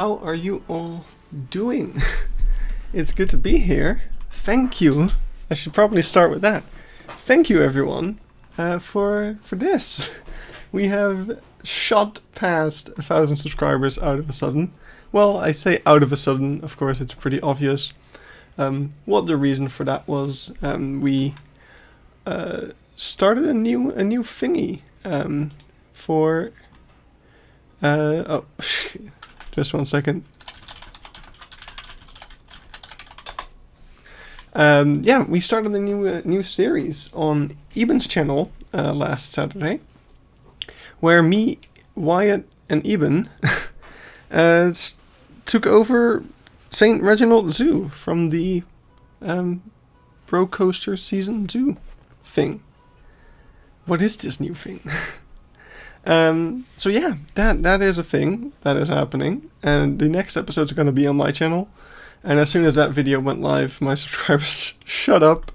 How are you all doing? It's good to be here. Thank you. I should probably start with that. Thank you, everyone, for this. We have shot past 1,000 subscribers out of a sudden. Well, I say out of a sudden. Of course, it's pretty obvious. What the reason for that was. We started a new thingy for. Oh, just one second. Yeah, we started a new series on Eben's channel last Saturday, where me, Wyatt, and Eben took over St. Reginald Zoo from the Bro Coaster Season 2 thing. What is this new thing? So yeah, that is a thing that is happening, and the next episodes are going to be on my channel. And as soon as that video went live, my subscribers shut up.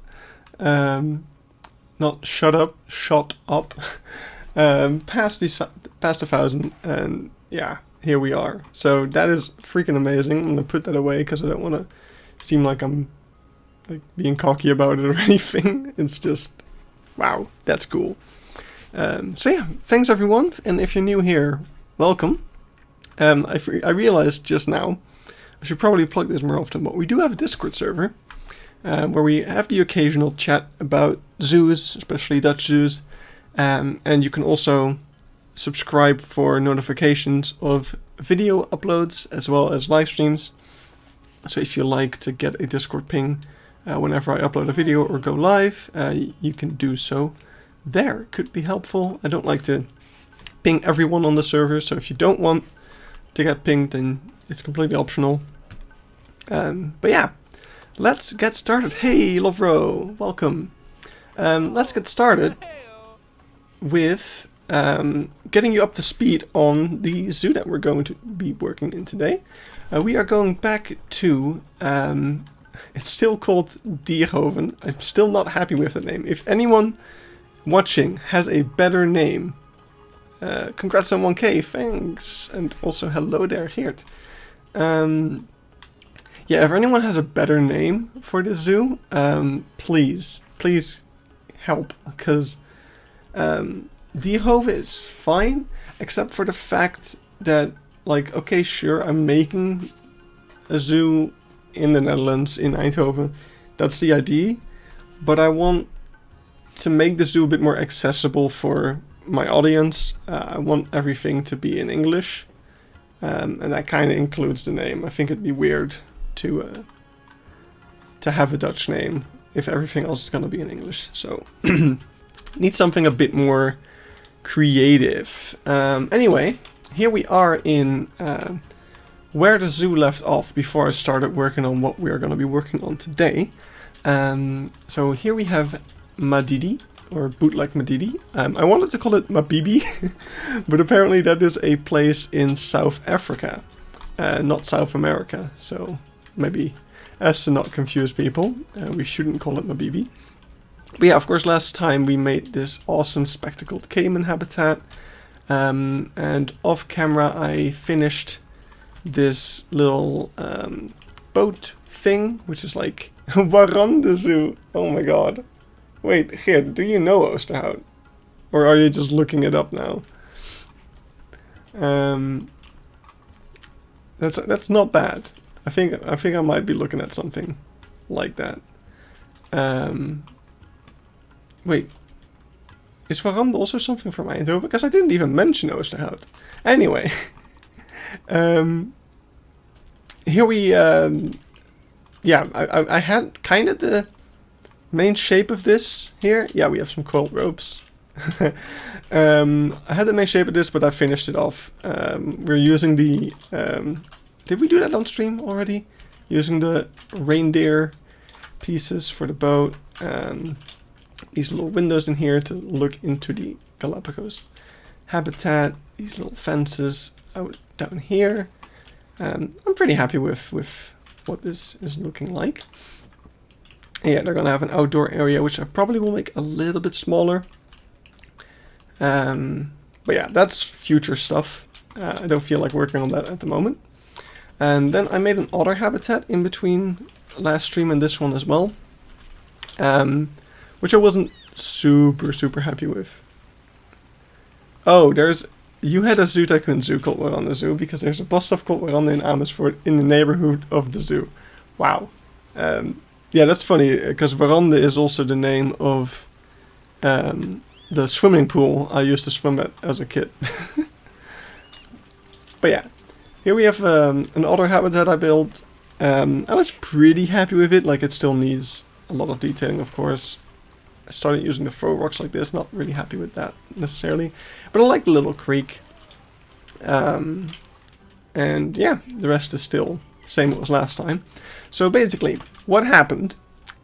Not shut up, shot up. Past 1,000, and yeah, here we are. So that is freaking amazing. I'm gonna put that away because I don't want to seem like I'm like being cocky about it or anything. It's just, wow, that's cool. So yeah, thanks everyone, and if you're new here, welcome. I realized just now, I should probably plug this more often, but we do have a Discord server, where we have the occasional chat about zoos, especially Dutch zoos, and you can also subscribe for notifications of video uploads as well as live streams. So if you like to get a Discord ping whenever I upload a video or go live, you can do so there. Could be helpful. I don't like to ping everyone on the server, so if you don't want to get pinged, then it's completely optional. But yeah, let's get started. Hey Lovro, welcome. Let's get started with getting you up to speed on the zoo that we're going to be working in today. We are going back to, it's still called Dierhoven. I'm still not happy with the name. If anyone watching has a better name, congrats on 1K, thanks, and also hello there, Geert. Yeah, if anyone has a better name for this zoo, please help, because Dierhoven is fine, except for the fact that, like, okay, sure, I'm making a zoo in the Netherlands, in Eindhoven, that's the idea, but I want to make the zoo a bit more accessible for my audience. I want everything to be in English, and that kind of includes the name. I think it'd be weird to have a Dutch name if everything else is going to be in English. So need something a bit more creative. Anyway, here we are in where the zoo left off before I started working on what we are going to be working on today. So here we have Madidi, or bootleg Madidi. I wanted to call it Mabibi, but apparently that is a place in South Africa, not South America, so maybe as to not confuse people, we shouldn't call it Mabibi. But yeah, of course, last time we made this awesome spectacled caiman habitat, and off camera I finished this little boat thing, which is like Warande Zoo. Oh my god. Wait, Geert, do you know Oosterhout? Or are you just looking it up now? That's not bad. I think I might be looking at something like that. Wait, is Warande also something from Eindhoven? Because I didn't even mention Oosterhout. Anyway, here we yeah, I had kind of the main shape of this here. Yeah, we have some coiled ropes. I had the main shape of this, but I finished it off. We're using the did we do that on stream already? Using the reindeer pieces for the boat, these little windows in here to look into the Galapagos habitat, these little fences out down here. I'm pretty happy with what this is looking like. Yeah, they're gonna have an outdoor area, which I probably will make a little bit smaller. But yeah, that's future stuff. I don't feel like working on that at the moment. And then I made an otter habitat in between last stream and this one as well, which I wasn't super happy with. Oh, you had a Zoo Tycoon zoo called Warande Zoo, because there's a bus stop called Warande in Amersfoort in the neighborhood of the zoo. Wow. Yeah, that's funny, because Warande is also the name of the swimming pool I used to swim at as a kid. But yeah, here we have an otter habitat I built. I was pretty happy with it, like it still needs a lot of detailing, of course. I started using the throw rocks like this, not really happy with that necessarily. But I like the little creek. And yeah, the rest is still same as last time. So basically, what happened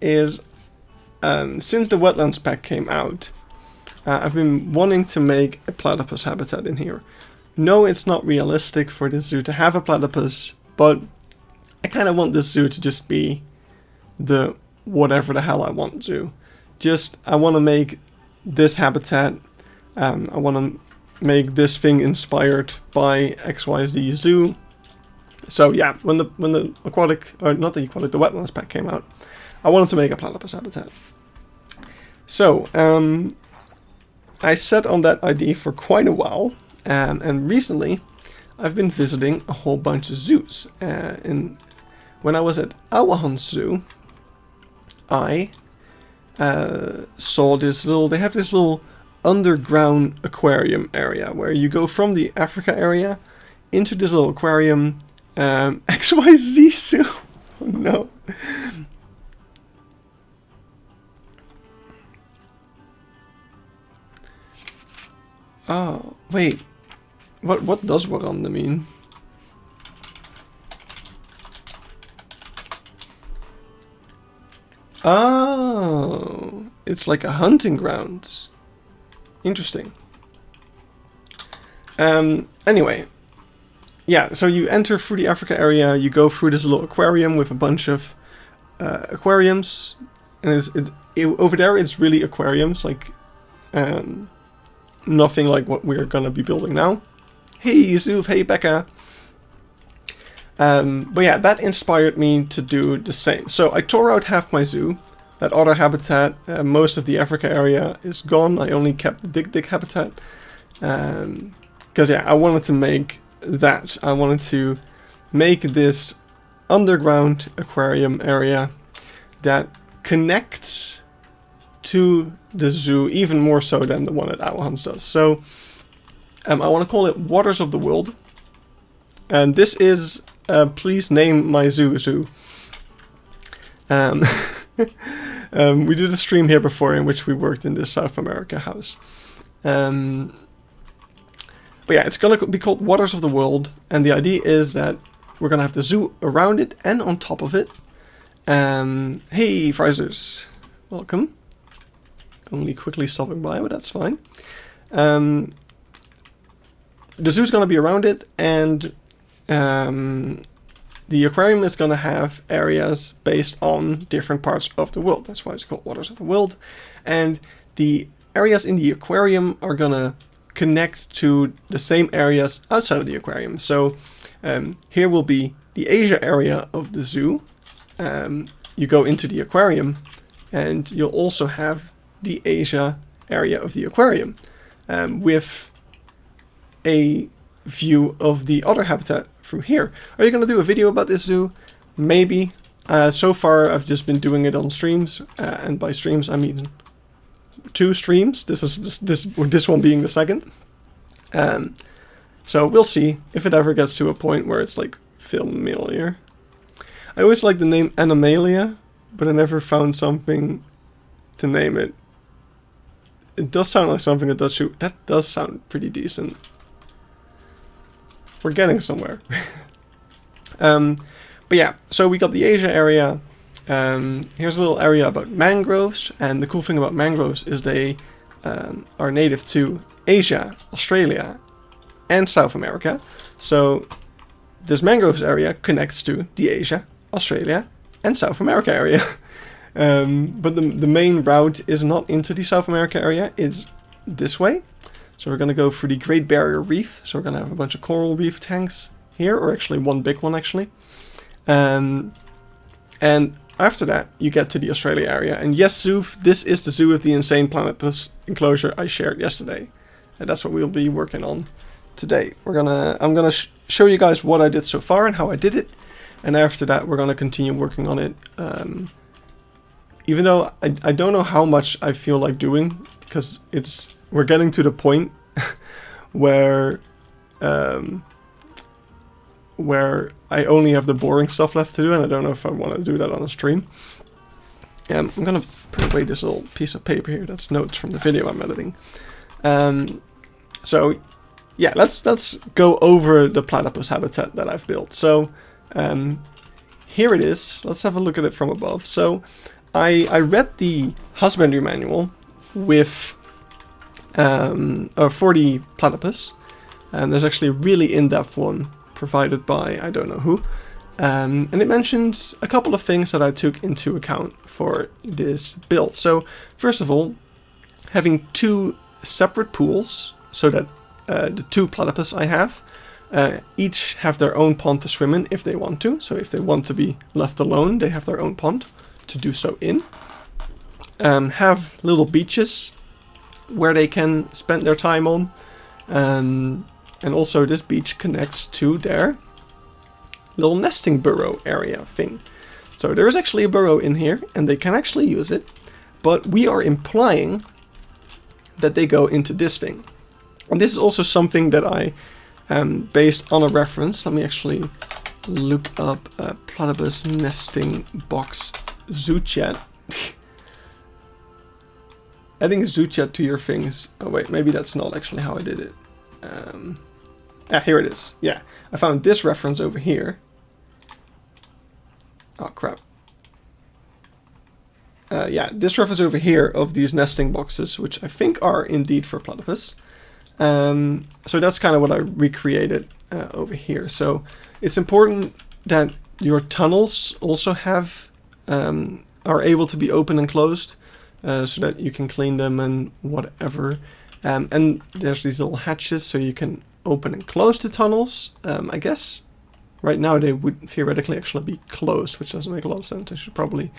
is, since the wetlands pack came out, I've been wanting to make a platypus habitat in here. No, it's not realistic for this zoo to have a platypus, but I kind of want this zoo to just be the whatever the hell I want zoo. I want to make this habitat, I want to make this thing inspired by XYZ Zoo. So yeah, when the aquatic, or not the aquatic, the wetlands pack came out, I wanted to make a platypus habitat. So, I sat on that idea for quite a while, and recently I've been visiting a whole bunch of zoos. When I was at Ouwehands Zoo, I saw this they have this little underground aquarium area where you go from the Africa area into this little aquarium. XYZ Zoo. Oh no. Oh, wait. What does Warande mean? Oh, it's like a hunting grounds. Interesting. Anyway. Yeah, so you enter through the Africa area, you go through this little aquarium with a bunch of aquariums. And over there it's really aquariums, like nothing like what we're gonna be building now. Hey Zoov, hey Becca. But yeah, that inspired me to do the same. So I tore out half my zoo. That otter habitat, most of the Africa area is gone. I only kept the Dig habitat. Because yeah, I wanted to make that. I wanted to make this underground aquarium area that connects to the zoo even more so than the one at Ouwehands does. So I want to call it Waters of the World. And this is please name my zoo. We did a stream here before in which we worked in this South America house. But yeah, it's gonna be called Waters of the World, and the idea is that we're gonna have the zoo around it and on top of it. Hey, Friezers, welcome. Only quickly stopping by, but that's fine. The zoo's gonna be around it, and the aquarium is gonna have areas based on different parts of the world. That's why it's called Waters of the World. And the areas in the aquarium are gonna connect to the same areas outside of the aquarium. So here will be the Asia area of the zoo. You go into the aquarium and you'll also have the Asia area of the aquarium with a view of the otter habitat through here. Are you going to do a video about this zoo? Maybe. So far I've just been doing it on streams, and by streams I mean 2 streams. This one being the second. So we'll see if it ever gets to a point where it's like familiar. I always like the name Animalia, but I never found something to name it. It does sound like something that does shoot. That does sound pretty decent. We're getting somewhere. But yeah, so we got the Asia area. Here's a little area about mangroves, and the cool thing about mangroves is they are native to Asia, Australia, and South America. So this mangroves area connects to the Asia, Australia, and South America area. But the main route is not into the South America area, it's this way. So we're going to go through the Great Barrier Reef. So we're going to have a bunch of coral reef tanks here, or actually one big one actually. And after that, you get to the Australia area. And yes, Zoo, this is the Zoo of the Insane Platypus enclosure I shared yesterday. And that's what we'll be working on today. I'm gonna show you guys what I did so far and how I did it. And after that, we're gonna continue working on it. Even though I don't know how much I feel like doing, because we're getting to the point where I only have the boring stuff left to do, and I don't know if I want to do that on a stream. I'm gonna put away this little piece of paper here. That's notes from the video I'm editing. So yeah, let's go over the platypus habitat that I've built. So here it is. Let's have a look at it from above. So I read the husbandry manual with for the platypus, and there's actually a really in-depth one provided by I don't know who, and it mentions a couple of things that I took into account for this build. So first of all, having two separate pools, so that the two platypus I have each have their own pond to swim in if they want to. So if they want to be left alone, they have their own pond to do so in. Have little beaches where they can spend their time on. And also this beach connects to their little nesting burrow area thing. So there is actually a burrow in here and they can actually use it, but we are implying that they go into this thing. And this is also something that I based on a reference. Let me actually look up platypus nesting box zoo chat. Adding zoo chat to your things. Oh wait, maybe that's not actually how I did it. Here it is. Yeah, I found this reference over here. Oh crap. Yeah, this reference over here of these nesting boxes, which I think are indeed for platypus. So that's kind of what I recreated over here. So it's important that your tunnels also are able to be open and closed, so that you can clean them and whatever. And there's these little hatches so you can open and close the tunnels. I guess right now they would theoretically actually be closed, which doesn't make a lot of sense. I should probably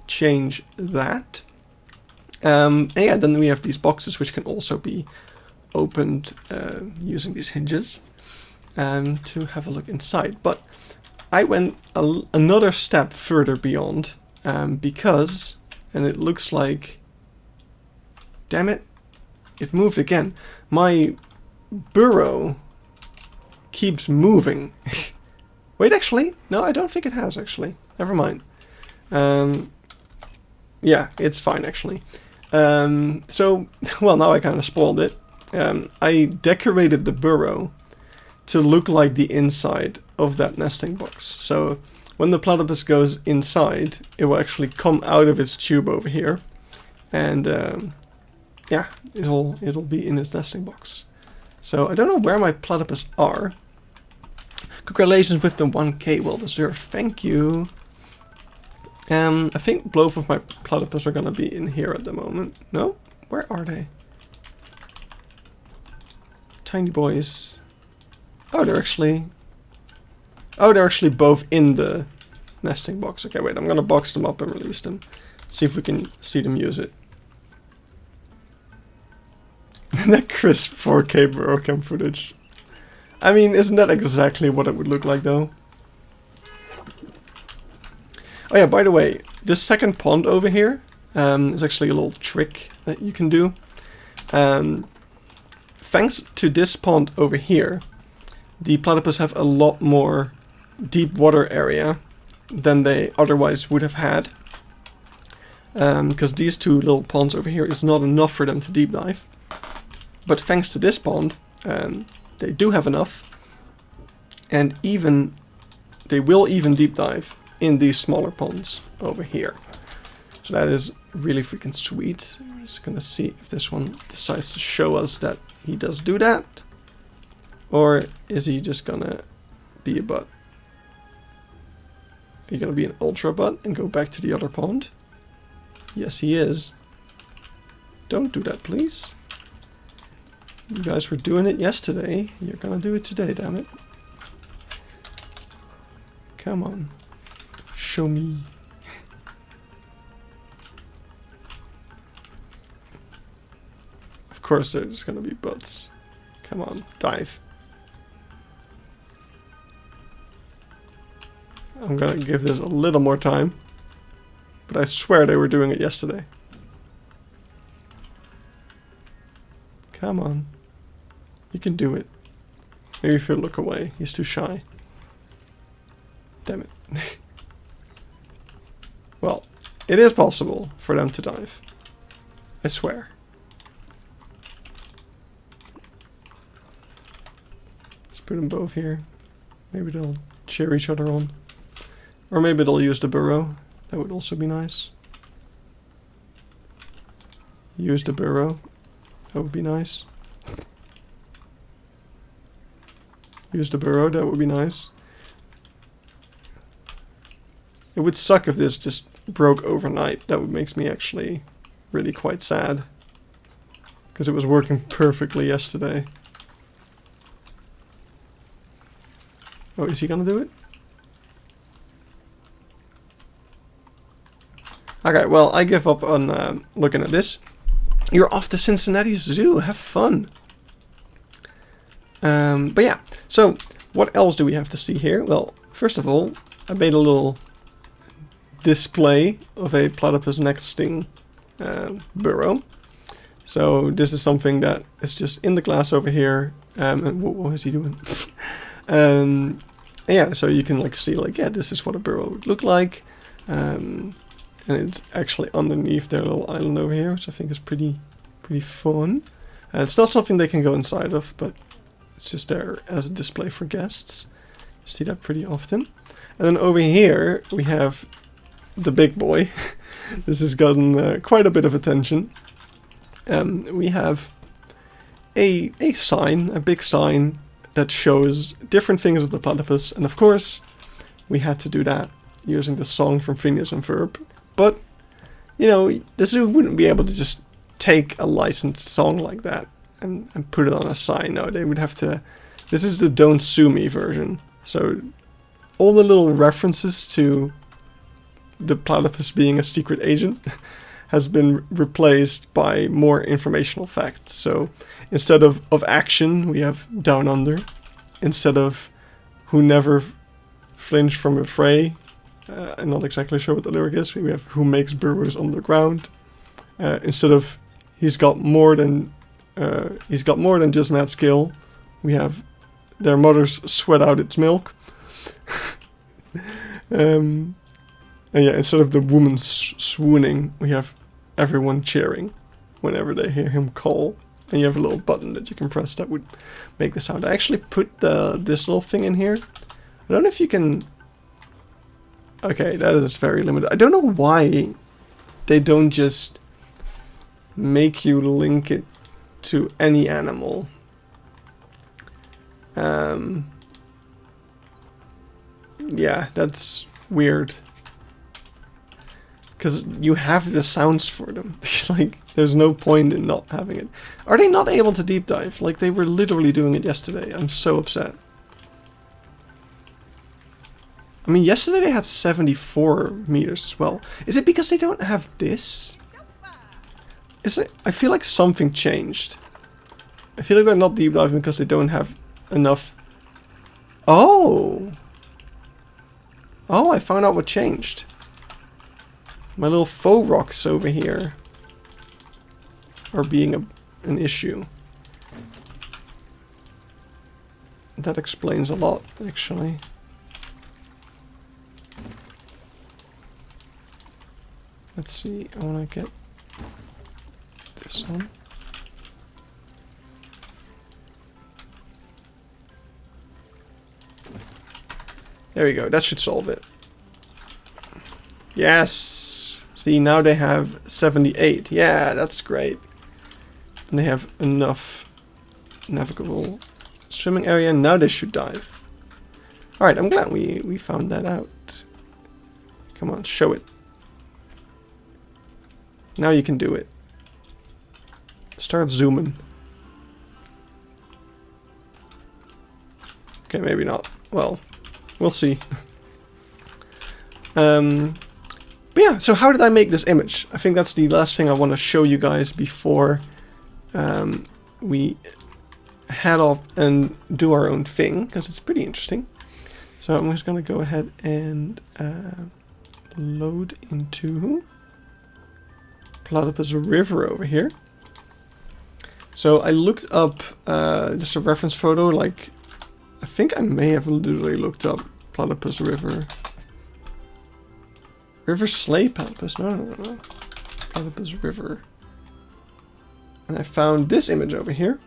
change that. And yeah, then we have these boxes which can also be opened using these hinges to have a look inside. But I went another step further beyond because, and it looks like, damn it, it moved again. My burrow keeps moving. Wait, actually, no, I don't think it has actually. Never mind. Yeah, it's fine actually. So, well, now I kind of spoiled it. I decorated the burrow to look like the inside of that nesting box. So when the platypus goes inside, it will actually come out of its tube over here, and yeah, it'll be in its nesting box. So I don't know where my platypus are. Congratulations with the 1K, well deserved. Thank you. I think both of my platypus are gonna be in here at the moment. No? Where are they? Tiny boys. Oh, they're actually both in the nesting box. Okay, wait, I'm gonna box them up and release them. See if we can see them use it. That crisp 4K burrow cam footage. I mean, isn't that exactly what it would look like though? Oh yeah, by the way, this second pond over here is actually a little trick that you can do. Thanks to this pond over here, the platypus have a lot more deep water area than they otherwise would have had. Because these two little ponds over here is not enough for them to deep dive. But thanks to this pond, they do have enough. And they will even deep dive in these smaller ponds over here. So that is really freaking sweet. I'm just gonna see if this one decides to show us that he does do that. Or is he just gonna be a butt? Are you gonna be an ultra butt and go back to the other pond? Yes, he is. Don't do that, please. You guys were doing it yesterday. You're gonna do it today, damn it. Come on. Show me. Of course there's gonna be butts. Come on, dive. I'm gonna give this a little more time. But I swear they were doing it yesterday. Come on. You can do it. Maybe if you look away, he's too shy. Damn it. Well, it is possible for them to dive. I swear. Let's put them both here. Maybe they'll cheer each other on. Or maybe they'll use the burrow. That would also be nice. Use the burrow. That would be nice. Use the burrow. That would be nice. It would suck if this just broke overnight. That would make me actually really quite sad. Because it was working perfectly yesterday. Oh, is he gonna do it? Okay, well, I give up on looking at this. You're off to Cincinnati Zoo. Have fun. But yeah, so what else do we have to see here? Well, first of all, I made a little display of a platypus nesting burrow. So this is something that is just in the glass over here. And what is he doing? Yeah, so you can like see like, yeah, this is what a burrow would look like. And it's actually underneath their little island over here, which I think is pretty fun. It's not something they can go inside of, but it's just there as a display for guests. You see that pretty often. And then over here we have the big boy. This has gotten quite a bit of attention. We have a sign, a big sign that shows different things of the platypus, and of course we had to do that using the song from Phineas and Ferb. But, you know, the zoo wouldn't be able to just take a licensed song like that and put it on a sign. No, they would have to... This is the Don't Sue Me version. So, all the little references to the platypus being a secret agent has been replaced by more informational facts. So, instead of action, we have Down Under. Instead of who never flinched from a fray, I'm not exactly sure what the lyric is. We have who makes burrows underground. Instead of he's got more than just mad skill, we have their mothers sweat out its milk. And yeah, instead of the woman swooning, we have everyone cheering whenever they hear him call. And you have a little button that you can press that would make the sound. I actually put this little thing in here. I don't know if you can... Okay, that is very limited. I don't know why they don't just make you link it to any animal. Yeah, that's weird. Because you have the sounds for them. Like, there's no point in not having it. Are they not able to deep dive? Like, they were literally doing it yesterday. I'm so upset. I mean, yesterday they had 74 meters as well. Is it because they don't have this? Is it? I feel like something changed. I feel like they're not deep diving because they don't have enough. Oh! Oh, I found out what changed. My little faux rocks over here are being an issue. That explains a lot, actually. Let's see, I want to get this one. There we go, that should solve it. Yes! See, now they have 78. Yeah, that's great. And they have enough navigable swimming area. Now they should dive. Alright, I'm glad we found that out. Come on, show it. Now you can do it. Start zooming. Okay, maybe not. Well, we'll see. But yeah, so how did I make this image? I think that's the last thing I want to show you guys before we head off and do our own thing, because it's pretty interesting. So I'm just going to go ahead and load into Platypus River over here. So I looked up just a reference photo, like I think I may have literally looked up Platypus River. River Slay Platypus, no. Platypus River. And I found this image over here,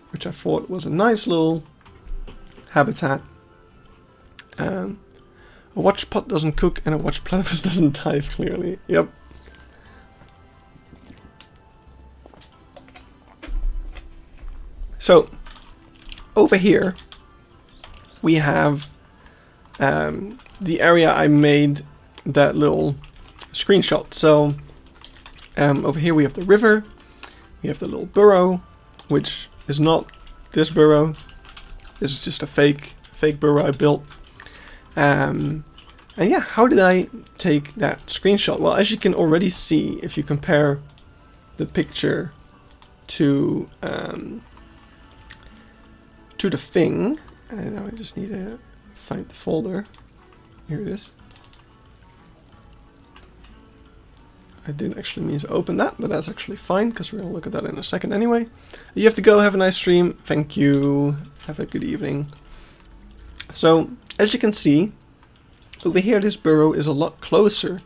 which I thought was a nice little habitat. A watch pot doesn't cook and a watch platypus doesn't dive, clearly. Yep. So, over here, we have the area I made that little screenshot. So, over here we have the river, we have the little burrow, which is not this burrow. This is just a fake burrow I built. And yeah, how did I take that screenshot? Well, as you can already see, if you compare the picture to the thing, and now I just need to find the folder. Here it is. I didn't actually mean to open that, but that's actually fine, because we're going to look at that in a second anyway. You have to go, have a nice stream. Thank you. Have a good evening. So, as you can see, over here this burrow is a lot closer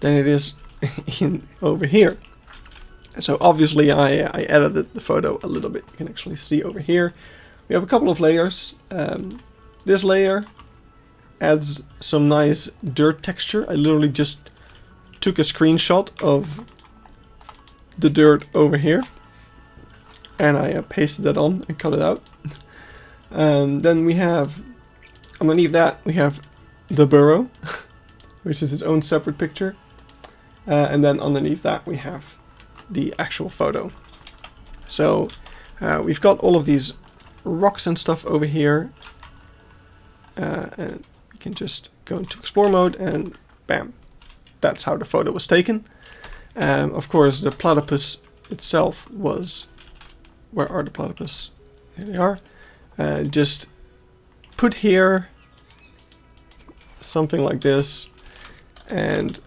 than it is over here. So obviously I edited the photo a little bit. You can actually see over here we have a couple of layers. This layer adds some nice dirt texture. I literally just took a screenshot of the dirt over here and I pasted that on and cut it out. Then we have, underneath that, we have the burrow, which is its own separate picture. And then underneath that, we have the actual photo. So we've got all of these rocks and stuff over here. And we can just go into explore mode and bam. That's how the photo was taken. Of course, the platypus itself was... Where are the platypus? Here they are. Just put here something like this, and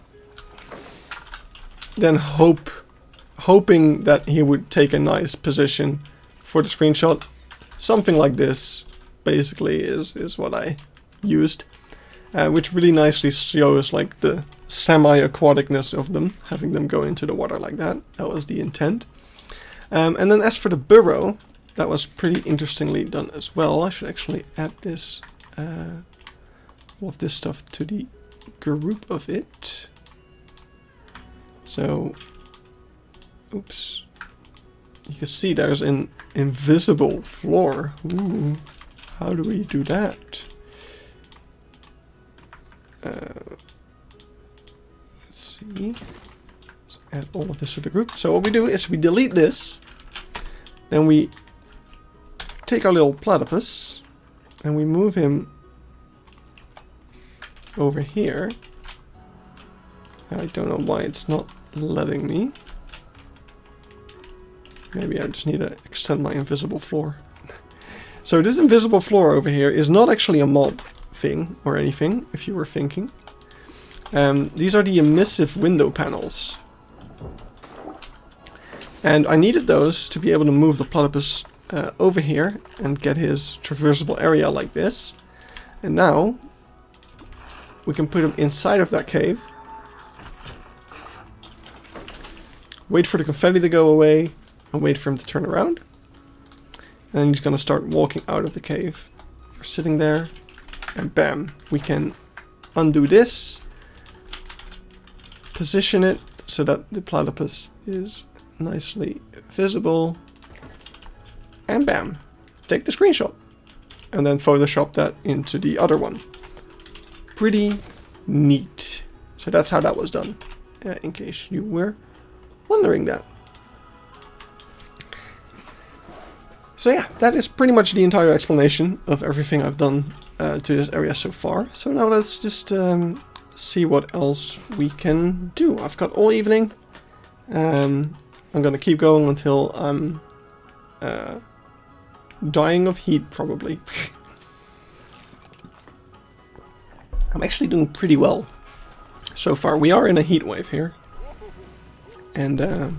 then hoping that he would take a nice position for the screenshot. Something like this basically is what I used, which really nicely shows like the semi-aquaticness of them, having them go into the water like that. That was the intent. And then as for the burrow, that was pretty interestingly done as well. I should actually add this, all of this stuff to the group of it. So, oops. You can see there's an invisible floor. Ooh, how do we do that? Let's see. Let's add all of this to the group. So what we do is we delete this. Then we take our little platypus and we move him over here. I don't know why it's not letting me. Maybe I just need to extend my invisible floor. So this invisible floor over here is not actually a mod thing or anything, if you were thinking. These are the emissive window panels. And I needed those to be able to move the platypus over here and get his traversable area like this. And now we can put him inside of that cave. Wait for the confetti to go away and wait for him to turn around. And then he's going to start walking out of the cave. We're sitting there and bam, we can undo this, position it so that the platypus is nicely visible, and bam, take the screenshot and then Photoshop that into the other one. Pretty neat. So that's how that was done, in case you were wondering that. So yeah, that is pretty much the entire explanation of everything I've done to this area so far. So now let's just see what else we can do. I've got all evening. I'm gonna keep going until I'm dying of heat, probably. I'm actually doing pretty well so far. We are in a heat wave here, and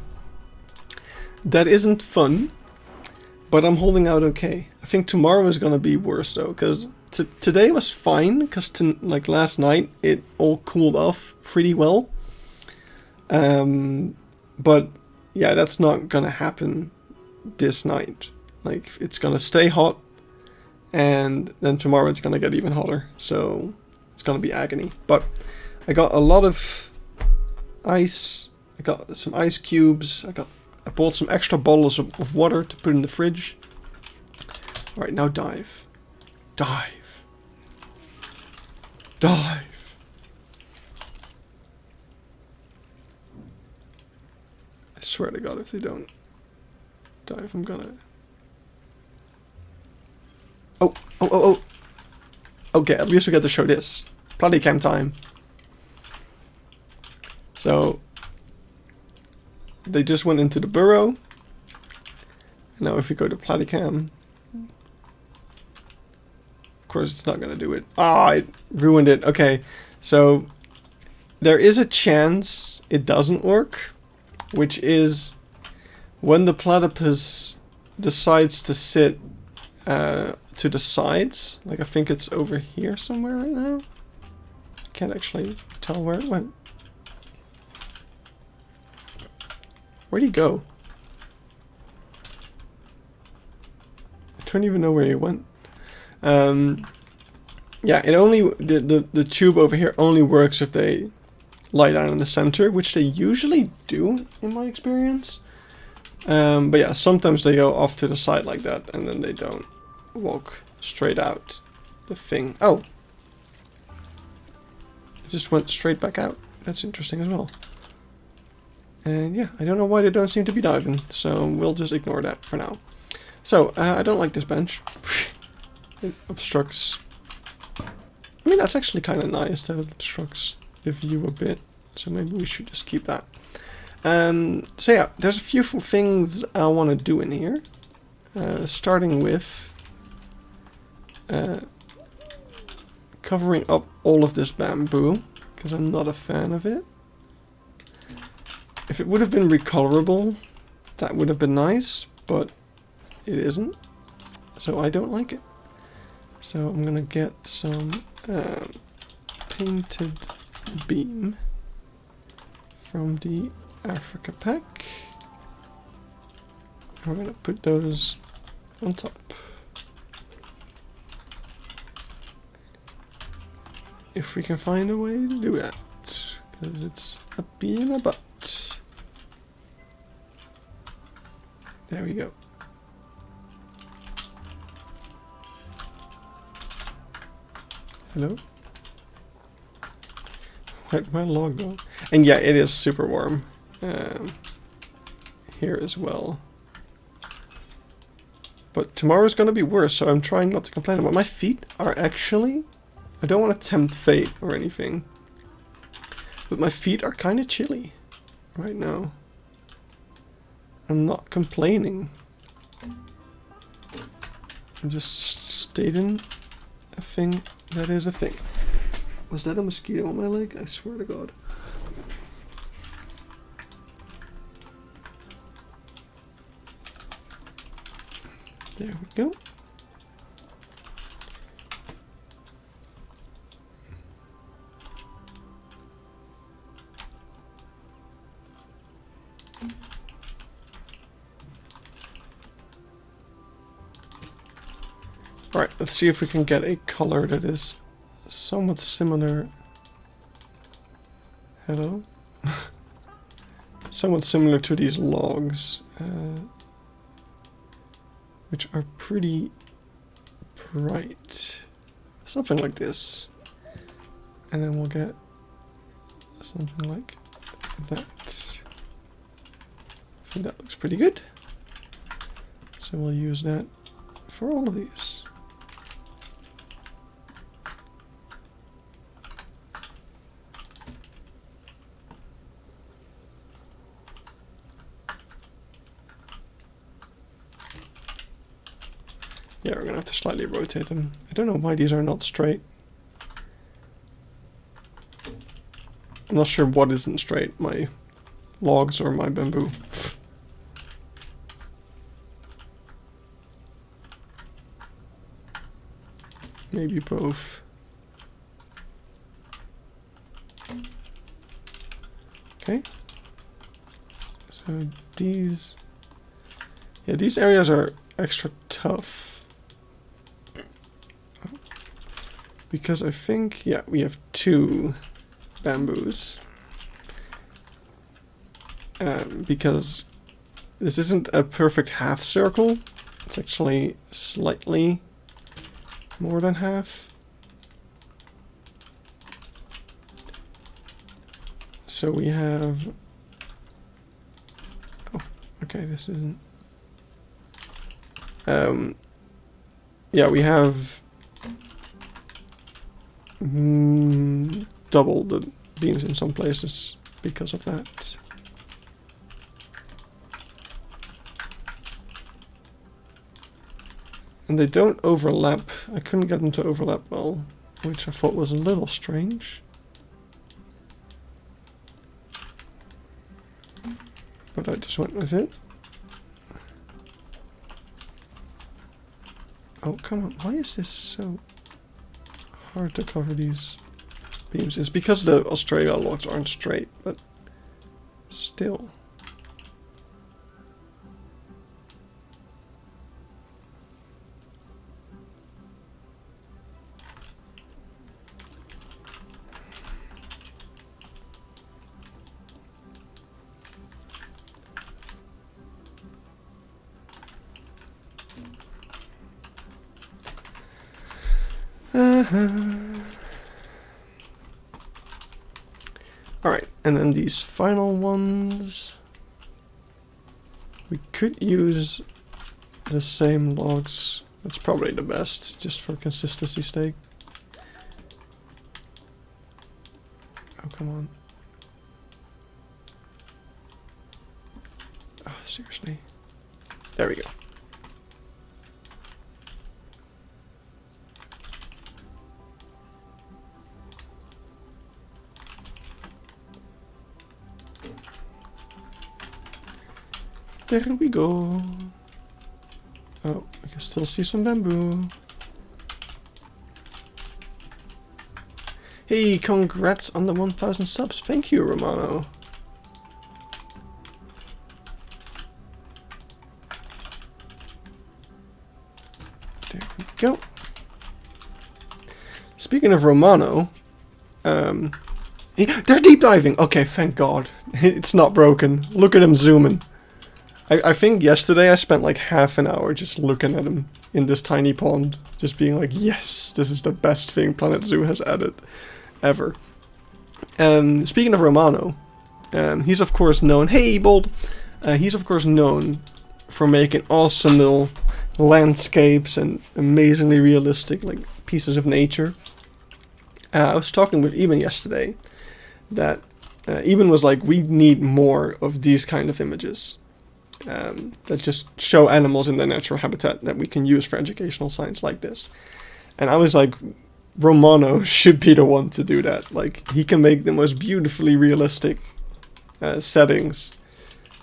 that isn't fun, but I'm holding out okay. I think tomorrow is gonna be worse though, because today was fine, because like last night it all cooled off pretty well. But yeah, that's not gonna happen this night. Like, it's gonna stay hot, and then tomorrow it's gonna get even hotter. So it's gonna be agony. But I got a lot of ice. I got some ice cubes. I bought some extra bottles of water to put in the fridge. All right, now dive, dive, dive. I swear to God, if they don't dive, I'm gonna... Oh, oh, oh, oh. Okay, at least we get to show this. Platycam time. So, they just went into the burrow. Now if we go to Platycam... Of course it's not gonna do it. Ah, I ruined it. Okay, so there is a chance it doesn't work, which is when the platypus decides to sit to the sides. Like, I think it's over here somewhere right now. Can't actually tell where it went. Where'd he go? I don't even know where he went. Yeah, it only the tube over here only works if they lie down in the center, which they usually do in my experience. But yeah, sometimes they go off to the side like that, and then they don't walk straight out the thing. Oh, it just went straight back out. That's interesting as well. And yeah, I don't know why they don't seem to be diving, so we'll just ignore that for now. So, I don't like this bench. It obstructs... I mean, that's actually kind of nice that it obstructs the view a bit, so maybe we should just keep that. So yeah, there's a few things I want to do in here. Starting with covering up all of this bamboo, because I'm not a fan of it. If it would have been recolorable, that would have been nice, but it isn't, so I don't like it. So I'm gonna get some painted beam from the Africa pack. We're gonna put those on top. If we can find a way to do that, because it's a bee in a butt. There we go. Hello? Where'd my log go? And yeah, it is super warm here as well. But tomorrow's gonna be worse, so I'm trying not to complain about. My feet are actually... I don't want to tempt fate or anything, but my feet are kind of chilly right now. I'm not complaining. I'm just stating a thing that is a thing. Was that a mosquito on my leg? I swear to God. There we go. Alright, let's see if we can get a color that is somewhat similar. Hello? Somewhat similar to these logs, which are pretty bright. Something like this. And then we'll get something like that. I think that looks pretty good. So we'll use that for all of these. Yeah, we're gonna have to slightly rotate them. I don't know why these are not straight. I'm not sure what isn't straight, my logs or my bamboo. Maybe both. Okay. So these... Yeah, these areas are extra tough. Because I think, yeah, we have 2 bamboos. Because this isn't a perfect half circle. It's actually slightly more than half. So we have... Oh, okay, this isn't... yeah, we have double the beams in some places because of that. And they don't overlap. I couldn't get them to overlap well, which I thought was a little strange. But I just went with it. Oh, come on. Why is this so hard to cover these beams? It's because the Australia logs aren't straight, but still. Alright, and then these final ones. We could use the same logs. That's probably the best, just for consistency's sake. Oh, come on. Oh, seriously. There we go. There we go. Oh, I can still see some bamboo. Hey, congrats on the 1,000 subs. Thank you, Romano. There we go. Speaking of Romano, they're deep diving. Okay, thank God. It's not broken. Look at him zooming. I think yesterday I spent like half an hour just looking at him in this tiny pond. Just being like, yes, this is the best thing Planet Zoo has added ever. Speaking of Romano, he's of course known... Hey, Bold! He's of course known for making awesome little landscapes and amazingly realistic like pieces of nature. I was talking with Eben yesterday that Eben was like, we need more of these kind of images. That just show animals in their natural habitat that we can use for educational science like this. And I was like, Romano should be the one to do that. Like, he can make the most beautifully realistic settings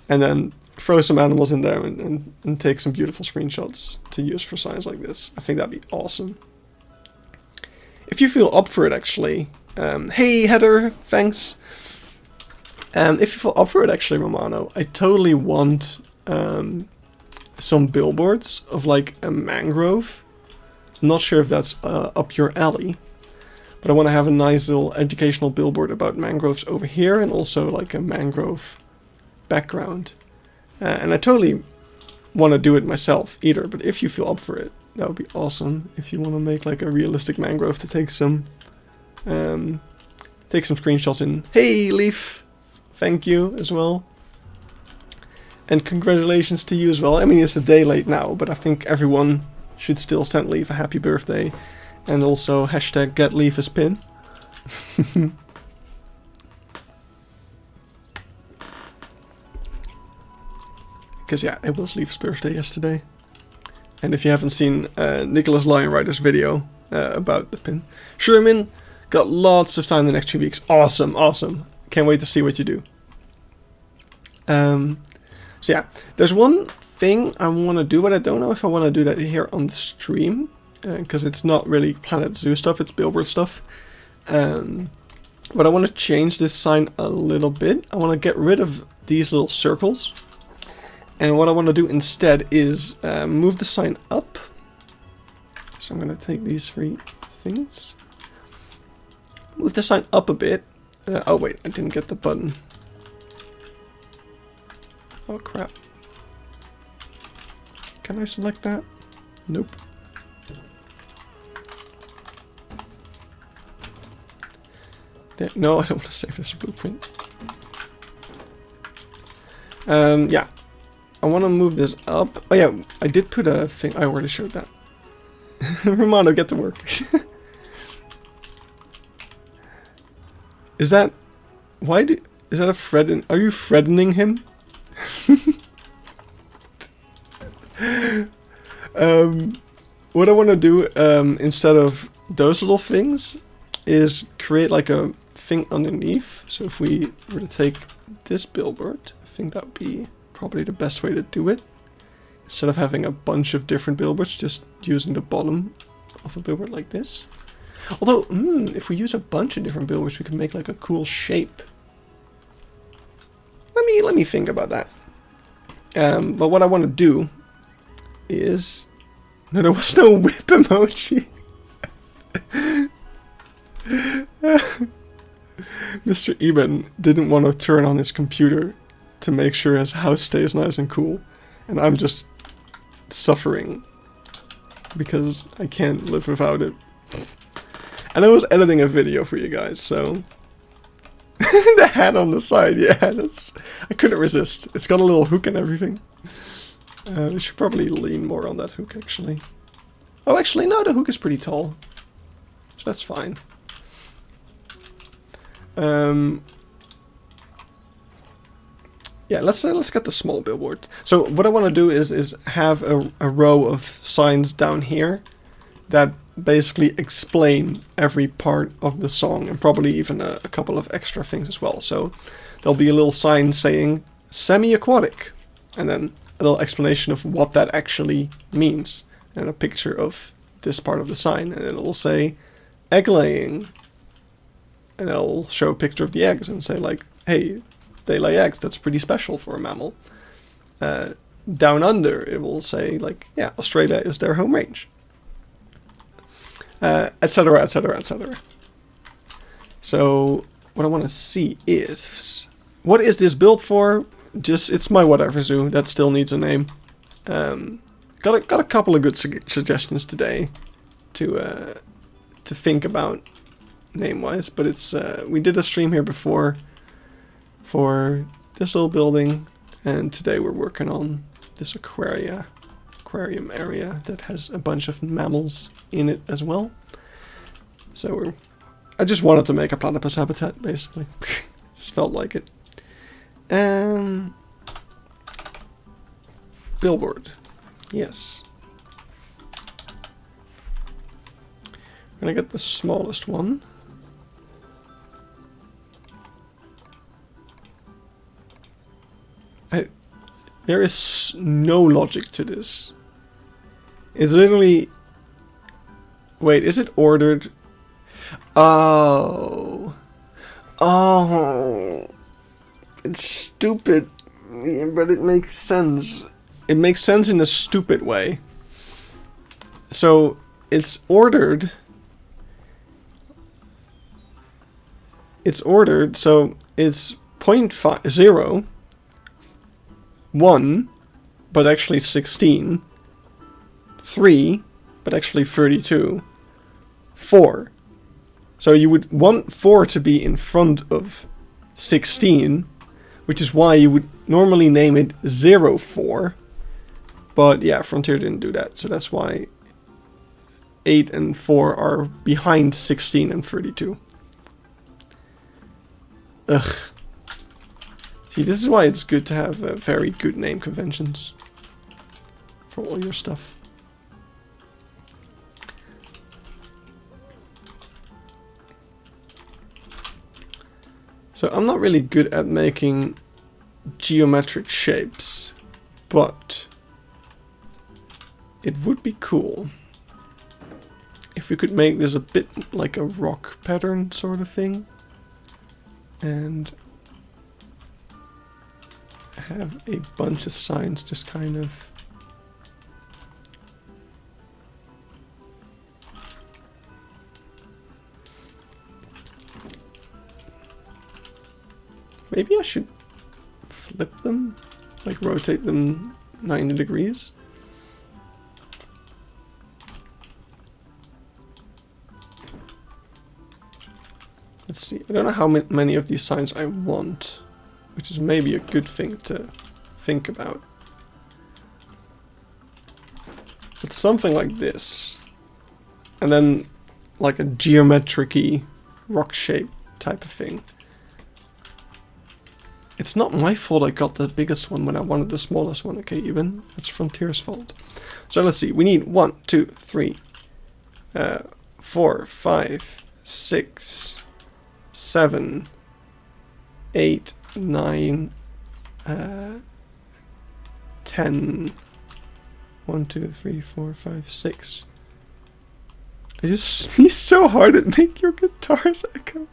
and then throw some animals in there and take some beautiful screenshots to use for science like this. I think that'd be awesome. If you feel up for it, actually, hey Heather, thanks. If you feel up for it, actually, Romano, I totally want some billboards of like a mangrove. I'm not sure if that's up your alley, but I want to have a nice little educational billboard about mangroves over here and also like a mangrove background. And I totally want to do it myself either, but if you feel up for it, that would be awesome. If you want to make like a realistic mangrove to take some screenshots in. Hey Leaf, thank you as well. And congratulations to you as well. I mean, it's a day late now, but I think everyone should still send Leaf a happy birthday. And also hashtag get Leaf a spin. Because yeah, it was Leaf's birthday yesterday. And if you haven't seen Nicholas Lionrider's video about the pin, Sherman, got lots of time the next 2 weeks. Awesome, awesome. Can't wait to see what you do. So yeah, there's one thing I want to do, but I don't know if I want to do that here on the stream, because it's not really Planet Zoo stuff, it's Billboard stuff. But I want to change this sign a little bit. I want to get rid of these little circles. And what I want to do instead is move the sign up. So I'm going to take these 3 things. Move the sign up a bit. Oh wait, I didn't get the button. Oh crap. Can I select that? Nope. There, no, I don't want to save this blueprint. Yeah. I want to move this up. Oh yeah, I did put a thing. I already showed that. Romano, get to work. Is that... Why do... Is that a Fred? Are you threatening him? What I want to do instead of those little things is create like a thing underneath. So if we were to take this billboard, I think that would be probably the best way to do it. Instead of having a bunch of different billboards, just using the bottom of a billboard like this. Although, if we use a bunch of different billboards, we can make like a cool shape. Let me think about that. But what I want to do is... No, there was no whip emoji. Mr. Eben didn't want to turn on his computer to make sure his house stays nice and cool. And I'm just suffering because I can't live without it. And I was editing a video for you guys, so... The hat on the side, yeah, that's... I couldn't resist. It's got a little hook and everything. I should probably lean more on that hook, actually. Oh, actually, no, the hook is pretty tall. So that's fine. Yeah, let's get the small billboard. So what I want to do is have a row of signs down here that basically explain every part of the song, and probably even a couple of extra things as well. So there'll be a little sign saying semi-aquatic, and then a little explanation of what that actually means, and a picture of this part of the sign, and then it'll say egg laying, and it'll show a picture of the eggs and say like, hey, they lay eggs, that's pretty special for a mammal. Down under, it will say like, yeah, Australia is their home range. Etc, etc, etc. So what I want to see is, what is this built for? Just, it's my whatever zoo that still needs a name. Got a couple of good suggestions today to think about name wise, but it's we did a stream here before for this little building, and today we're working on this aquarium area that has a bunch of mammals in it as well. So I just wanted to make a platypus habitat, basically. Just felt like it. Billboard. Yes. I'm gonna get the smallest one. There is no logic to this. It's literally... Wait, is it ordered? Oh. Oh. It's stupid, but it makes sense. It makes sense in a stupid way. So, it's ordered... It's ordered, so it's 0.0, 1, but actually 16, 3, but actually 32, 4. So you would want 4 to be in front of 16, which is why you would normally name it 04. But yeah, Frontier didn't do that, so that's why 8 and 4 are behind 16 and 32. Ugh. See, this is why it's good to have very good name conventions for all your stuff. So I'm not really good at making geometric shapes, but it would be cool if we could make this a bit like a rock pattern sort of thing, and have a bunch of signs just kind of maybe I should flip them, like rotate them 90 degrees. Let's see, I don't know how many of these signs I want, which is maybe a good thing to think about. But something like this, and then like a geometric-y rock shape type of thing. It's not my fault I got the biggest one when I wanted the smallest one, okay, even. It's Frontier's fault. So let's see, we need 1, 2, 3, 4, 5, 6, 7, 8, 9, 10, 1, 2, 3, 4, 5, 6. I just sneeze so hard at make your guitars echo.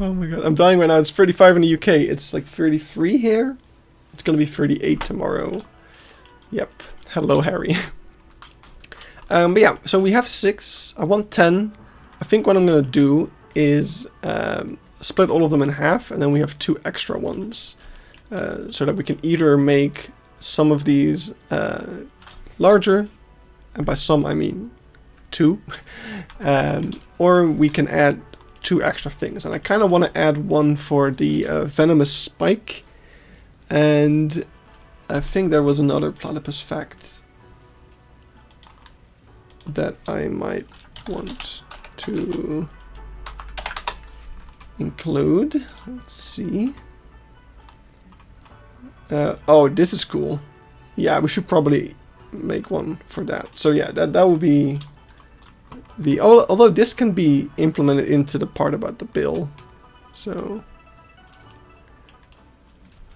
Oh my god, I'm dying right now. It's 35 in the UK. It's like 33 here. It's gonna be 38 tomorrow. Yep. Hello, Harry. But yeah, so we have 6. I want 10. I think what I'm gonna do is split all of them in half, and then we have 2 extra ones. So that we can either make some of these larger, and by some I mean 2, or we can add 2 extra things, and I kind of want to add one for the venomous spike, and I think there was another platypus fact that I might want to include. Let's see. Oh, this is cool. Yeah, we should probably make one for that. So yeah, that would be the, although this can be implemented into the part about the bill. So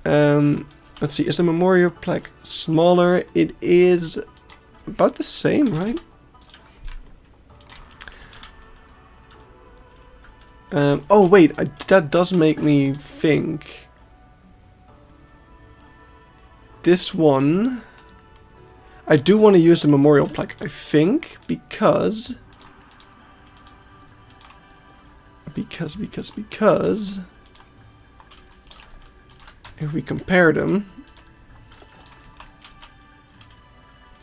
let's see, is the memorial plaque smaller? It is about the same, right? Oh wait, that does make me think. This one, I do want to use the memorial plaque, I think, because if we compare them,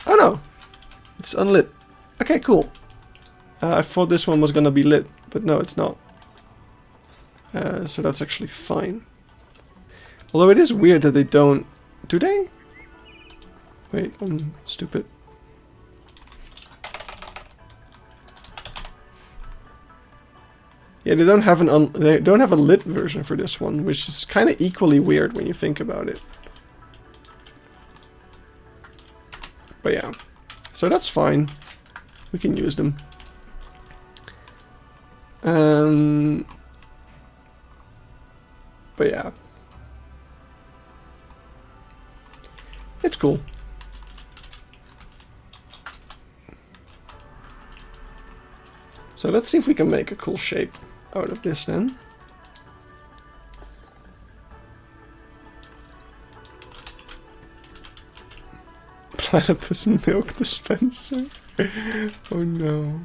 oh no, it's unlit. Okay, cool. I thought this one was gonna be lit, but no, it's not. So that's actually fine. Although it is weird that they don't. Do they? Wait, I'm stupid. Yeah, they don't have a lit version for this one, which is kind of equally weird when you think about it. But yeah, so that's fine. We can use them. But yeah, it's cool. So let's see if we can make a cool shape out of this then. Platypus milk dispenser. Oh no.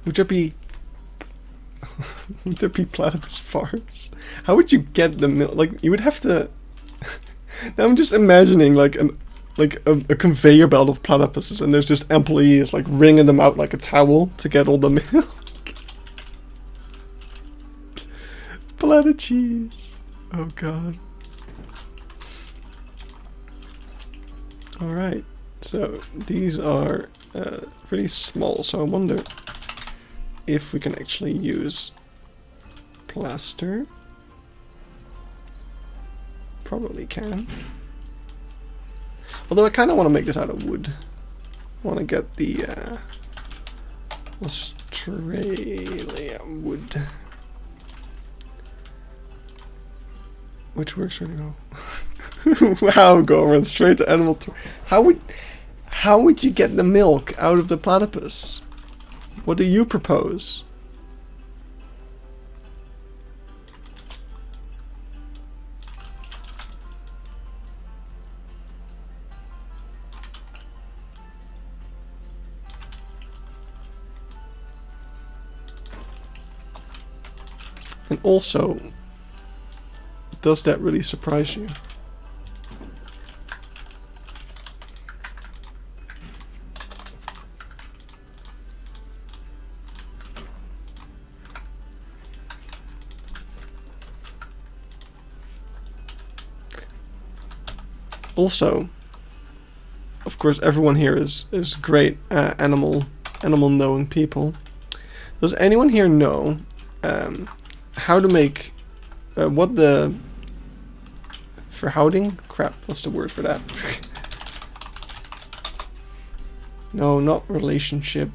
Would there be platypus farms? How would you get the milk? Like, you would have to. Now I'm just imagining like a conveyor belt of platypuses, and there's just employees like wringing them out like a towel to get all the milk. Platycheese. Oh god. All right. So these are really small, so I wonder if we can actually use plaster. Probably can. Although I kind of want to make this out of wood. I want to get the Australia wood. Which works really well. Wow, Gorman, straight to animal tour. How would you get the milk out of the platypus? What do you propose? And also, does that really surprise you? Also, of course, everyone here is great animal knowing people. Does anyone here know how to make what the verhouding? Crap, what's the word for that? No, not relationship.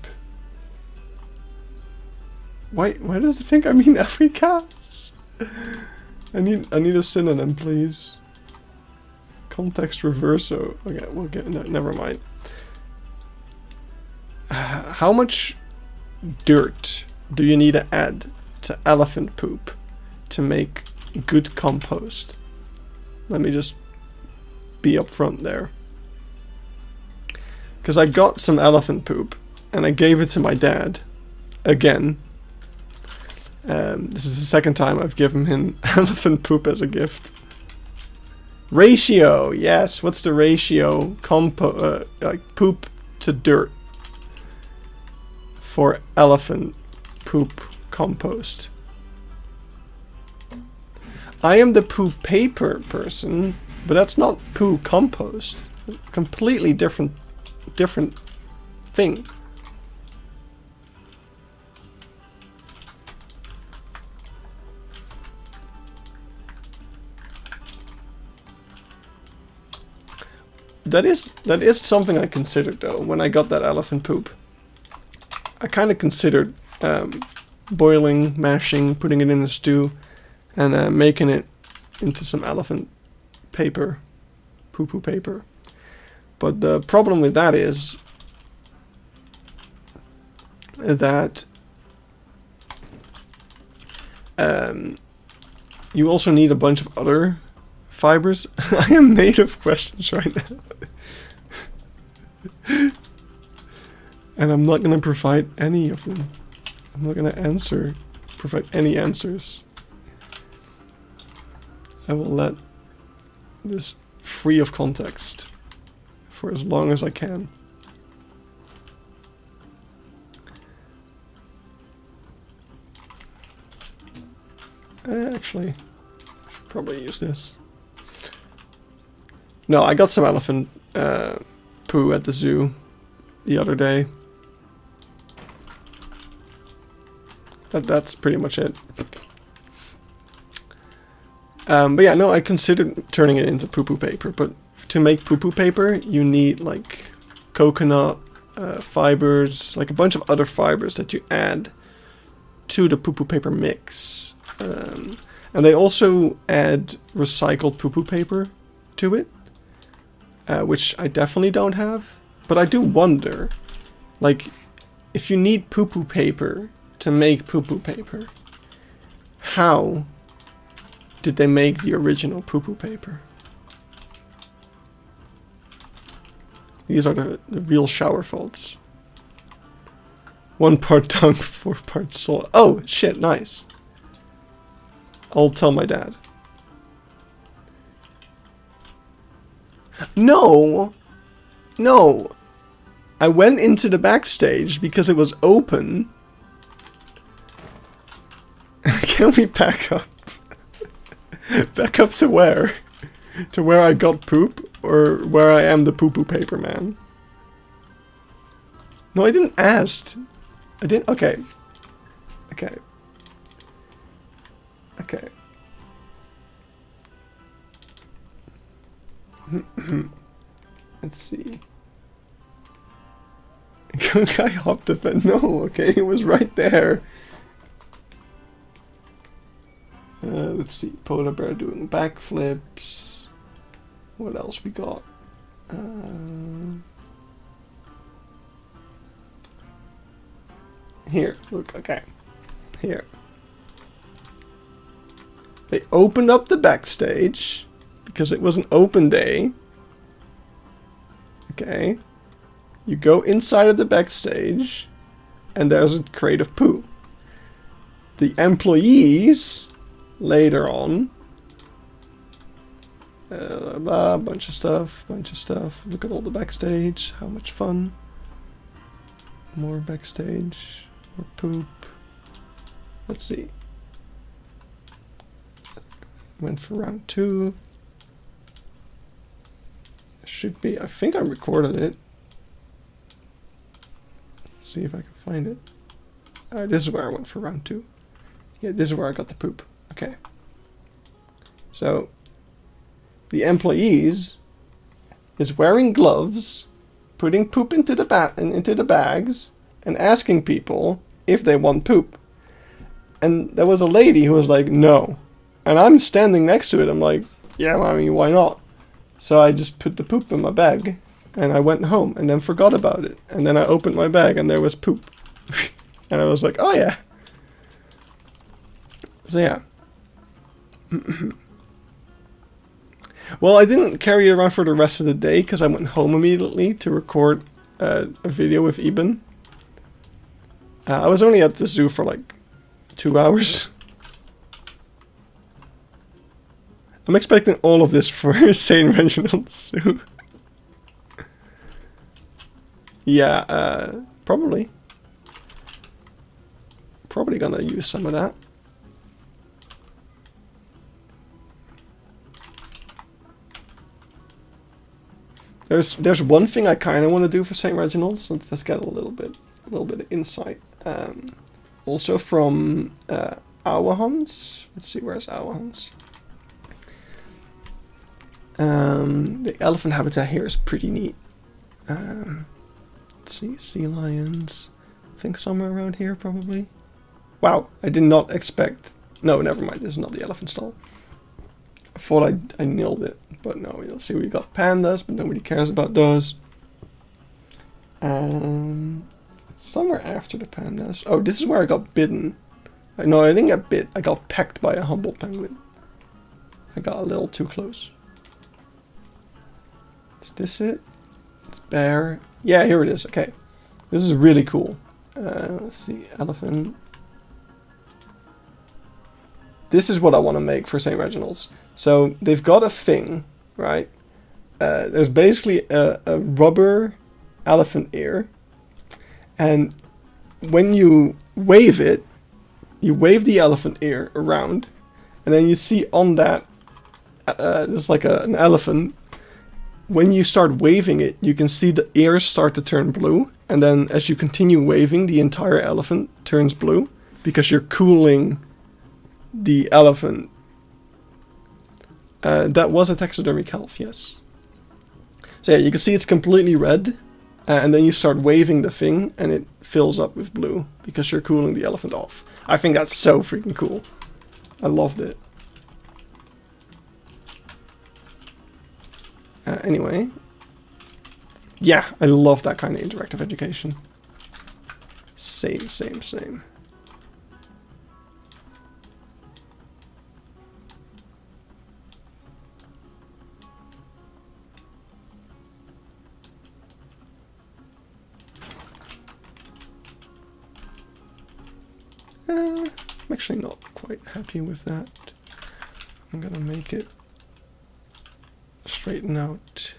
Why does it think I mean Afrikaans? I need a synonym, please. Context reverso. Okay, we'll get no, never mind. How much dirt do you need to add to elephant poop to make good compost? Let me just be upfront there. Because I got some elephant poop and I gave it to my dad again. This is the second time I've given him elephant poop as a gift. Ratio, yes. What's the ratio? Like poop to dirt for elephant poop compost. I am the poo paper person, but that's not poo compost. Completely different thing. That is something I considered though when I got that elephant poop. I kind of considered boiling, mashing, putting it in a stew, and making it into some elephant paper, poo-poo paper. But the problem with that is that you also need a bunch of other fibers. I am made of questions right now. And I'm not going to provide any of them. I'm not going to provide any answers. I will let this free of context for as long as I can. Actually, should probably use this. No, I got some elephant poo at the zoo the other day. That's pretty much it. But yeah, no, I considered turning it into poo-poo paper, but to make poo-poo paper, you need like coconut fibers, like a bunch of other fibers that you add to the poo-poo paper mix. And they also add recycled poo-poo paper to it, which I definitely don't have. But I do wonder, like, if you need poo-poo paper to make poo-poo paper, how did they make the original poo-poo paper? These are the real shower faults. 1 part dung, 4 parts soil. Oh, shit, nice. I'll tell my dad. No! No! I went into the backstage because it was open. Can we back up? Back up to where? To where I got poop? Or where I am the poo-poo paper man? No, I didn't ask. I didn't. Okay. Okay. Okay. Let's see. Guy hopped the fence. No, okay, it was right there. Let's see. Polar bear doing backflips. What else we got? Here, look, okay. Here. They opened up the backstage because it was an open day. Okay. You go inside of the backstage and there's a crate of poo. The employees later on, bunch of stuff. Look at all the backstage. How much fun. More backstage. More poop. Let's see. Went for round 2. Should be. I think I recorded it. Let's see if I can find it. This is where I went for round 2. Yeah, this is where I got the poop. Okay. So, the employees is wearing gloves, putting poop into the bags, and asking people if they want poop. And there was a lady who was like, no. And I'm standing next to it. I'm like, yeah, I mean, why not? So I just put the poop in my bag, and I went home, and then forgot about it. And then I opened my bag, and there was poop. And I was like, oh yeah. So yeah. Well, I didn't carry it around for the rest of the day, because I went home immediately to record a video with Eben. I was only at the zoo for like 2 hours. I'm expecting all of this for St. Reginald's Zoo. Yeah, probably. Probably gonna use some of that. There's one thing I kind of want to do for St. Reginald's. Let's just get a little bit of insight. Also from Auerhans. Let's see, where's Auerhans? The elephant habitat here is pretty neat. Let's see, sea lions. I think somewhere around here probably. Wow, I did not expect. No, never mind. This is not the elephant stall. I thought I nailed it, but no. Let's see. We got pandas, but nobody cares about those. Somewhere after the pandas. Oh, this is where I got bitten. No, I didn't get bit. I got pecked by a humboldt penguin. I got a little too close. Is this it? It's bear. Yeah, here it is. Okay. This is really cool. Let's see. Elephant. This is what I want to make for St. Reginald's. So they've got a thing, right? There's basically a rubber elephant ear. And when you wave it, you wave the elephant ear around. And then you see on that, there's like an elephant. When you start waving it, you can see the ears start to turn blue. And then as you continue waving, the entire elephant turns blue. Because you're cooling the elephant. That was a taxidermy calf, yes. So yeah, you can see it's completely red. And then you start waving the thing, and it fills up with blue. Because you're cooling the elephant off. I think that's so freaking cool. I loved it. Anyway. Yeah, I love that kind of interactive education. Same. I'm actually not quite happy with that. I'm gonna make it straighten out.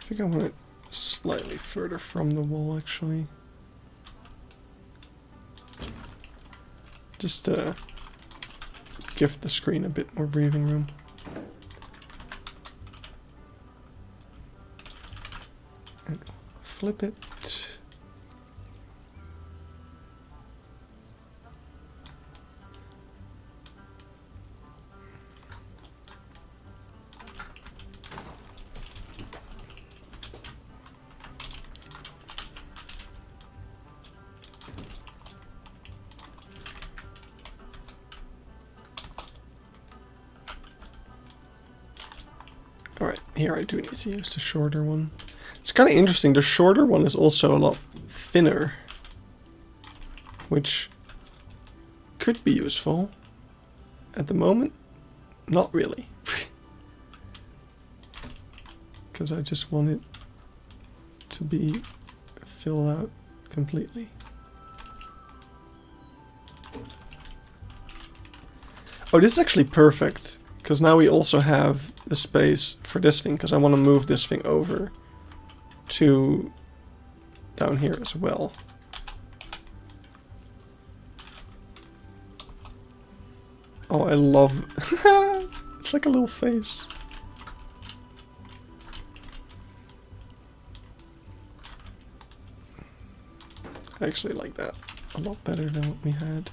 I think I want it slightly further from the wall, actually. Just to give the screen a bit more breathing room. And flip it. Alright, here I do need to use the shorter one. It's kind of interesting, the shorter one is also a lot thinner, which could be useful. At the moment, not really. Because I just want it to be filled out completely. Oh, this is actually perfect. Because now we also have the space for this thing, because I want to move this thing over to down here as well. Oh, I love... It's like a little face. I actually like that a lot better than what we had.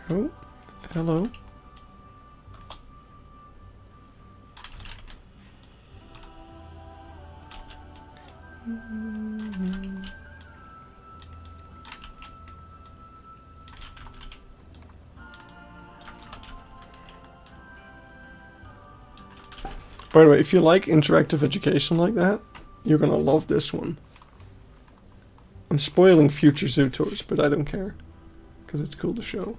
Oh, hello. By the way, if you like interactive education like that, you're gonna love this one. I'm spoiling future zoo tours, but I don't care, because it's cool to show.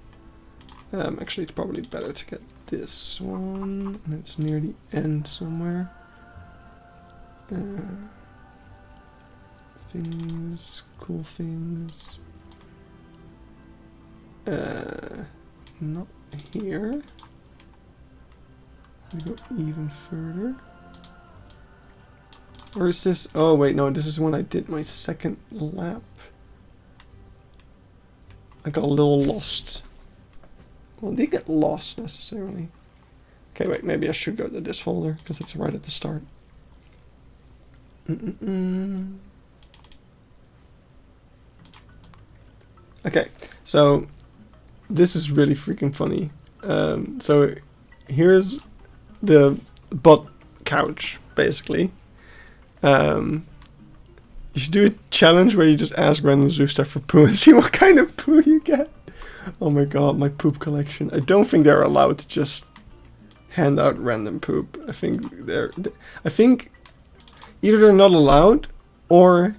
Actually, it's probably better to get this one, and it's near the end somewhere. Things, cool things. Not here. We go even further. Or is this? Oh wait, no. This is when I did my second lap. I got a little lost. Well, I didn't get lost necessarily. Okay, wait, maybe I should go to this folder, because it's right at the start. Okay, so this is really freaking funny. So here's the butt couch, basically. You should do a challenge where you just ask random zoo stuff for poo and see what kind of poo you get. Oh my god, my poop collection. I don't think they're allowed to just hand out random poop. I think either they're not allowed, or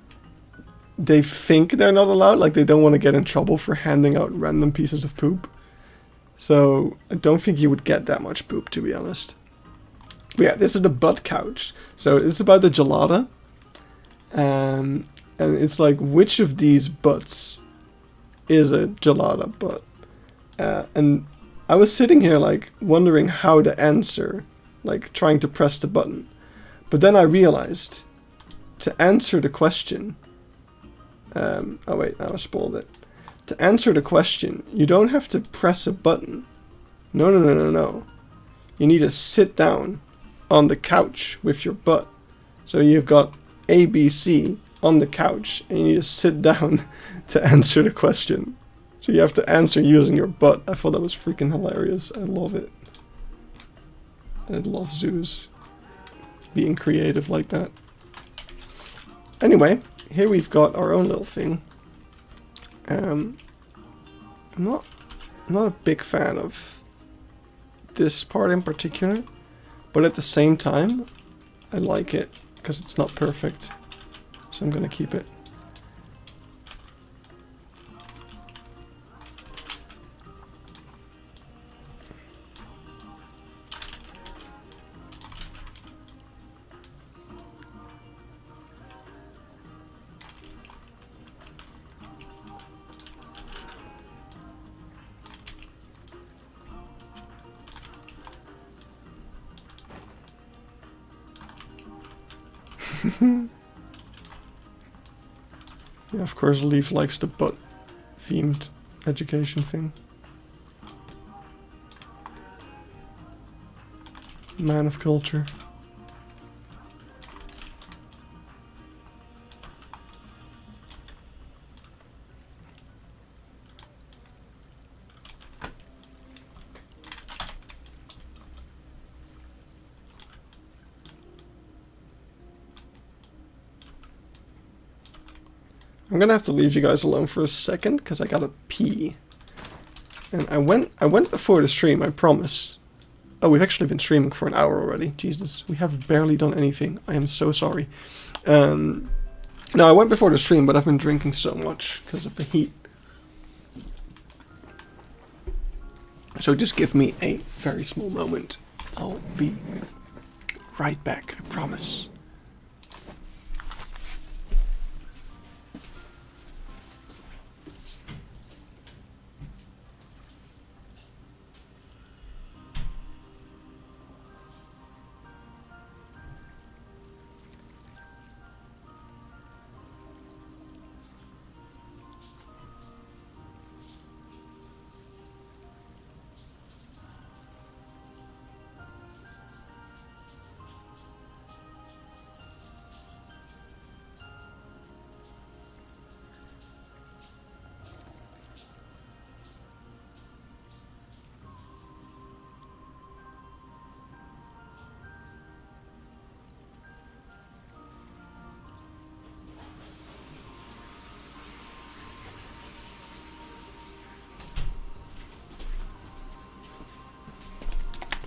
they think they're not allowed, like they don't want to get in trouble for handing out random pieces of poop. So I don't think you would get that much poop, to be honest. But yeah, this is the butt couch. So it's about the gelada. And it's like, which of these butts is a gelada butt? And I was sitting here like wondering how to answer, like trying to press the button. But then I realized to answer the question, oh wait, now I spoiled it. To answer the question, you don't have to press a button. No. You need to sit down on the couch with your butt. So you've got A, B, C on the couch, and you need to sit down to answer the question. So you have to answer using your butt. I thought that was freaking hilarious. I love it. I love zoos being creative like that. Anyway, here we've got our own little thing. I'm not a big fan of this part in particular, but at the same time, I like it because it's not perfect. So I'm gonna keep it. Yeah, of course, Leaf likes the butt-themed education thing. Man of culture. I'm gonna have to leave you guys alone for a second because I gotta pee. And I went before the stream, I promise. Oh, we've actually been streaming for an hour already. Jesus, we have barely done anything. I am so sorry. No, I went before the stream, but I've been drinking so much because of the heat. So just give me a very small moment. I'll be right back, I promise.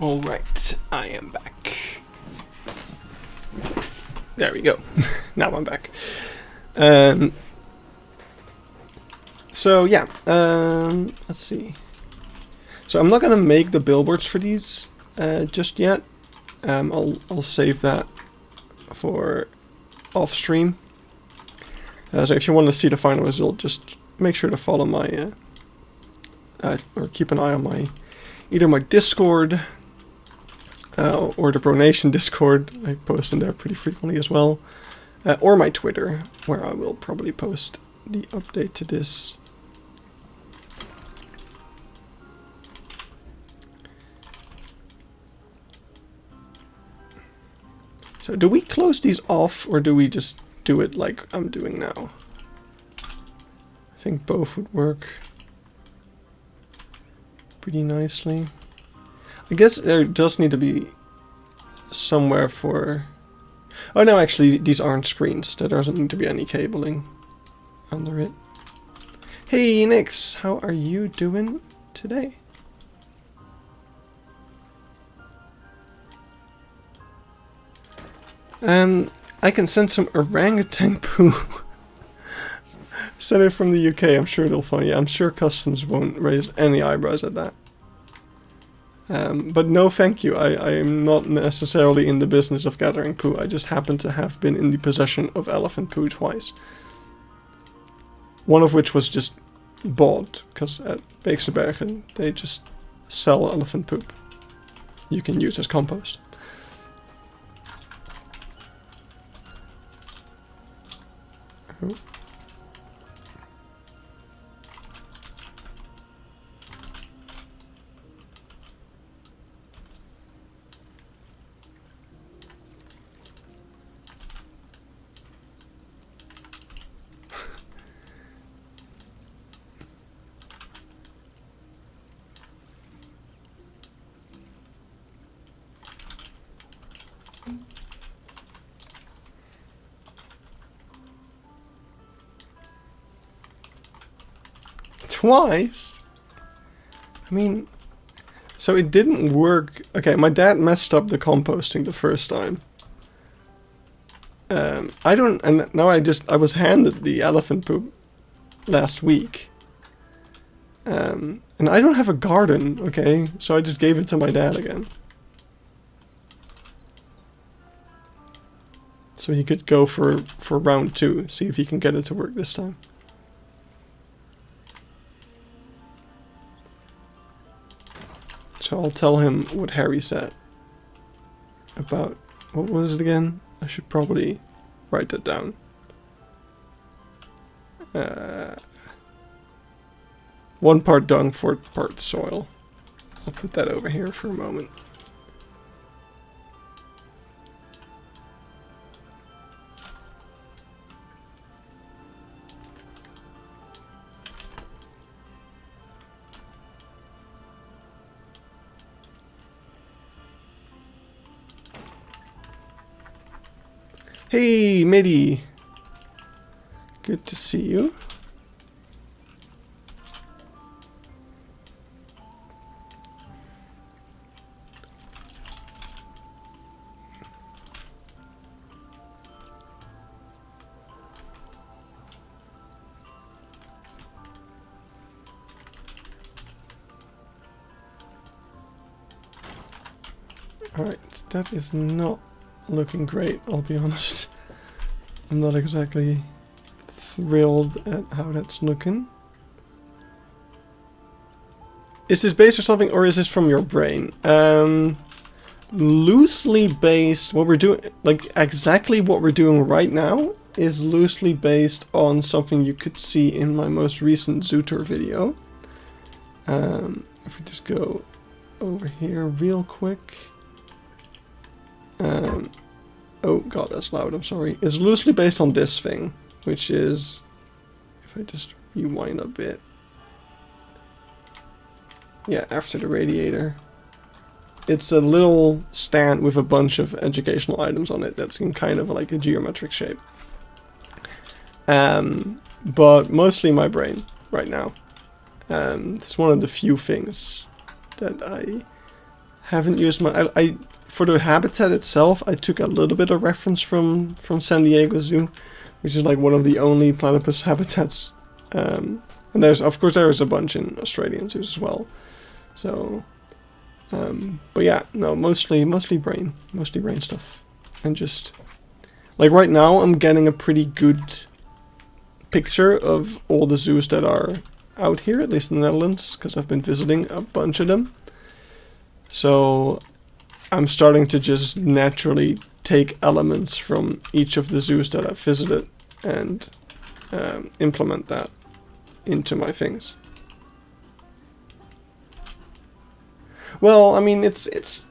Alright, I am back. There we go. Now I'm back. So yeah, let's see. So I'm not gonna make the billboards for these just yet. I'll save that for off stream. So if you want to see the final result, just make sure to follow my or keep an eye on my either my Discord. Or the Bronation Discord, I post in there pretty frequently as well, or my Twitter, where I will probably post the update to this. So do we close these off, or do we just do it like I'm doing now? I think both would work pretty nicely. I guess there does need to be somewhere for... Oh no, actually these aren't screens. There doesn't need to be any cabling under it. Hey Nix, how are you doing today? I can send some orangutan poo. Send it from the UK, I'm sure they'll find you. I'm sure customs won't raise any eyebrows at that. But no thank you, I am not necessarily in the business of gathering poo, I just happen to have been in the possession of elephant poo twice. One of which was just bought, because at Beeksebergen they just sell elephant poop. You can use as compost. Oh. Twice? I mean, so it didn't work. Okay, my dad messed up the composting the first time. And now I was handed the elephant poop last week. And I don't have a garden, okay? So I just gave it to my dad again. So he could go for round 2, see if he can get it to work this time. So I'll tell him what Harry said about, what was it again? I should probably write that down. 1 part dung, 4 part soil. I'll put that over here for a moment. Hey, Madidi. Good to see you. Alright, that is not looking great, I'll be honest. I'm not exactly thrilled at how that's looking. Is this based or something, or is this from your brain? Loosely based, what we're doing, like exactly what we're doing right now is loosely based on something you could see in my most recent zoo tour video. If we just go over here real quick. Oh god, that's loud, I'm sorry. It's loosely based on this thing, which is, if I just rewind a bit. Yeah, after the radiator. It's a little stand with a bunch of educational items on it that's in kind of like a geometric shape. But mostly my brain right now. It's one of the few things that I haven't used my... For the habitat itself, I took a little bit of reference from San Diego Zoo, which is like one of the only platypus habitats. And there's, of course, there's a bunch in Australian zoos as well. So, but yeah, no, mostly brain stuff, and just like right now, I'm getting a pretty good picture of all the zoos that are out here, at least in the Netherlands, because I've been visiting a bunch of them. So I'm starting to just naturally take elements from each of the zoos that I've visited and implement that into my things. Well, I mean, it's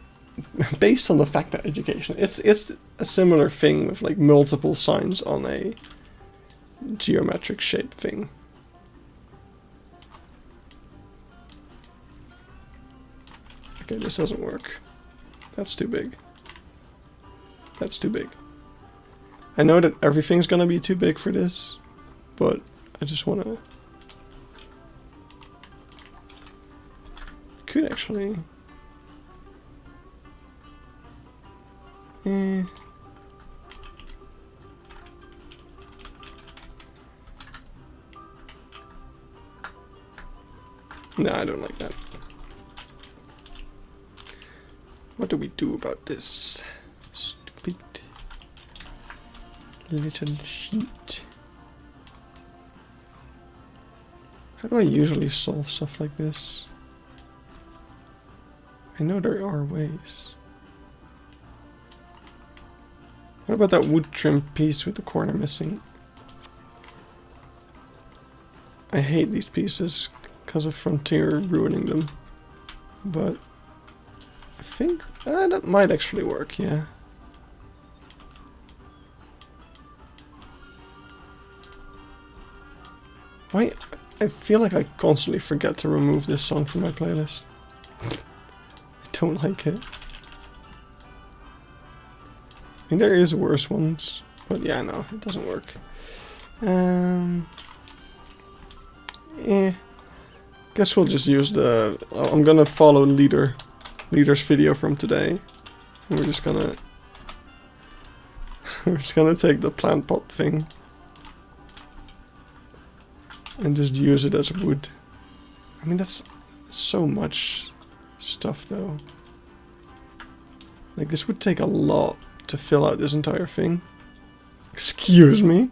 based on the fact that education. It's a similar thing with like multiple signs on a geometric shape thing. Okay, this doesn't work. That's too big. That's too big. I know that everything's gonna be too big for this, but I just wanna... Could actually... No, I don't like that. What do we do about this? Stupid little sheet. How do I usually solve stuff like this? I know there are ways. What about that wood trim piece with the corner missing? I hate these pieces because of Frontier ruining them. But I think that might actually work, yeah. Why? I feel like I constantly forget to remove this song from my playlist. I don't like it. I mean, there is worse ones, but yeah, no, it doesn't work. Guess we'll just use the... I'm gonna follow Leader's video from today. And we're just gonna... we're just gonna take the plant pot thing. And just use it as wood. I mean, that's so much stuff, though. Like, this would take a lot to fill out this entire thing. Excuse me.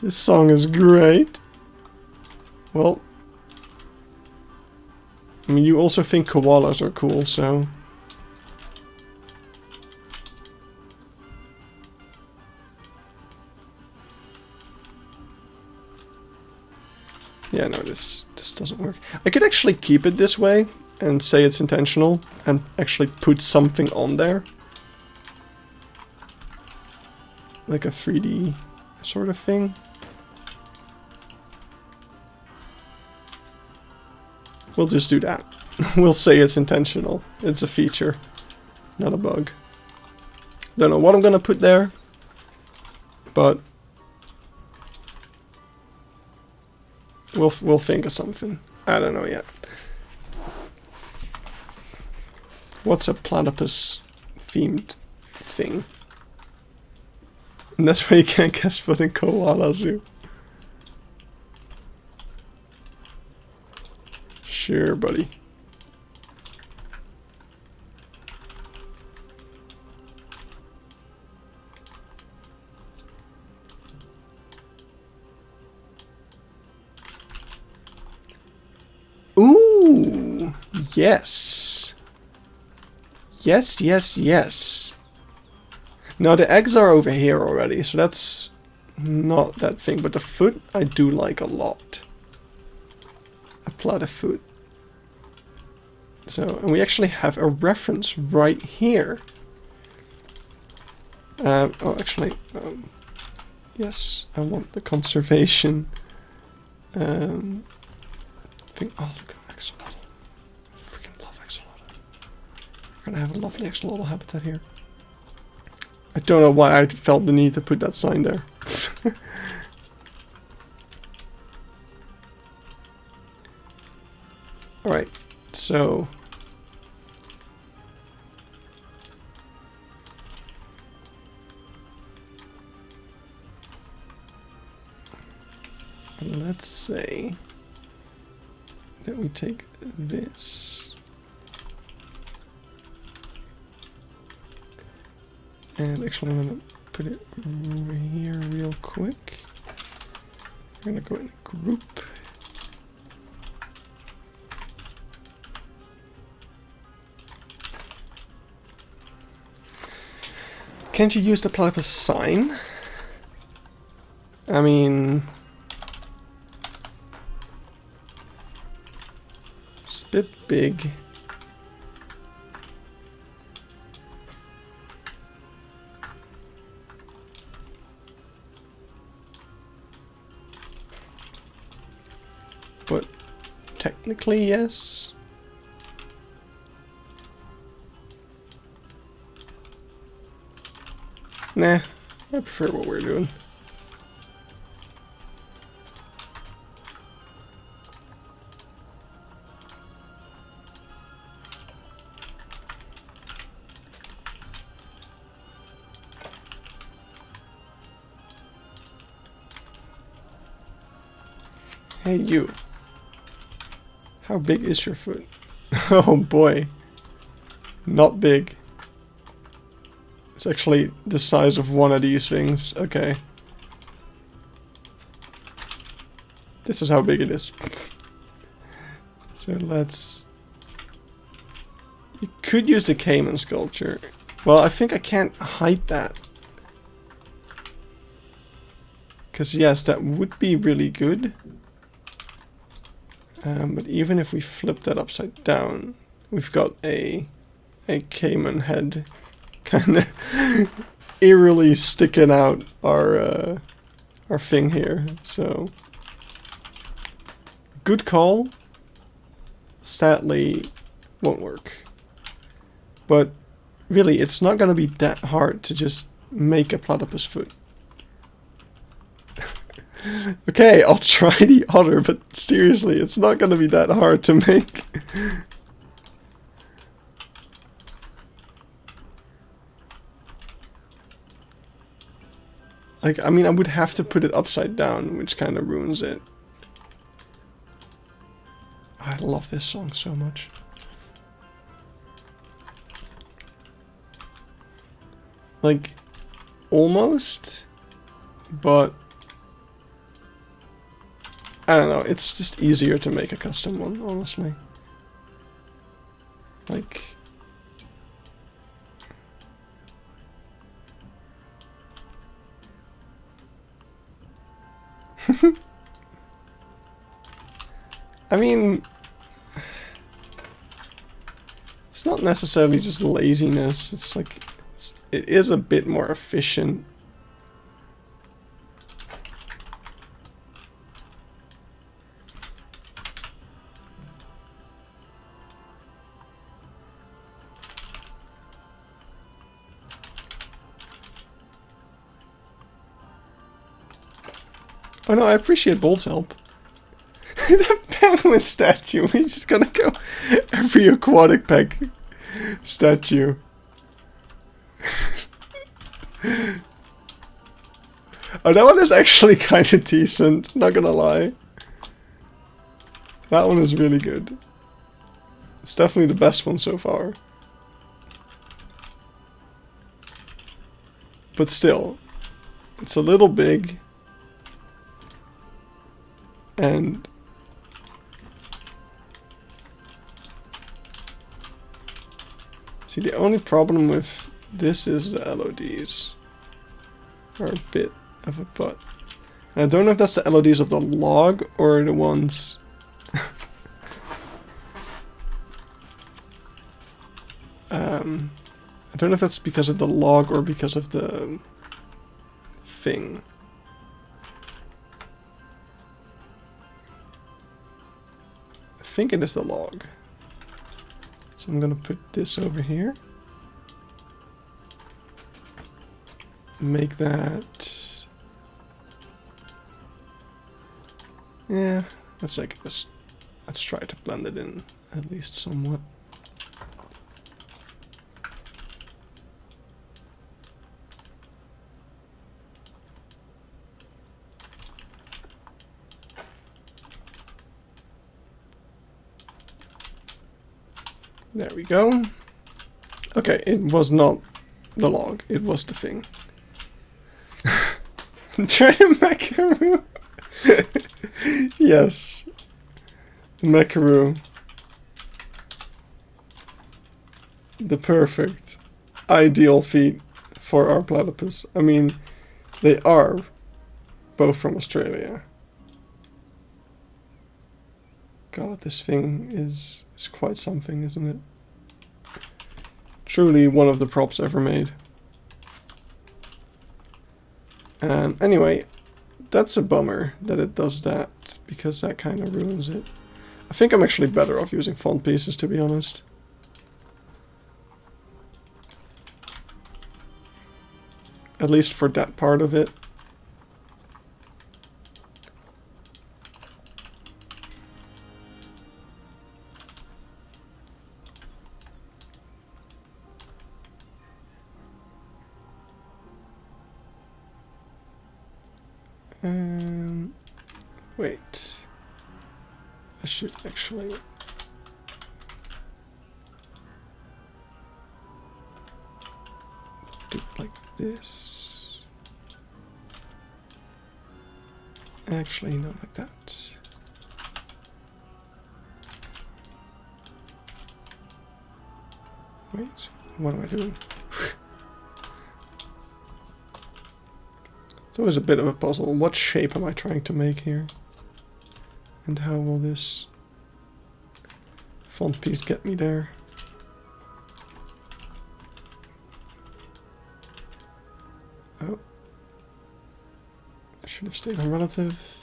This song is great. Well, I mean, you also think koalas are cool, so... Yeah, no, this doesn't work. I could actually keep it this way and say it's intentional and actually put something on there. Like a 3D sort of thing. We'll just do that. We'll say it's intentional. It's a feature, not a bug. Don't know what I'm gonna put there, but we'll think of something. I don't know yet. What's a platypus themed thing? And that's why you can't guess put in koala zoo. Sure, buddy. Ooh, yes. Yes, yes, yes. Now the eggs are over here already, so that's not that thing. But the foot I do like a lot. A platyfoot. So, and we actually have a reference right here. Oh, actually, yes, I want the conservation. Thing. Oh, look at axolotl. Freaking love axolotl. We're gonna have a lovely axolotl habitat here. I don't know why I felt the need to put that sign there. Alright, so... let's say that we take this and actually I'm gonna put it over here real quick. We're gonna go in group. Can't you use the platypus sign? I mean, it's a bit big. But technically, yes. Nah, I prefer what we're doing. Hey, you. How big is your foot? Oh boy. Not big. It's actually the size of one of these things. Okay. This is how big it is. So let's... You could use the caiman sculpture. Well, I think I can't hide that. Because yes, that would be really good. But even if we flip that upside down, we've got a caiman head kind of eerily sticking out our thing here. So good call. Sadly, won't work. But really, it's not gonna be that hard to just make a platypus foot. Okay, I'll try the other, but seriously, it's not gonna be that hard to make. Like, I mean, I would have to put it upside down, which kind of ruins it. I love this song so much. Like, almost, but I don't know, it's just easier to make a custom one, honestly. Like... I mean, it's not necessarily just laziness. It's like, it is a bit more efficient. Oh no, I appreciate Bolt's help. The penguin statue, we're just gonna go every aquatic peg statue. Oh, that one is actually kind of decent, not gonna lie. That one is really good. It's definitely the best one so far. But still, it's a little big. And see, the only problem with this is the LODs are a bit of a butt. And I don't know if that's the LODs of the log or the ones I don't know if that's because of the log or because of the thing. I think it is the log. So I'm gonna put this over here. Make that... Yeah, let's like this. Let's try to blend it in at least somewhat. There we go. Okay, it was not the log, it was the thing. Try the macaroo. Yes. The macaroo. The perfect, ideal feet for our platypus. I mean, they are both from Australia. God, this thing is quite something, isn't it? Truly one of the props ever made. Anyway, that's a bummer that it does that, because that kind of ruins it. I think I'm actually better off using font pieces, to be honest. At least for that part of it. Wait. I should actually... do it like this. Actually, not like that. Wait, what am I doing? It's always a bit of a puzzle. What shape am I trying to make here? And how will this font piece get me there? Oh. I should have stayed on relative.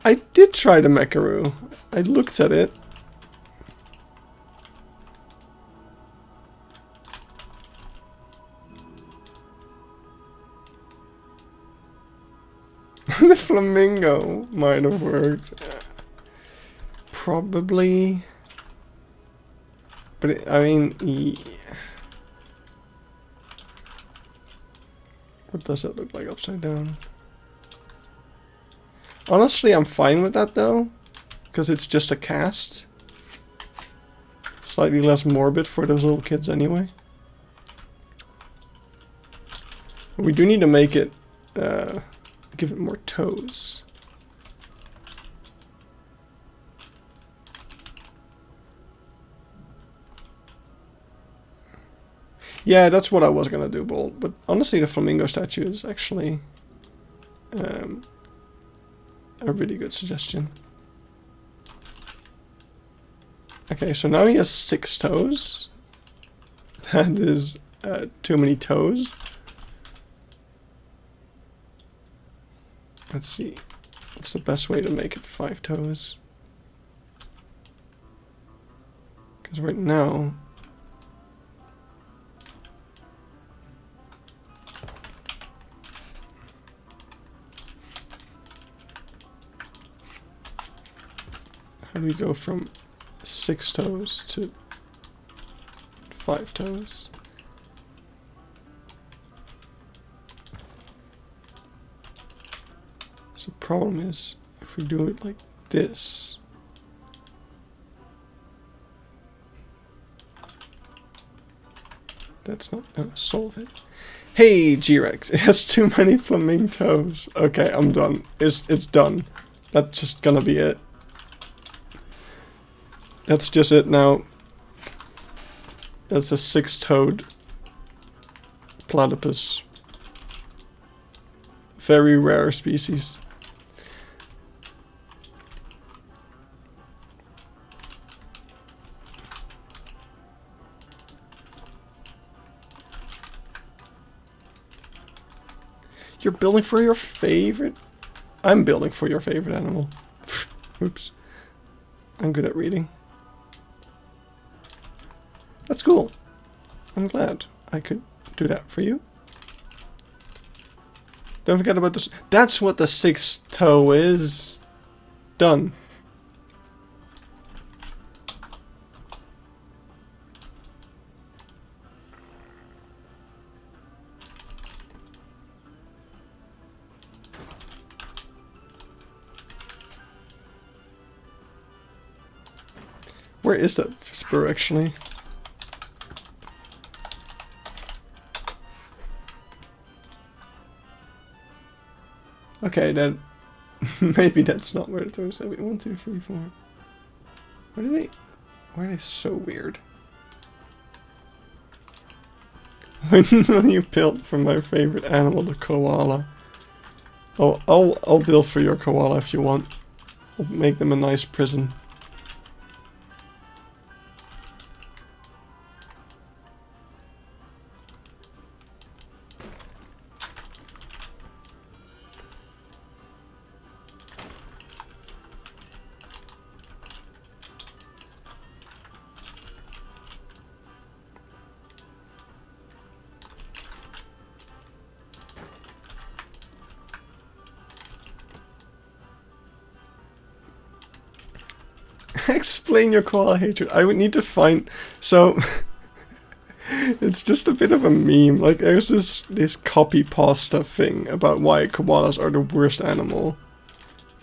I did try the macaroo. I looked at it. The flamingo might have worked. Probably. But it, I mean, what does that look like upside down? Honestly, I'm fine with that though, because it's just a cast. It's slightly less morbid for those little kids anyway. But we do need to make it, give it more toes. Yeah, that's what I was gonna do, Bolt. But honestly, the flamingo statue is actually a really good suggestion. Okay, so now he has 6 toes. That is too many toes. Let's see. What's the best way to make it 5 toes? Because right now... How do we go from 6 toes to 5 toes? So the problem is, if we do it like this, that's not gonna solve it. Hey, G-Rex, it has too many flaming toes. Okay, I'm done. It's done. That's just gonna be it. That's just it now. That's a 6-toed platypus. Very rare species. You're building for your favorite? I'm building for your favorite animal. Oops. I'm good at reading. That's cool. I'm glad I could do that for you. Don't forget about this. That's what the 6th toe is. Done. Where is that spur actually? Okay, then maybe that's not where the toes are. Wait, 1, 2, 3, 4. Why are they so weird? When you built for my favorite animal, the koala. Oh, I'll build for your koala if you want. I'll make them a nice prison. Explain your koala hatred. I would need to find... So... it's just a bit of a meme. Like, there's this copy pasta thing about why koalas are the worst animal.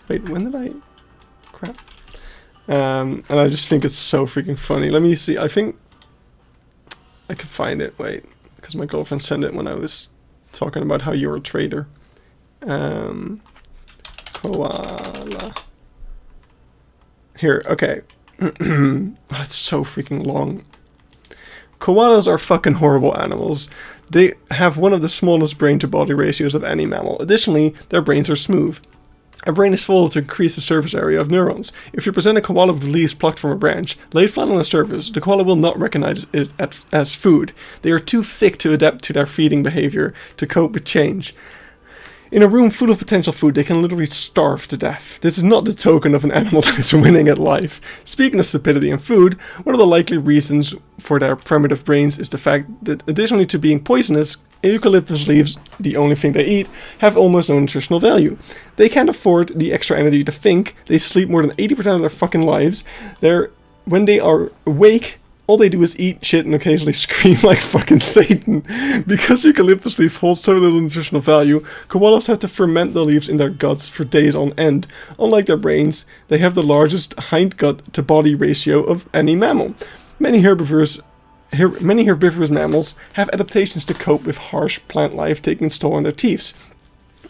Wait, when did I... Crap. And I just think it's so freaking funny. Let me see. I think... I could find it. Wait. Because my girlfriend sent it when I was talking about how you're a traitor. Koala... Here, okay. That's so freaking long. Koalas are fucking horrible animals. They have one of the smallest brain-to-body ratios of any mammal. Additionally, their brains are smooth. A brain is full to increase the surface area of neurons. If you present a koala with leaves plucked from a branch, laid flat on the surface, the koala will not recognize it as food. They are too thick to adapt to their feeding behavior to cope with change. In a room full of potential food, they can literally starve to death. This is not the token of an animal that is winning at life. Speaking of stupidity and food, one of the likely reasons for their primitive brains is the fact that additionally to being poisonous, eucalyptus leaves, the only thing they eat, have almost no nutritional value. They can't afford the extra energy to think. They sleep more than 80% of their fucking lives. When they are awake, all they do is eat shit and occasionally scream like fucking Satan. Because eucalyptus leaf holds so little nutritional value, koalas have to ferment the leaves in their guts for days on end. Unlike their brains, they have the largest hindgut to body ratio of any mammal. Many herbivorous mammals have adaptations to cope with harsh plant life taking its toll on their teeth.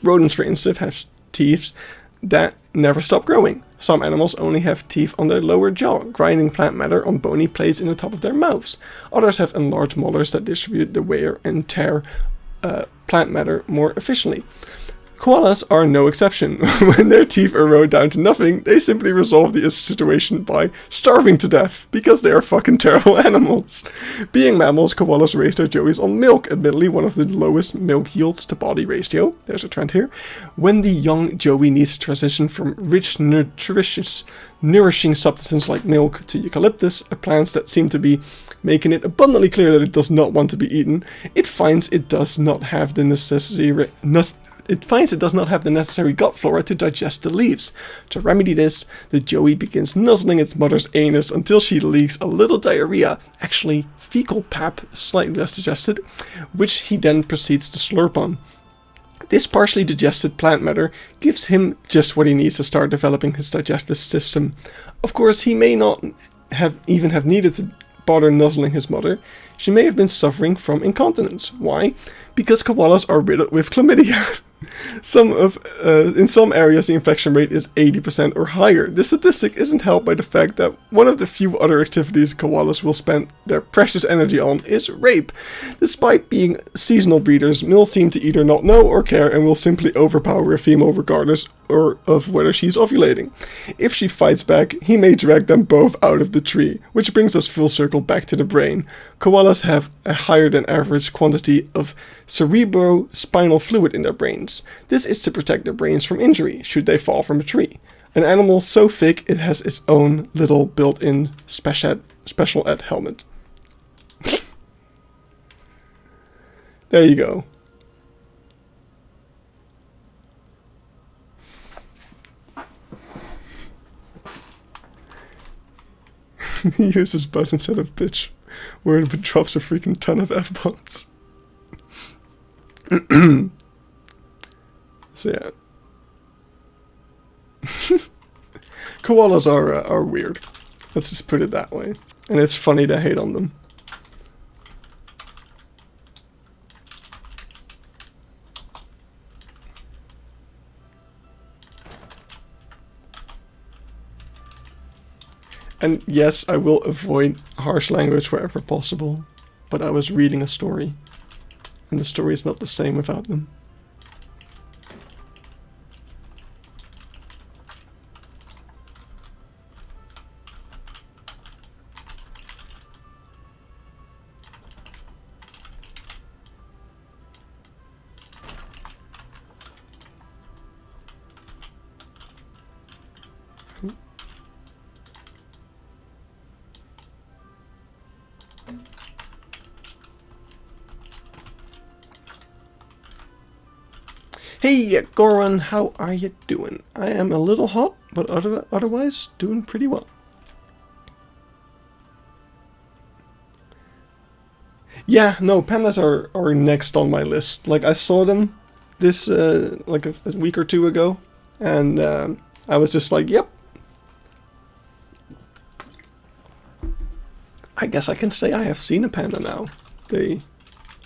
Rodents, for instance, have teeth that never stop growing. Some animals only have teeth on their lower jaw, grinding plant matter on bony plates in the top of their mouths. Others have enlarged molars that distribute the wear and tear plant matter more efficiently. Koalas are no exception. When their teeth erode down to nothing, they simply resolve the situation by starving to death, because they are fucking terrible animals. Being mammals, koalas raise their joeys on milk, admittedly one of the lowest milk yields to body ratio. There's a trend here. When the young joey needs to transition from rich, nutritious, nourishing substance like milk to eucalyptus, a plant that seem to be making it abundantly clear that it does not want to be eaten, it finds it does not have the necessary gut flora to digest the leaves. To remedy this, the joey begins nuzzling its mother's anus until she leaks a little diarrhea, actually fecal pap, slightly less digested, which he then proceeds to slurp on. This partially digested plant matter gives him just what he needs to start developing his digestive system. Of course, he may not even have needed to bother nuzzling his mother. She may have been suffering from incontinence. Why? Because koalas are riddled with chlamydia. In some areas the infection rate is 80% or higher. This statistic isn't helped by the fact that one of the few other activities koalas will spend their precious energy on is rape. Despite being seasonal breeders, males seem to either not know or care and will simply overpower a female regardless of whether she's ovulating. If she fights back, he may drag them both out of the tree, which brings us full circle back to the brain. Koalas have a higher than average quantity of cerebrospinal fluid in their brains. This is to protect their brains from injury should they fall from a tree. An animal so thick it has its own little built-in special ed helmet. There you go. He uses butt instead of bitch, where it drops a freaking ton of F-bombs. So yeah. Koalas are weird. Let's just put it that way. And it's funny to hate on them. And yes, I will avoid harsh language wherever possible, but I was reading a story, and the story is not the same without them. Hey Goran, how are you doing? I am a little hot, but otherwise doing pretty well. Yeah, no, pandas are next on my list. Like, I saw them this, like a week or two ago, and I was just like, yep. I guess I can say I have seen a panda now.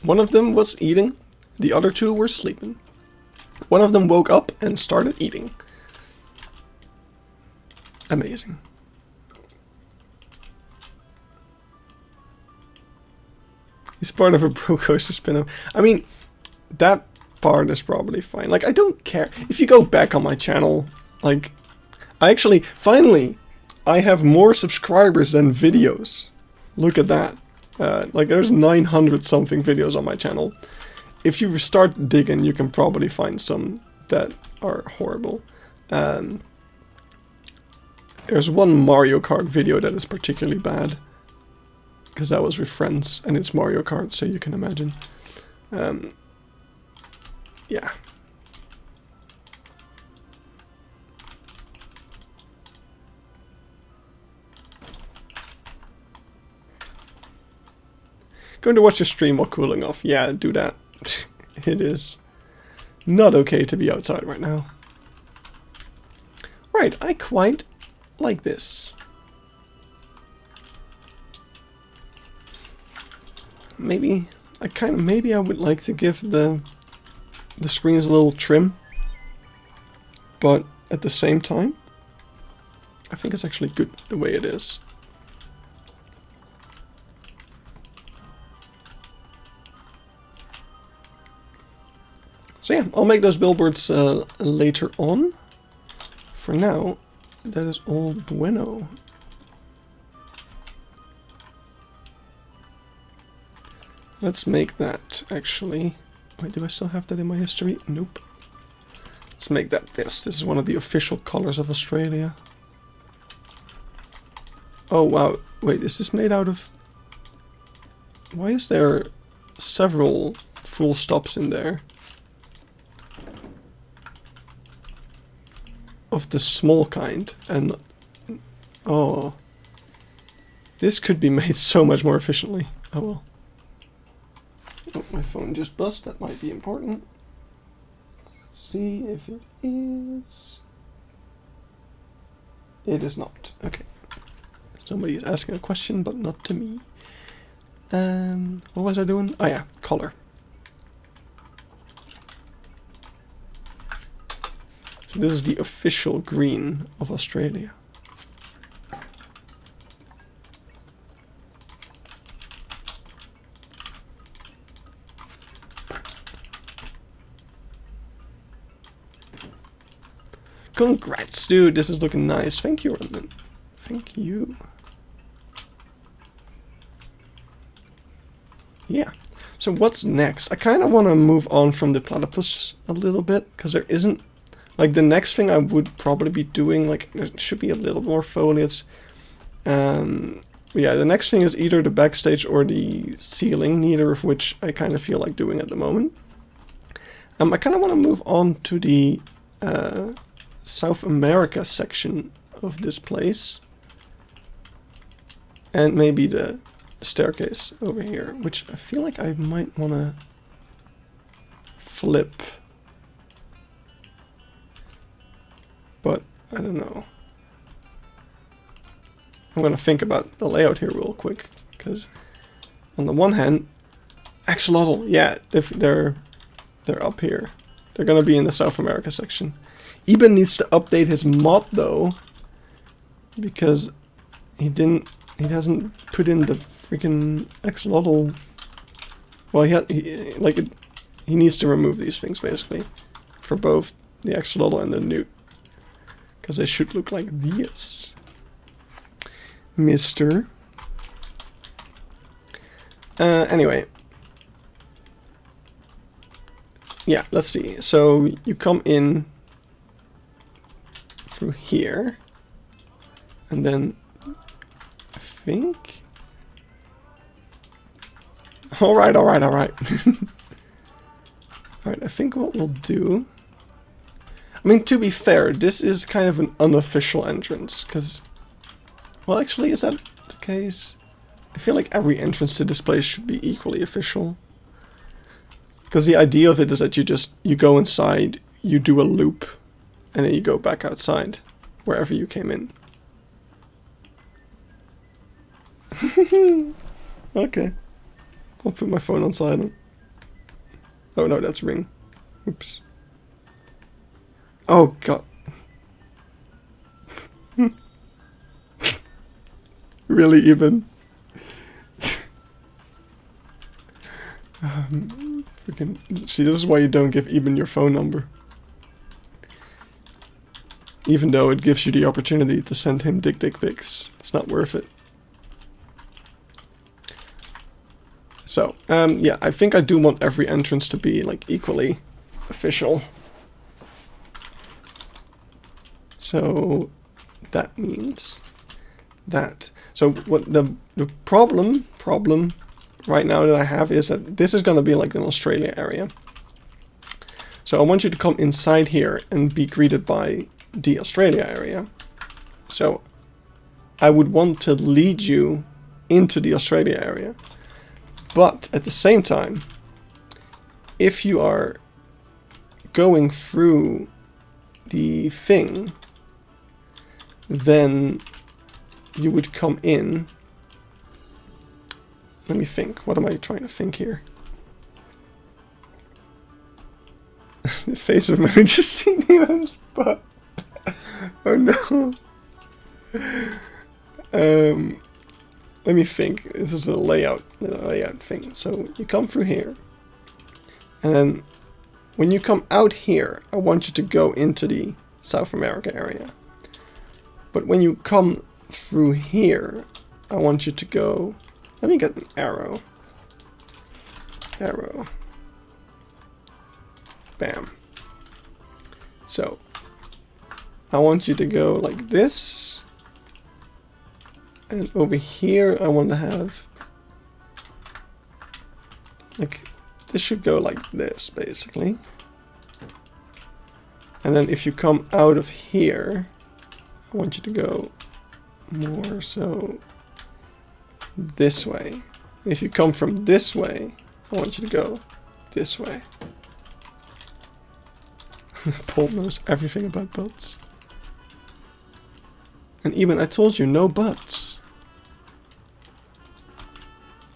One of them was eating, the other two were sleeping. One of them woke up and started eating. Amazing. He's part of a Brocoaster spin-off. I mean, that part is probably fine. Like, I don't care. If you go back on my channel, like, finally, I have more subscribers than videos. Look at that. Like, there's 900 something videos on my channel. If you start digging, you can probably find some that are horrible. There's one Mario Kart video that is particularly bad, because that was with friends, and it's Mario Kart, so you can imagine. Yeah. Going to watch a stream while cooling off. Yeah, do that. It is not okay to be outside right now. Right, I quite like this. Maybe I would like to give the screens a little trim, but at the same time, I think it's actually good the way it is. So yeah, I'll make those billboards later on. For now, that is all bueno. Let's make that, actually. Wait, do I still have that in my history? Nope. Let's make that this. This is one of the official colors of Australia. Oh, wow. Wait, is this made out of... Why is there several full stops in there? Of the small kind. And... Oh. This could be made so much more efficiently. Oh well. Oh, my phone just buzzed. That might be important. Let's see if it is. It is not. Okay. Somebody is asking a question, but not to me. What was I doing? Oh yeah, color. So this is the official green of Australia. Congrats, dude. This is looking nice. Thank you, Ronan. Thank you. Yeah. So what's next? I kind of want to move on from the platypus a little bit, because there isn't... Like, the next thing I would probably be doing, like, there should be a little more foliage. Yeah, the next thing is either the backstage or the ceiling, neither of which I kind of feel like doing at the moment. I kind of want to move on to the... South America section of this place, and maybe the staircase over here, which I feel like I might want to flip, but I don't know. I'm gonna think about the layout here real quick, because on the one hand, axolotl, yeah, if they're up here, they're gonna be in the South America section. Eben needs to update his mod though, because he hasn't put in the freaking axolotl. Well, he needs to remove these things basically for both the axolotl and the newt, because they should look like this, Mister. Anyway, yeah, let's see. So you come in through here, and then I think... Alright. Alright, I think what we'll do... I mean, to be fair, this is kind of an unofficial entrance, because... Well, actually, is that the case? I feel like every entrance to this place should be equally official. Because the idea of it is that you go inside, you do a loop, and then you go back outside, wherever you came in. Okay. I'll put my phone on silent. Oh no, that's ring. Oops. Oh god. Really, Eben? Freaking... See, this is why you don't give Eben your phone number. Even though it gives you the opportunity to send him dick pics. It's not worth it. So, yeah, I think I do want every entrance to be, like, equally official. So, that means that... So, what the problem right now that I have is that this is going to be like an Australia area. So I want you to come inside here and be greeted by the Australia area. So I would want to lead you into the Australia area. But at the same time, if you are going through the thing, then you would come in. Let me think. What am I trying to think here? The face of Mary Justine Evans, but oh no. Let me think. This is a layout thing. So you come through here, and then when you come out here, I want you to go into the South America area. But when you come through here, I want you to go... Let me get an arrow. Arrow. Bam. So, I want you to go like this. And over here, I want to have... Like, this should go like this, basically. And then if you come out of here, I want you to go more so this way. If you come from this way, I want you to go this way. Paul knows everything about butts. And even I told you, no butts.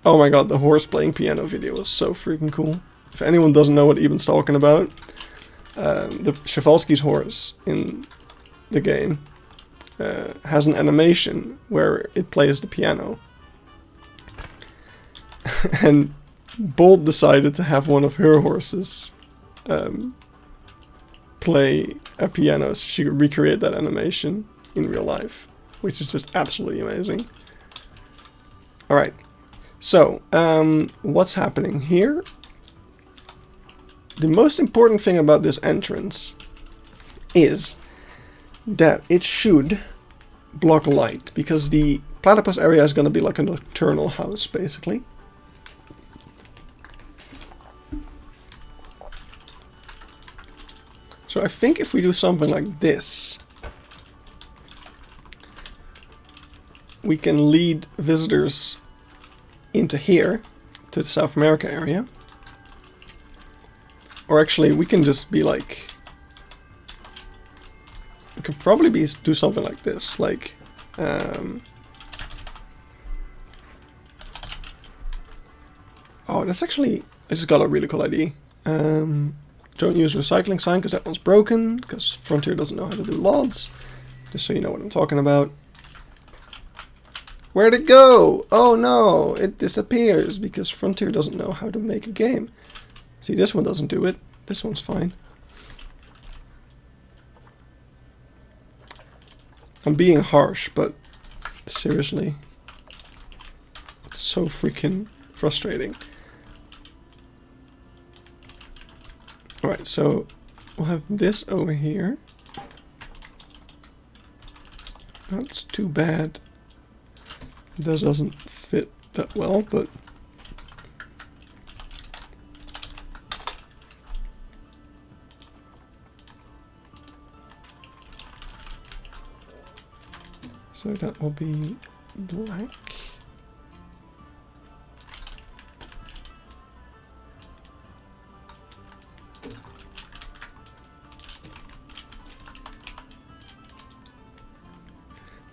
Oh my god, the horse playing piano video was so freaking cool. If anyone doesn't know what Eben's talking about, the Przewalski's horse in the game has an animation where it plays the piano. And Bolt decided to have one of her horses play a piano so she could recreate that animation in real life, which is just absolutely amazing. Alright, so what's happening here? The most important thing about this entrance is that it should block light, because the platypus area is going to be like a nocturnal house, basically. So I think if we do something like this, we can lead visitors into here, to the South America area. Or actually, we can just be like... We could probably do something like this, like... Oh, that's actually... I just got a really cool idea. Don't use recycling sign because that one's broken, because Frontier doesn't know how to do LODs. Just so you know what I'm talking about. Where'd it go? Oh no, it disappears because Frontier doesn't know how to make a game. See, this one doesn't do it. This one's fine. I'm being harsh, but seriously, it's so freaking frustrating. Alright, so we'll have this over here. That's too bad. This doesn't fit that well, but... So that will be black.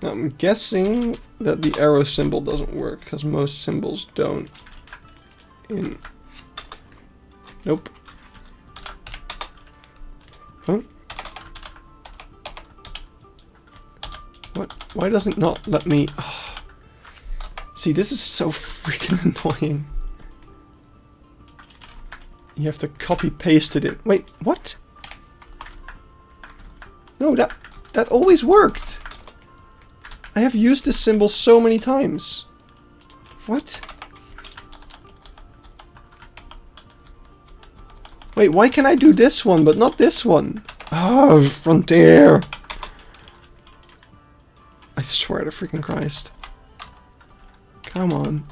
Now I'm guessing that the arrow symbol doesn't work, because most symbols don't. Nope. Huh? What? Why does it not let me... Oh. See, this is so freaking annoying. You have to copy-paste it. Wait, what? No, that always worked. I have used this symbol so many times. What? Wait, why can I do this one, but not this one? Oh, Frontier. I swear to freaking Christ. Come on.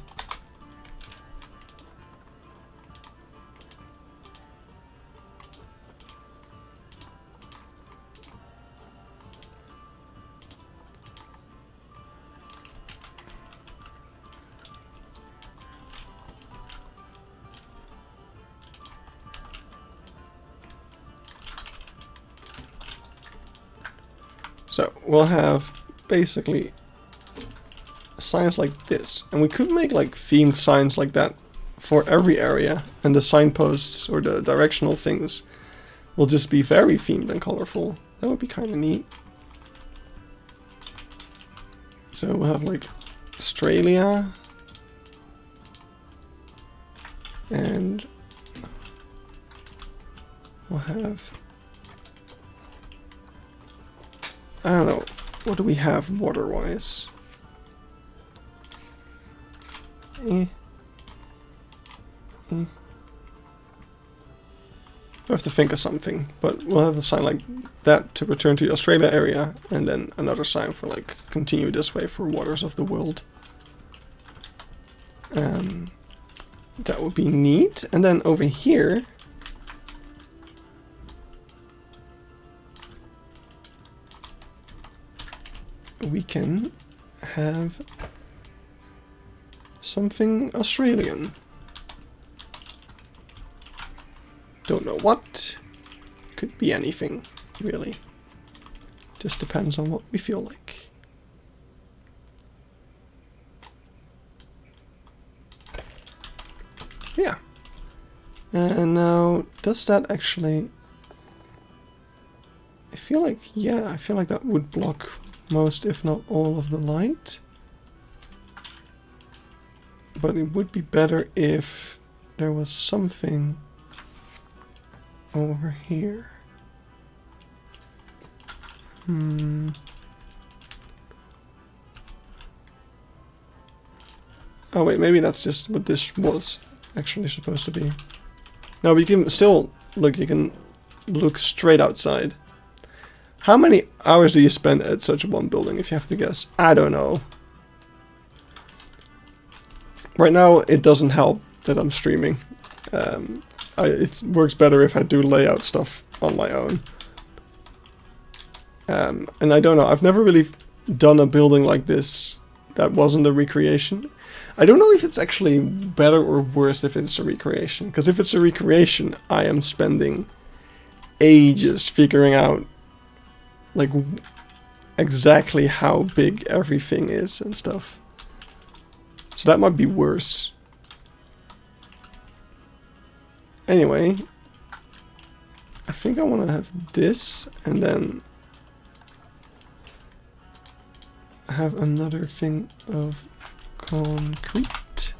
So we'll have basically signs like this, and we could make like themed signs like that for every area, and the signposts or the directional things will just be very themed and colorful. That would be kind of neat. So we'll have like Australia and We'll have, I don't know, what do we have water-wise? I have to think of something, but we'll have a sign like that to return to the Australia area, and then another sign for like continue this way for waters of the world. That would be neat. And then over here, we can have something Australian. Don't know what. Could be anything, really. Just depends on what we feel like. Yeah. And now, does that actually... I feel like, yeah, I feel like that would block most, if not all, of the light. But it would be better if there was something over here. Oh wait, maybe that's just what this was actually supposed to be. No, but you can still look, you can look straight outside. How many hours do you spend at such one building, if you have to guess? I don't know. Right now, it doesn't help that I'm streaming. It works better if I do layout stuff on my own. And I don't know, I've never really done a building like this that wasn't a recreation. I don't know if it's actually better or worse if it's a recreation. Because if it's a recreation, I am spending ages figuring out like exactly how big everything is and stuff. So that might be worse. Anyway, I think I want to have this and then have another thing of concrete.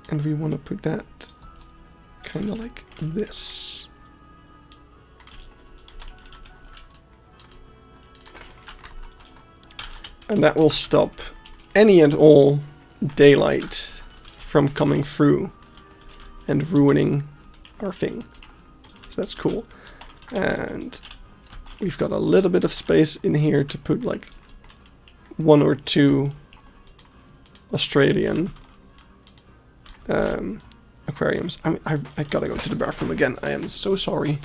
And we want to put that kind of like this. And that will stop any and all daylight from coming through and ruining our thing. So that's cool. And we've got a little bit of space in here to put like 1 or 2 Australian aquariums. I gotta go to the bathroom again. I am so sorry.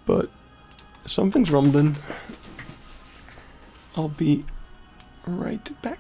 But something's rumbling. I'll be right back.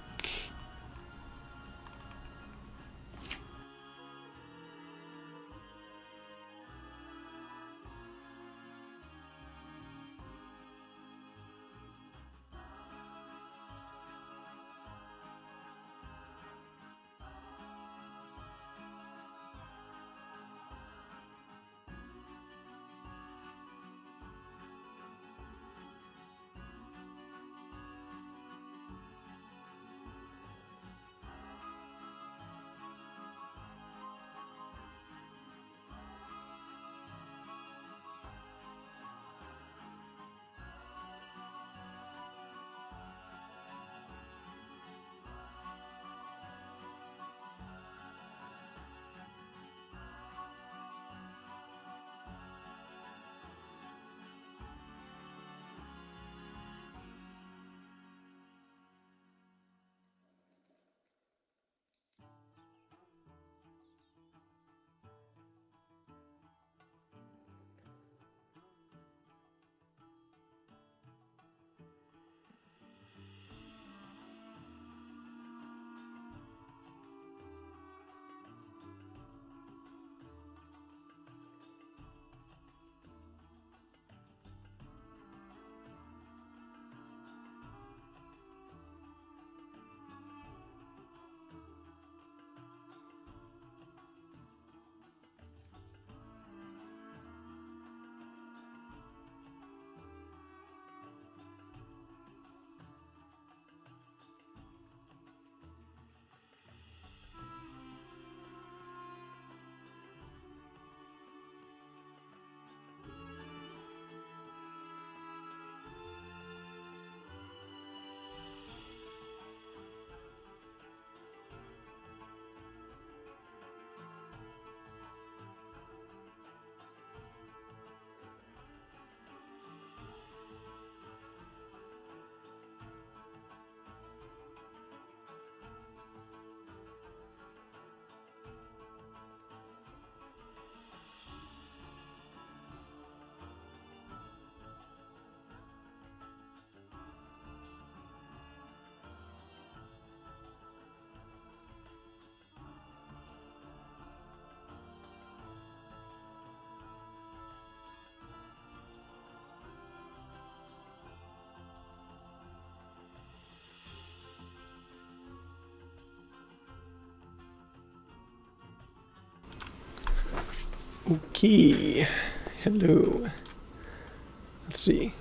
Okay. Hello. Let's see.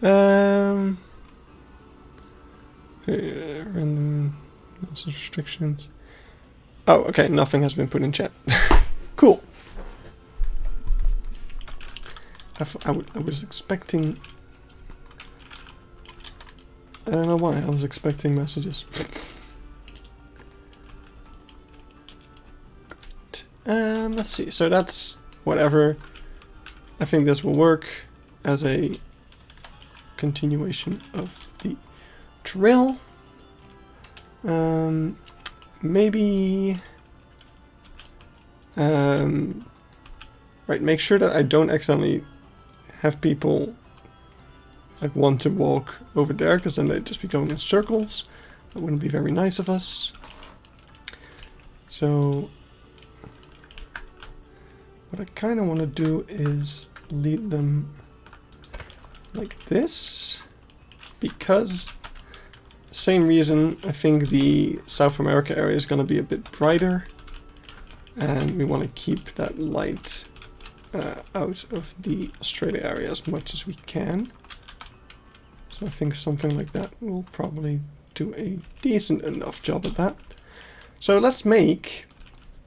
Random restrictions. Oh, okay. Nothing has been put in chat. Cool. I was expecting. I don't know why. I was expecting messages. Let's see. So that's whatever. I think this will work as a continuation of the drill. Maybe. Right. Make sure that I don't accidentally have people like want to walk over there, because then they'd just be going in circles. That wouldn't be very nice of us. So what I kind of want to do is lead them like this, because same reason, I think the South America area is going to be a bit brighter, and we want to keep that light out of the Australia area as much as we can. So I think something like that will probably do a decent enough job at that. So let's make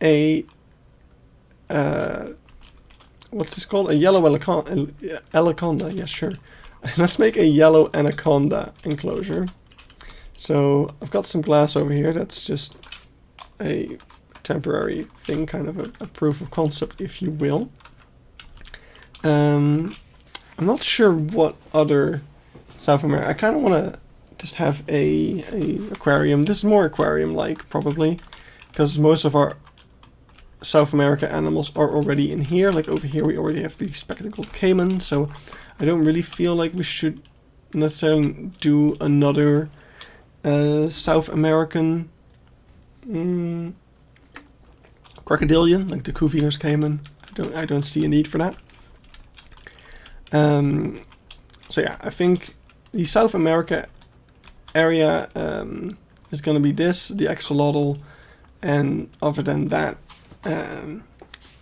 a what's this called? A yellow anaconda. Yeah, sure. Let's make a yellow anaconda enclosure. So I've got some glass over here. That's just a temporary thing, kind of a proof of concept, if you will. I'm not sure what other South America. I kind of want to just have a aquarium. This is more aquarium-like, probably, because most of our South America animals are already in here. Like over here, we already have the spectacled caiman, so I don't really feel like we should necessarily do another South American crocodilian, like the Cuvier's caiman. I don't see a need for that. So yeah, I think the South America area is going to be this, the axolotl, and other than that,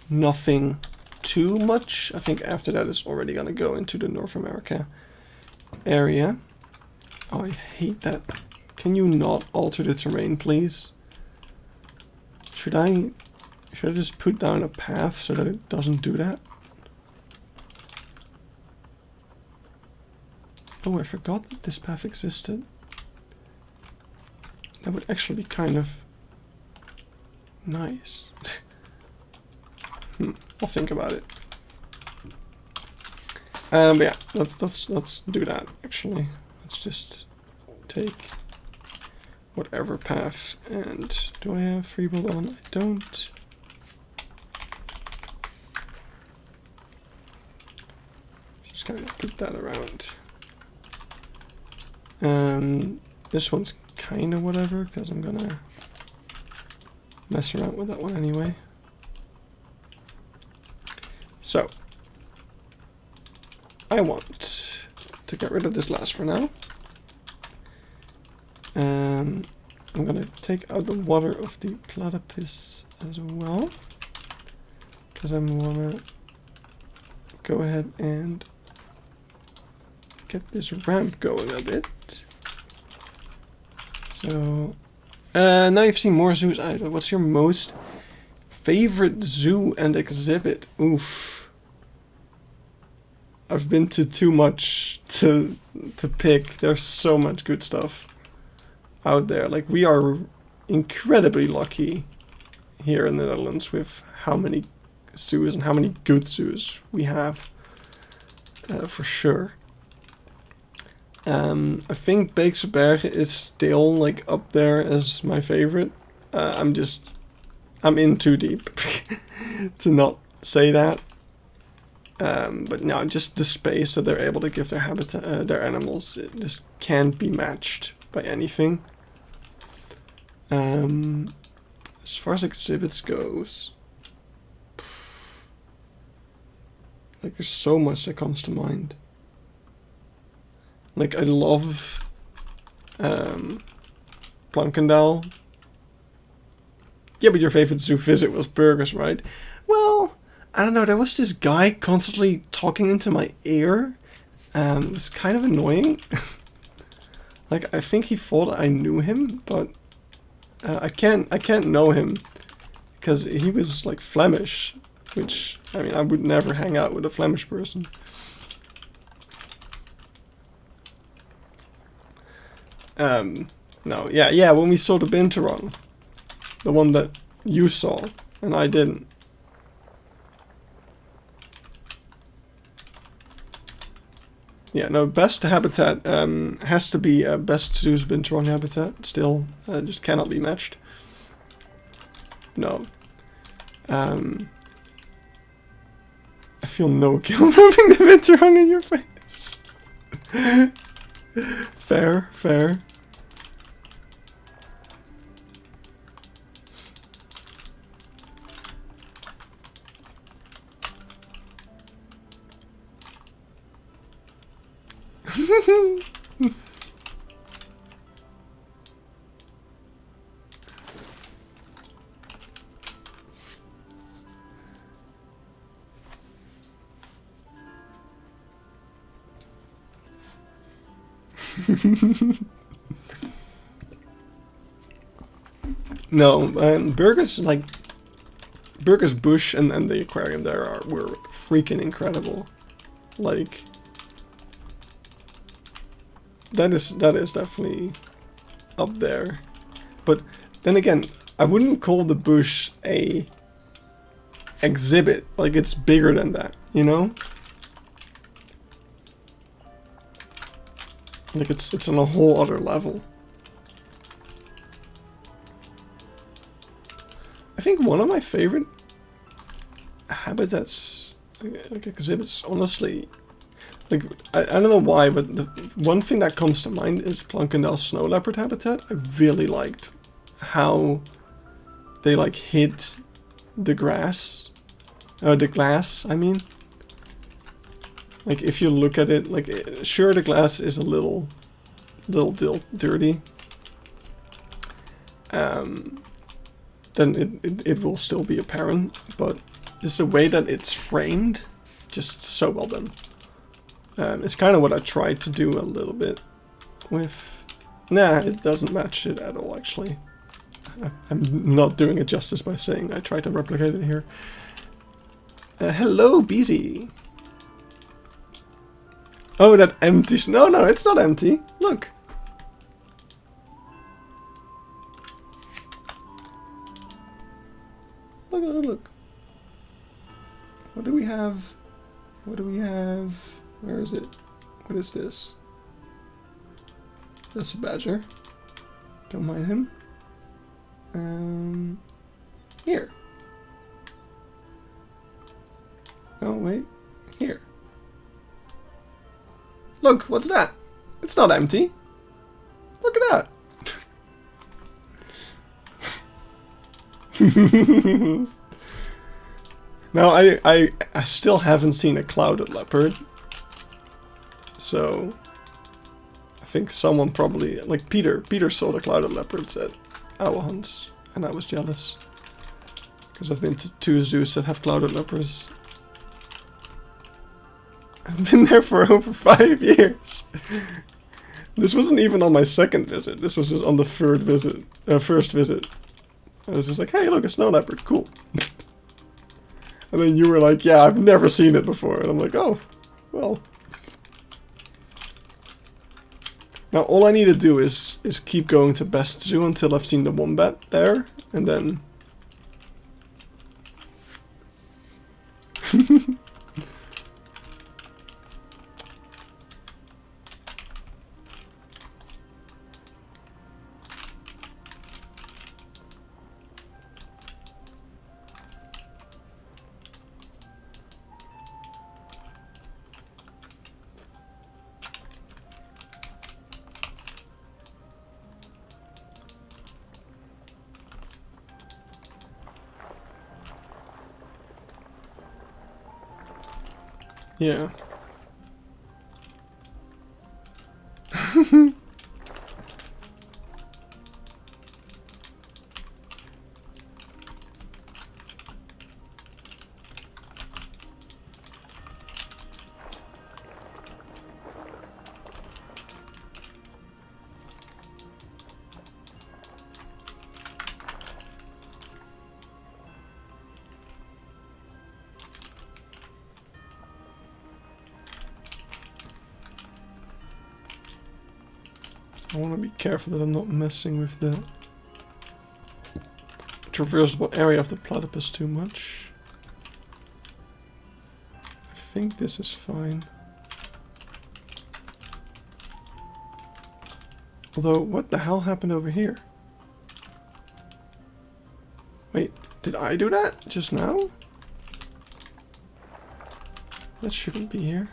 nothing too much. I think after that it's already going to go into the North America area. Oh, I hate that. Can you not alter the terrain, please? Should I just put down a path so that it doesn't do that? Oh, I forgot that this path existed. That would actually be kind of nice. I'll think about it. But yeah, let's do that. Actually, let's just take whatever path. And do I have free will on? I don't. Just kind of put that around. This one's kind of whatever, because I'm gonna mess around with that one anyway. So I want to get rid of this glass for now. I'm gonna take out the water of the platypus as well, because I'm gonna go ahead and get this ramp going a bit. So now you've seen more zoos. What's your most favorite zoo and exhibit? Oof. I've been to too much to pick. There's so much good stuff out there. Like, we are incredibly lucky here in the Netherlands with how many zoos and how many good zoos we have, for sure. I think Beekse Bergen is still like up there as my favorite. I'm in too deep to not say that. But no, just the space that they're able to give their habitat, their animals, it just can't be matched by anything. As far as exhibits goes, like, there's so much that comes to mind. Like, I love Plankendaal. Yeah, but your favorite zoo visit was burgers, right? Well, I don't know. There was this guy constantly talking into my ear. It was kind of annoying. Like, I think he thought I knew him, but I can't know him because he was like Flemish, which I mean I would never hang out with a Flemish person. No, yeah, when we saw the Binturong, the one that you saw and I didn't. Yeah, no, best habitat has to be best zoo's Binturong habitat. Still, just cannot be matched. No. I feel no guilt rubbing the Binturong in your face. Fair, fair. No, burgers like Burgers Bush and the aquarium there were freaking incredible. Like that is definitely up there. But then again, I wouldn't call the bush a exhibit. Like it's bigger than that, you know? Like it's on a whole other level. I think one of my favorite habitats, like exhibits, honestly, like I don't know why, but the one thing that comes to mind is Plankendaal's snow leopard habitat. I really liked how they like hid the grass, the glass. I mean, like if you look at it, like sure the glass is a little dirty. Then it will still be apparent, but just the way that it's framed, just so well done. It's kind of what I tried to do a little bit with... Nah, it doesn't match it at all, actually. I'm not doing it justice by saying I tried to replicate it here. Hello, Beezy! Oh, that empty... No, it's not empty. Look. Look. What do we have? Where is it? What is this? That's a badger. Don't mind him. Here. Oh, wait. Here. Look, what's that? It's not empty. Look at that. Now, I still haven't seen a clouded leopard. So, I think someone probably, like Peter saw the clouded leopards at owl hunts, and I was jealous. Because I've been to 2 zoos that have clouded leopards. I've been there for over 5 years. This wasn't even on my second visit, this was just on the first visit. I was just like, hey, look, a snow leopard, cool. And then you were like, yeah, I've never seen it before. And I'm like, oh, well. Now, all I need to do is keep going to Best Zoo until I've seen the wombat there. And then... yeah. I want to be careful that I'm not messing with the traversable area of the platypus too much. I think this is fine. Although, what the hell happened over here? Wait, did I do that just now? That shouldn't be here.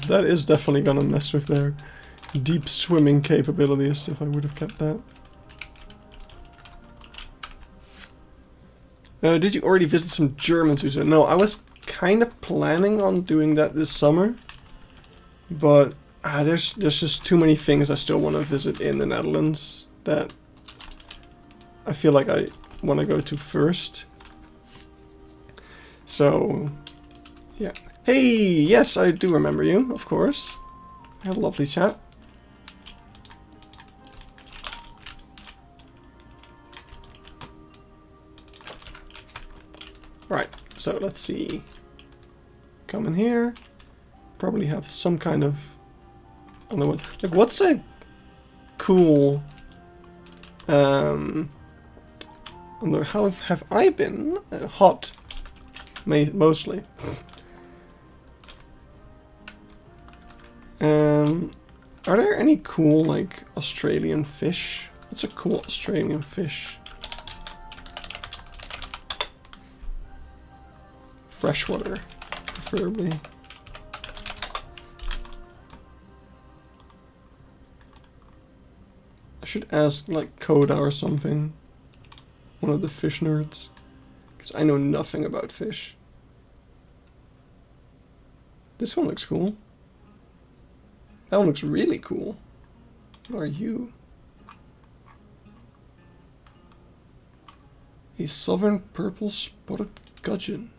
That is definitely gonna mess with their deep swimming capabilities if I would have kept that. Did you already visit some German zoos? No, I was kind of planning on doing that this summer. But there's just too many things I still want to visit in the Netherlands that I feel like I want to go to first. So, yeah. Hey, yes, I do remember you, of course. I had a lovely chat. Right, so let's see. Come in here. Probably have some kind of other one. Like, what's a cool... how have I been? Hot. Mostly. Are there any cool, like, Australian fish? What's a cool Australian fish? Freshwater, preferably. I should ask, like, Koda or something. One of the fish nerds. Because I know nothing about fish. This one looks cool. That one looks really cool. What are you? A southern purple spotted gudgeon.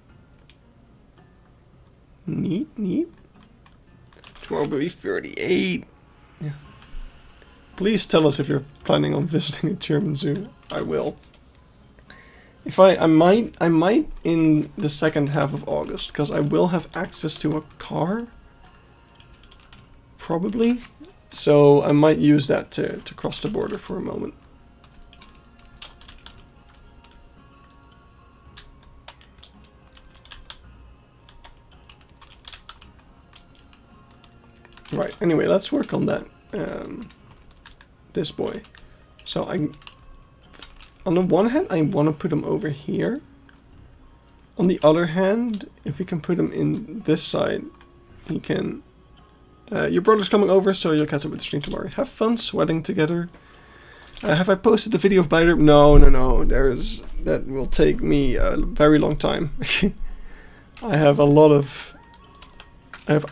Neat, neat. Tomorrow will be 38. Yeah. Please tell us if you're planning on visiting a German zoo. I will. If I might in the second half of August, because I will have access to a car. Probably. So I might use that to cross the border for a moment. Right, anyway, let's work on that. This boy. So on the one hand, I want to put him over here. On the other hand, if we can put him in this side, he can... your brother's coming over, so you'll catch up with the stream tomorrow. Have fun sweating together. Have I posted the video of Biter? No. That will take me a very long time. I have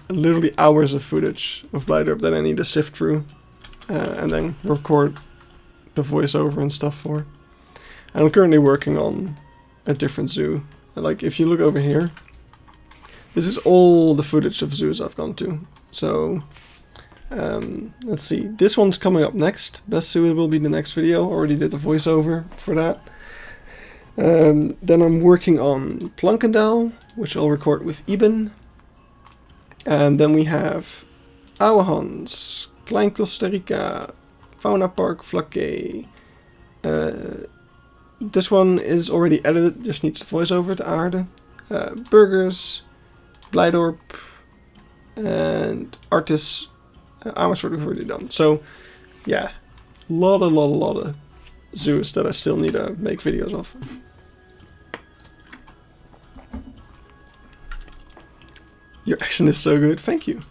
literally hours of footage of Biter that I need to sift through. And then record the voiceover and stuff for. And I'm currently working on a different zoo. Like, if you look over here, this is all the footage of zoos I've gone to. So, let's see. This one's coming up next. Best zoo will be the next video. Already did the voiceover for that. Then I'm working on Plankendaal, which I'll record with Iben. And then we have Ouwehans, Klein Costa Rica, Fauna Park Vlakke. This one is already edited, just needs the voiceover to Aarde. Burgers, Blijdorp, and Artis. Amersfoort we've already done. So, yeah, lot of zoos that I still need to make videos of. Your action is so good, thank you.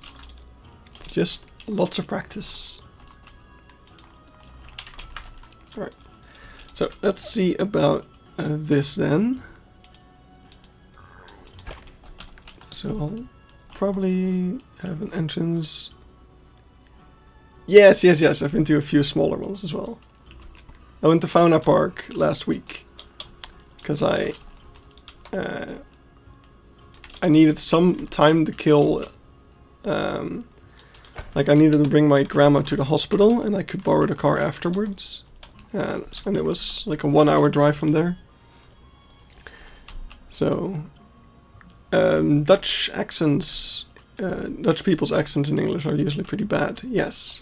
Just lots of practice. Alright, so let's see about this then. So I'll probably have an entrance. Yes, I've been to a few smaller ones as well. I went to Fauna Park last week because I needed some time to kill. Like, I needed to bring my grandma to the hospital and I could borrow the car afterwards. And it was like a 1 hour drive from there. So, Dutch accents. Dutch people's accents in English are usually pretty bad. Yes.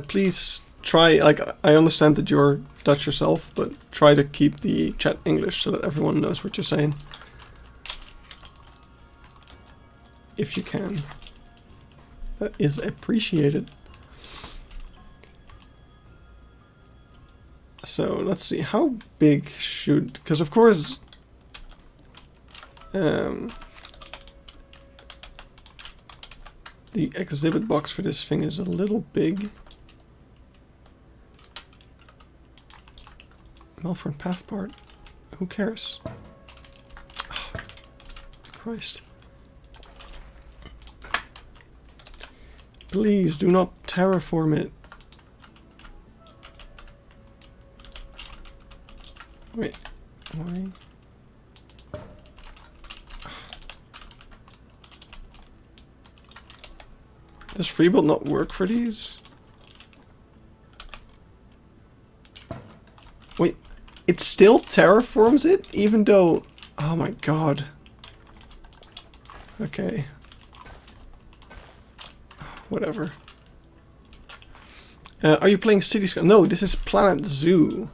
Please try, like, I understand that you're Dutch yourself, but try to keep the chat English so that everyone knows what you're saying. If you can. That is appreciated. So let's see, how big should, because of course the exhibit box for this thing is a little big. Melford Path part, who cares? Oh, Christ. Please do not terraform it. Wait, why? Does Freebuild not work for these? Wait, it still terraforms it? Even though... Oh my god. Okay. Whatever. Are you playing City Sky? No, this is Planet Zoo.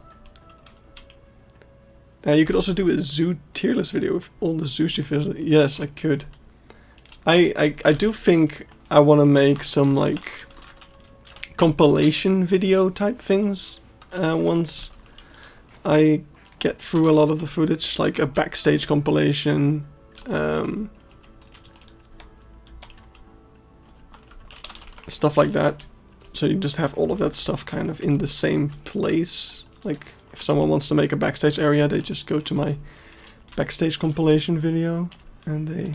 You could also do a zoo tier list video with all the zoos you visit. Yes, I could. I do think I want to make some like compilation video type things once I get through a lot of the footage, like a backstage compilation. Stuff like that. So you just have all of that stuff kind of in the same place. Like if someone wants to make a backstage area, they just go to my backstage compilation video and they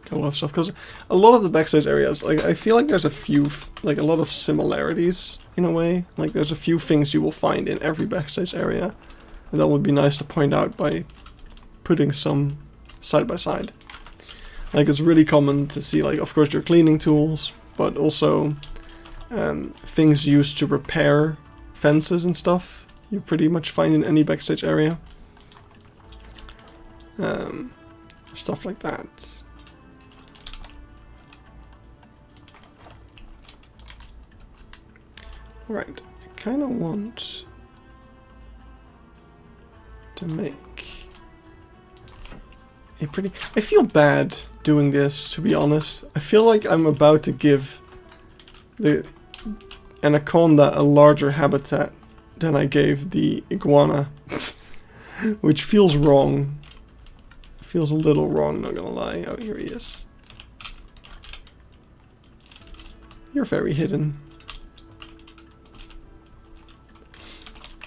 get a lot of stuff. Because a lot of the backstage areas, like I feel like there's a few, like a lot of similarities in a way. Like there's a few things you will find in every backstage area. And that would be nice to point out by putting some side by side. Like it's really common to see, like, of course, your cleaning tools, but also things used to repair fences and stuff. You pretty much find in any backstage area. Stuff like that. Alright, I kind of want to make a pretty... I feel bad doing this, to be honest. I feel like I'm about to give the anaconda a larger habitat than I gave the iguana. Which feels wrong. Feels a little wrong, not gonna lie. Oh, here he is. You're very hidden.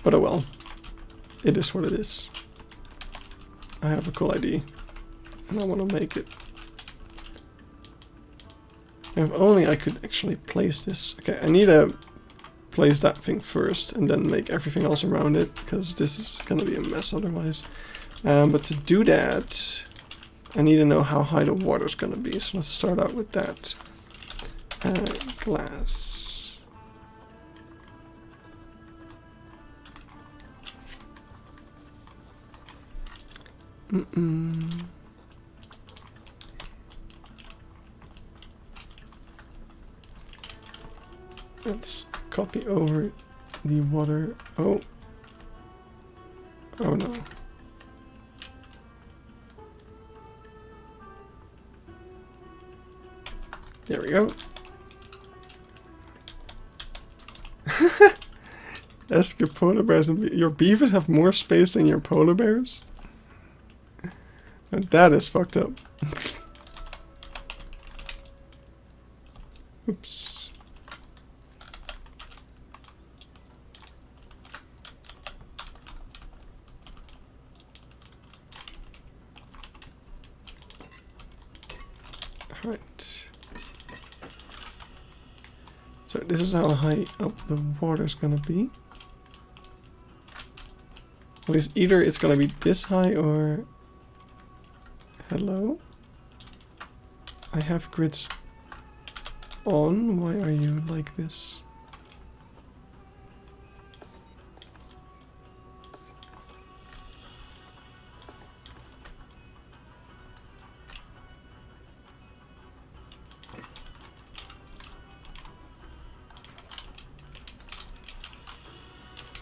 But oh well. It is what it is. I have a cool idea. And I want to make it. If only I could actually place this. Okay, I need to place that thing first and then make everything else around it, because this is gonna be a mess otherwise. But to do that, I need to know how high the water's gonna be. So let's start out with that. Glass. Let's copy over the water. Oh no. There we go. Ask your polar bears and your beavers have more space than your polar bears? And that is fucked up. Oops. Alright. So this is how high up the water's gonna be. Well, it's either it's gonna be this high or... Hello? I have grids on. Why are you like this?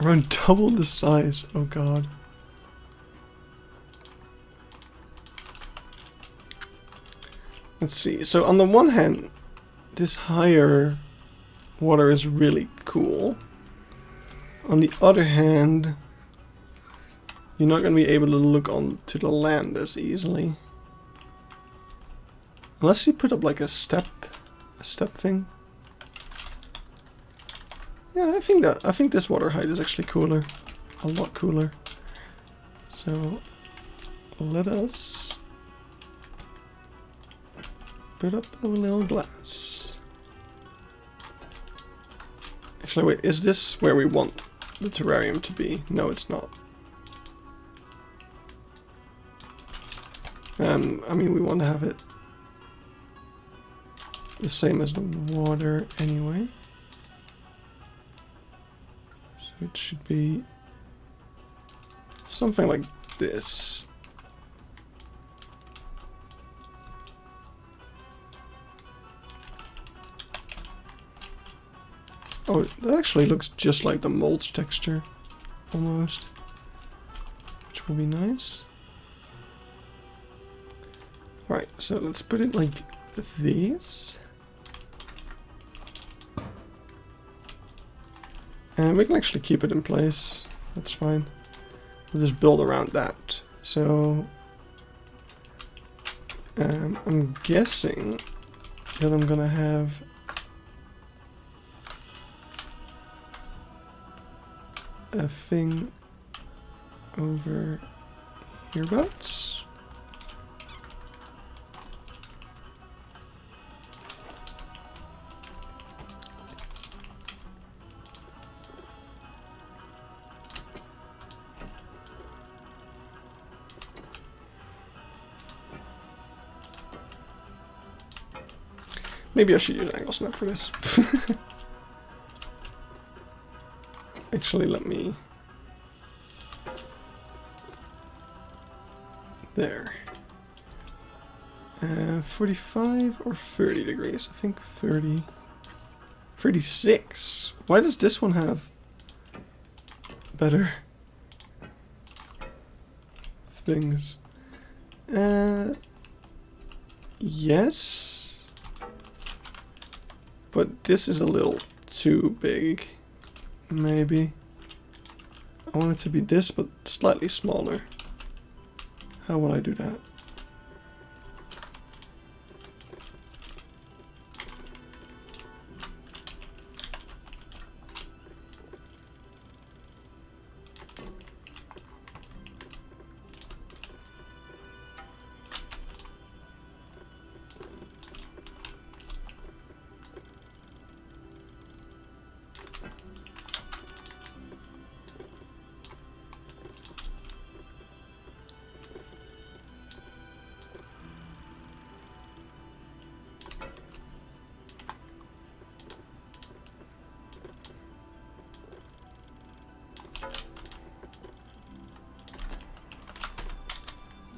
Around double the size. Oh god. Let's see. So on the one hand, this higher water is really cool. On the other hand, you're not going to be able to look onto the land as easily. Unless you put up like a step thing. Yeah, I think this water height is actually cooler. A lot cooler. So let us put up a little glass. Actually, wait, is this where we want the terrarium to be? No, it's not. I mean, we want to have it the same as the water anyway. So it should be something like this. Oh, that actually looks just like the mulch texture, almost. Which will be nice. Alright, so let's put it like this. And we can actually keep it in place. That's fine. We'll just build around that. So I'm guessing that I'm gonna have a thing over hereabouts. Maybe I should use angle snap for this. Actually, let me... There. 45 or 30 degrees? I think 30. 36. Why does this one have better things? Yes. But this is a little too big. Maybe. I want it to be this, but slightly smaller. How will I do that?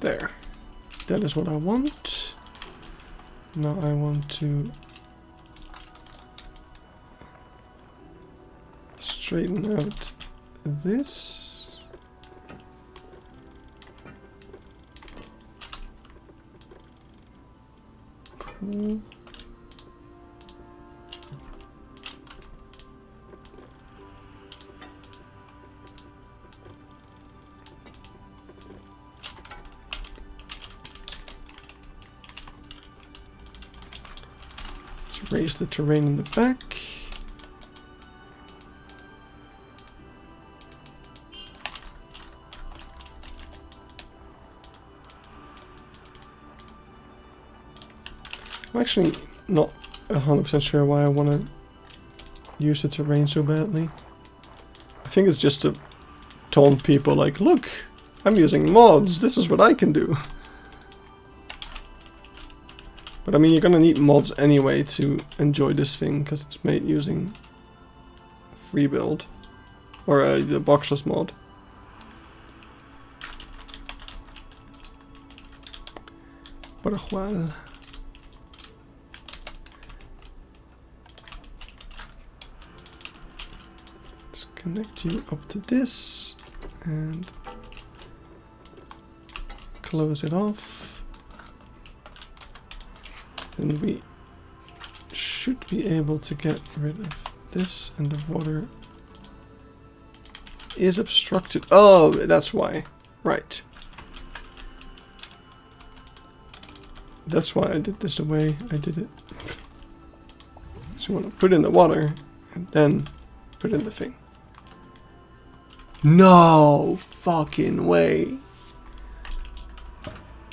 There. That is what I want. Now I want to straighten out this. Cool. Raise the terrain in the back. I'm actually not 100% sure why I want to use the terrain so badly. I think it's just to taunt people like, look, I'm using mods, this is what I can do. But I mean, you're gonna need mods anyway to enjoy this thing, because it's made using free build. Or the boxless mod. But well. Let's connect you up to this and close it off. Then we should be able to get rid of this, and the water is obstructed. Oh, that's why. Right. That's why I did this the way I did it. So you want to put in the water and then put in the thing. No fucking way.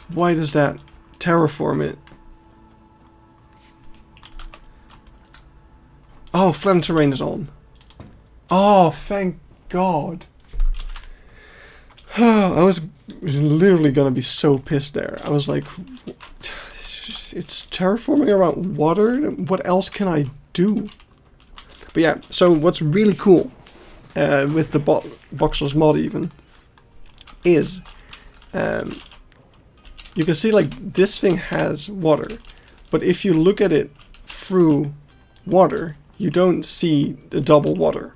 Why does that terraform it? Oh, flattened terrain is on. Oh, thank God. I was literally gonna be so pissed there. I was like, it's terraforming around water? What else can I do? But yeah, so what's really cool with the Boxless mod even is you can see like this thing has water, but if you look at it through water, you don't see the double water.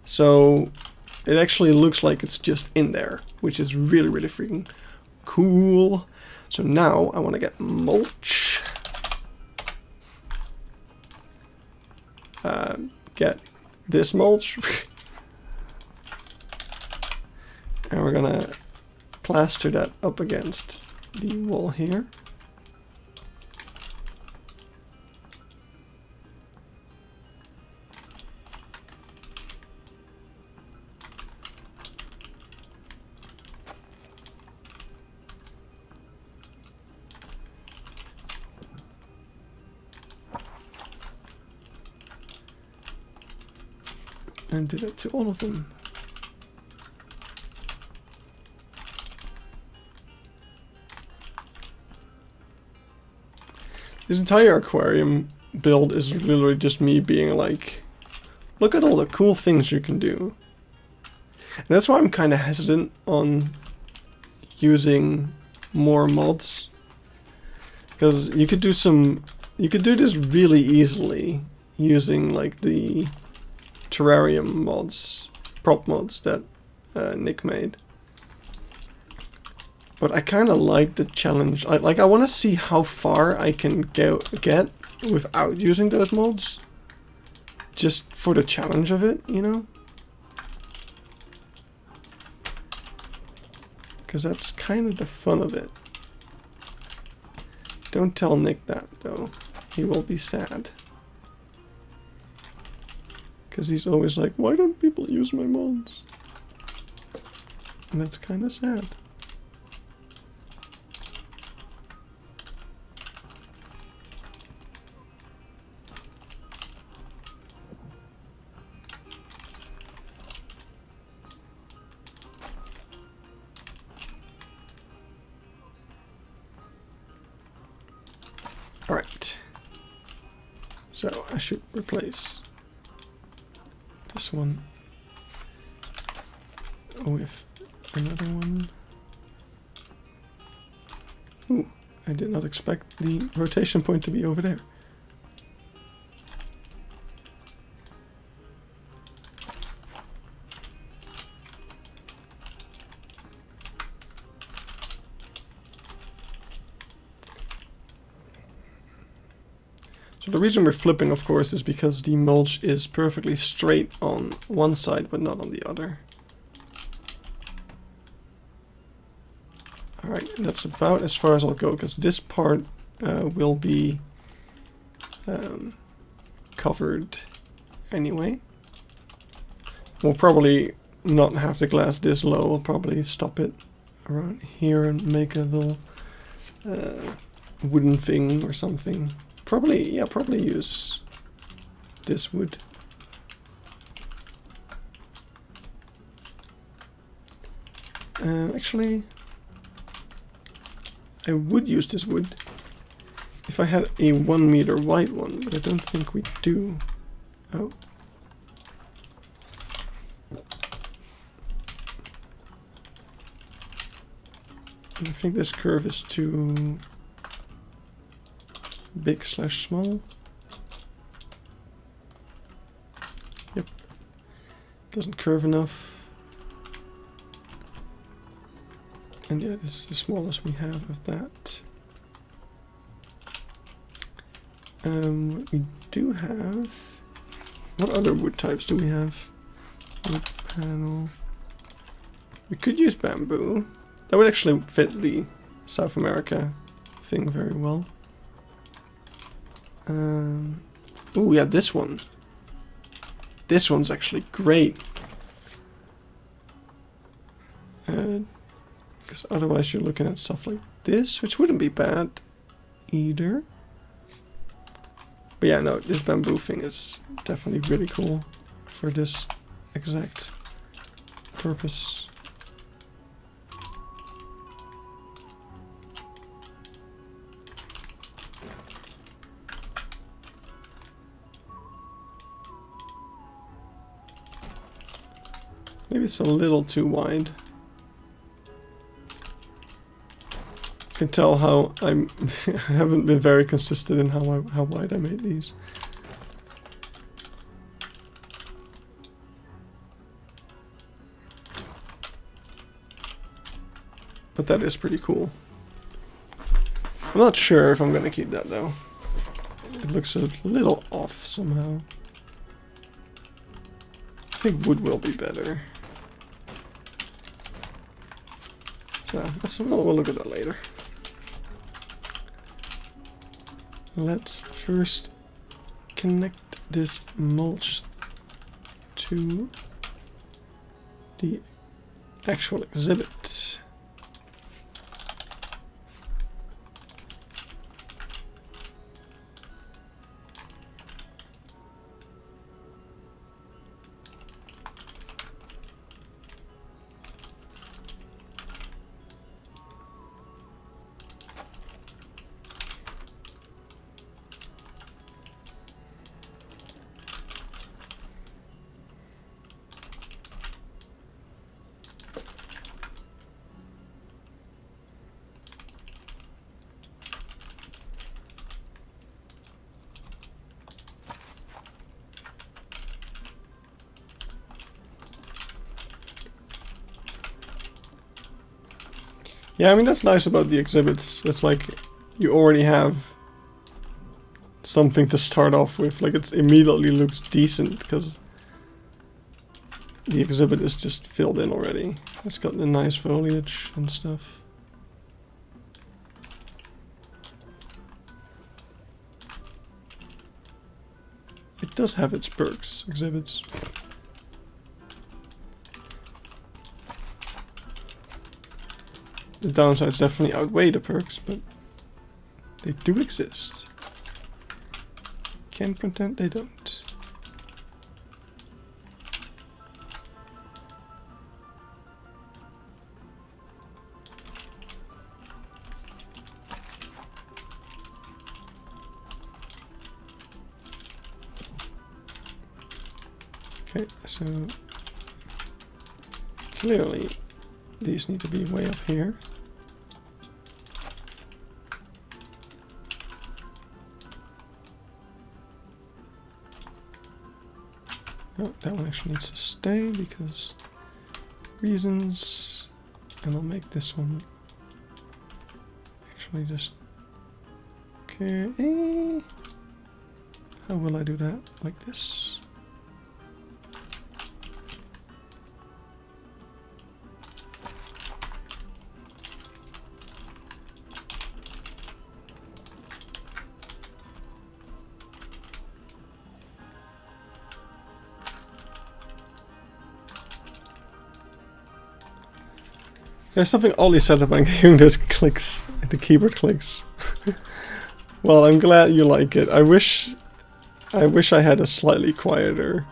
So it actually looks like it's just in there, which is really, really freaking cool. So now I want to get mulch. Get this mulch. And we're gonna plaster that up against the wall here. And did it to all of them. This entire aquarium build is literally just me being like, look at all the cool things you can do. And that's why I'm kind of hesitant on using more mods. Because you could do this really easily using like the terrarium mods, prop mods that Nick made. But I kind of like the challenge. I want to see how far I can get without using those mods. Just for the challenge of it, you know? Because that's kind of the fun of it. Don't tell Nick that, though. He will be sad. Because he's always like, why don't people use my mods? And that's kind of sad. Alright. So I should replace this one with another one. Ooh, I did not expect the rotation point to be over there. So the reason we're flipping, of course, is because the mulch is perfectly straight on one side, but not on the other. Alright, and that's about as far as I'll go, because this part will be covered anyway. We'll probably not have the glass this low, we'll probably stop it around here and make a little wooden thing or something. Probably use this wood. Actually, I would use this wood if I had a 1 meter wide one, but I don't think we do. Oh. I think this curve is too big/small. Yep. Doesn't curve enough. And yeah, this is the smallest we have of that. We do have... What other wood types do we have? Wood panel. We could use bamboo. That would actually fit the South America thing very well. Oh yeah, this one. This one's actually great. Because otherwise you're looking at stuff like this, which wouldn't be bad either. But yeah, no, this bamboo thing is definitely really cool for this exact purpose. Maybe it's a little too wide. You can tell how I haven't been very consistent in how wide I made these. But that is pretty cool. I'm not sure if I'm gonna keep that though. It looks a little off somehow. I think wood will be better. So we'll look at that later. Let's first connect this mulch to the actual exhibit. Yeah, I mean, that's nice about the exhibits. It's like you already have something to start off with. Like, it immediately looks decent because the exhibit is just filled in already. It's got the nice foliage and stuff. It does have its perks, exhibits. The downsides definitely outweigh the perks, but they do exist. Can't pretend they don't. Okay, so clearly these need to be way up here. Oh, that one actually needs to stay because reasons, and I'll make this one actually just okay. How will I do that? Like this? There's something oddly set up on hearing those clicks, the keyboard clicks. Well, I'm glad you like it. I wish I had a slightly quieter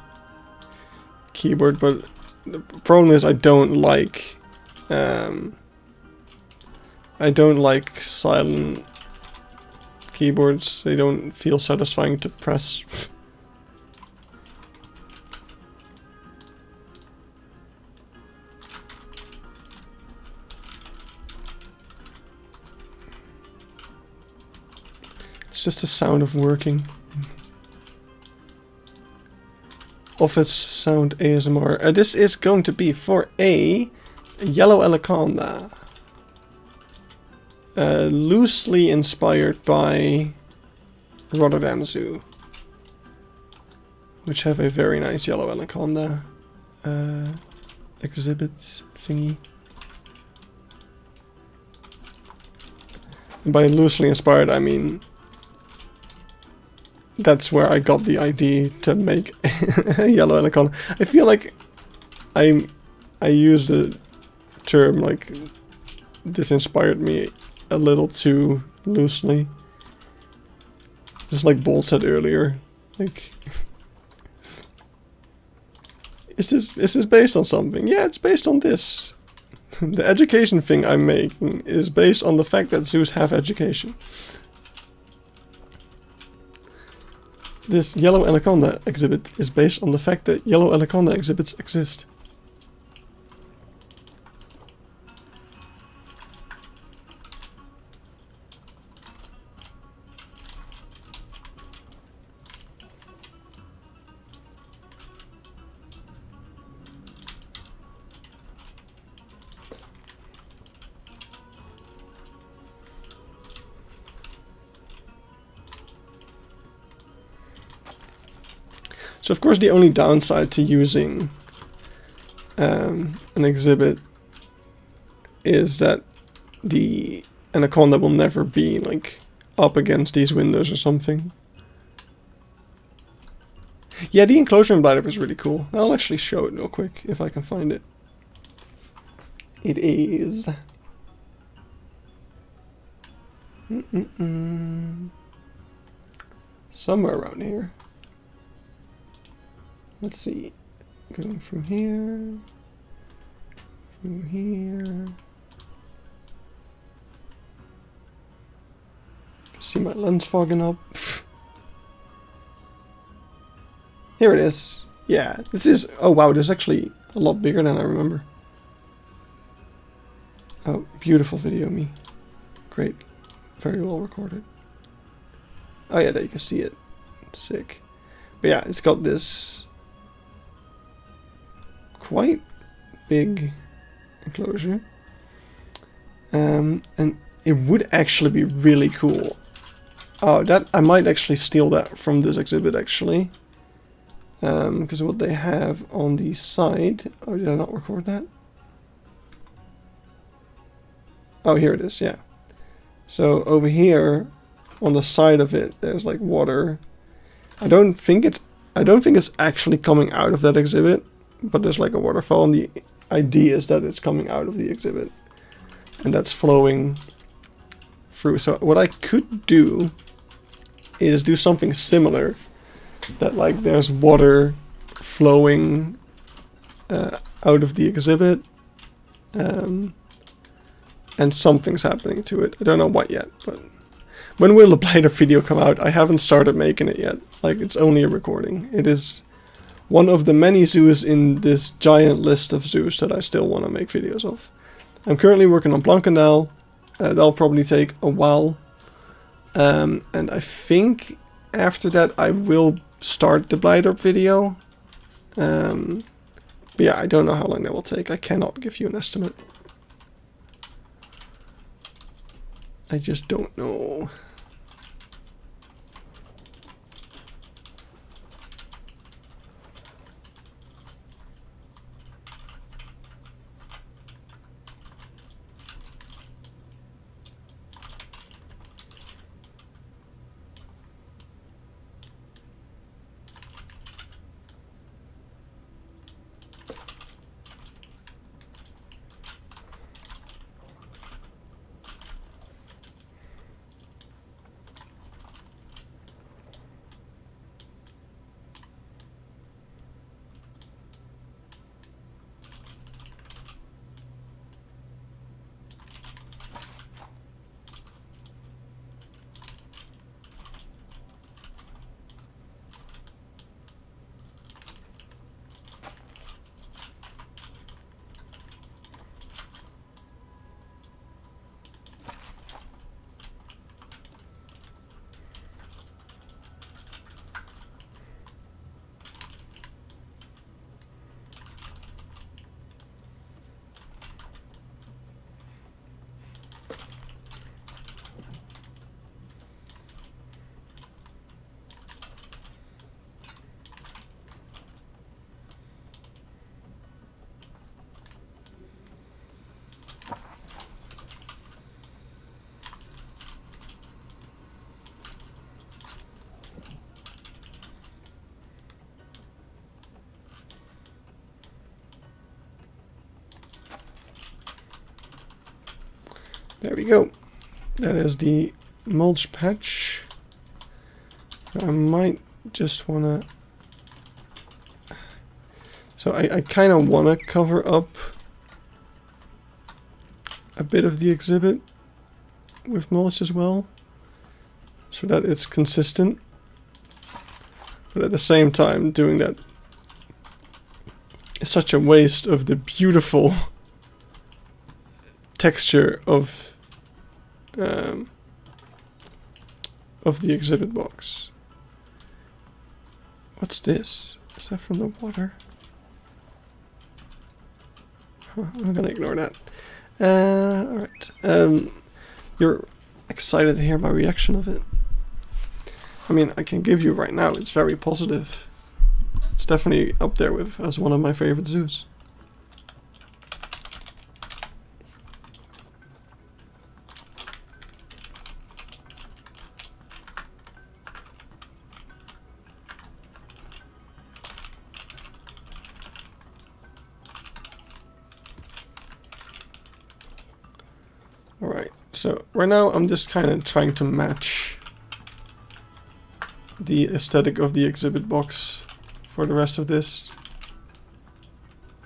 keyboard, but the problem is I don't like silent keyboards. They don't feel satisfying to press. It's just the sound of working. office sound ASMR. This is going to be for a yellow anaconda. Loosely inspired by Rotterdam Zoo, which have a very nice yellow anaconda exhibit thingy. And by loosely inspired, I mean that's where I got the idea to make a yellow anaconda. I feel like I use the term like this inspired me a little too loosely. Just like Bull said earlier, like, is this based on something? Yeah, it's based on this. The education thing I'm making is based on the fact that zoos have education. This yellow anaconda exhibit is based on the fact that yellow anaconda exhibits exist. So of course the only downside to using an exhibit is that the anaconda will never be like up against these windows or something. Yeah, the enclosure in Platypus is really cool. I'll actually show it real quick if I can find it. It is somewhere around here. Let's see, going from here, see my lens fogging up. Here it is. Yeah, this is, oh wow, this is actually a lot bigger than I remember. Oh, beautiful video, me. Great, very well recorded. Oh yeah, there you can see it, sick. But yeah, it's got this quite big enclosure, and it would actually be really cool. Oh, that I might actually steal that from this exhibit actually, because what they have on the side. Oh, did I not record that? Oh, here it is. Yeah. So over here, on the side of it, there's like water. I don't think it's actually coming out of that exhibit. But there's like a waterfall, and the idea is that it's coming out of the exhibit, and that's flowing through. So what I could do is do something similar, that like there's water flowing out of the exhibit, and something's happening to it. I don't know what yet, but when will the Blighter video come out? I haven't started making it yet. Like, it's only a recording. It is one of the many zoos in this giant list of zoos that I still want to make videos of. I'm currently working on Blankendal. That'll probably take a while. And I think after that I will start the Blighter video. But yeah, I don't know how long that will take. I cannot give you an estimate. I just don't know. There we go. That is the mulch patch. I might just wanna... So I kind of want to cover up a bit of the exhibit with mulch as well, so that it's consistent. But at the same time, doing that is such a waste of the beautiful texture of the exhibit box. What's this? Is that from the water? Huh, I'm gonna ignore that. Alright. You're excited to hear my reaction of it. I mean, I can give you right now, it's very positive. It's definitely up there with as one of my favorite zoos. Alright, so right now I'm just kind of trying to match the aesthetic of the exhibit box for the rest of this.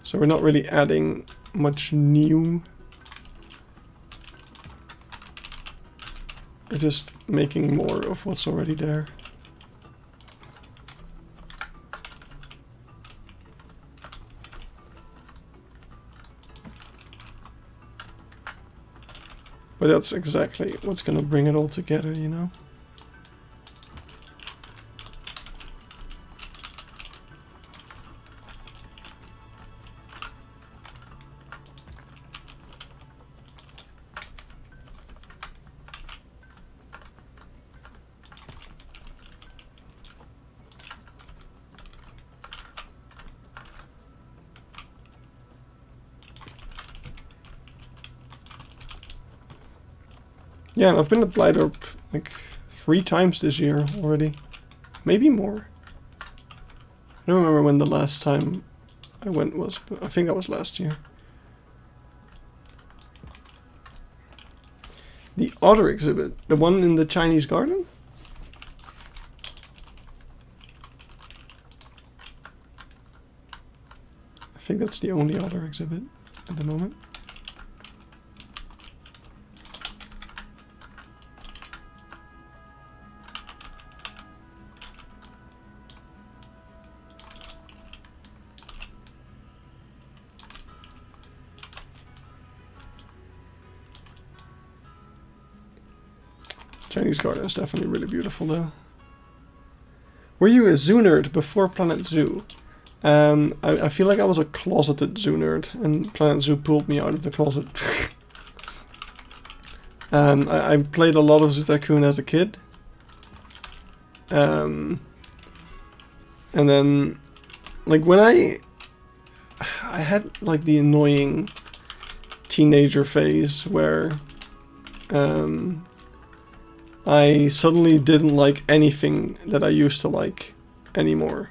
So we're not really adding much new. We're just making more of what's already there. But that's exactly what's gonna bring it all together, you know? Yeah, and I've been at Blightorp like 3 times this year already. Maybe more. I don't remember when the last time I went was, but I think that was last year. The otter exhibit, the one in the Chinese garden? I think that's the only otter exhibit at the moment. Chinese garden is definitely really beautiful though. Were you a zoo nerd before Planet Zoo? I feel like I was a closeted zoo nerd and Planet Zoo pulled me out of the closet. I played a lot of Zoo Tycoon as a kid. And then, like when I had like the annoying teenager phase where I suddenly didn't like anything that I used to like anymore.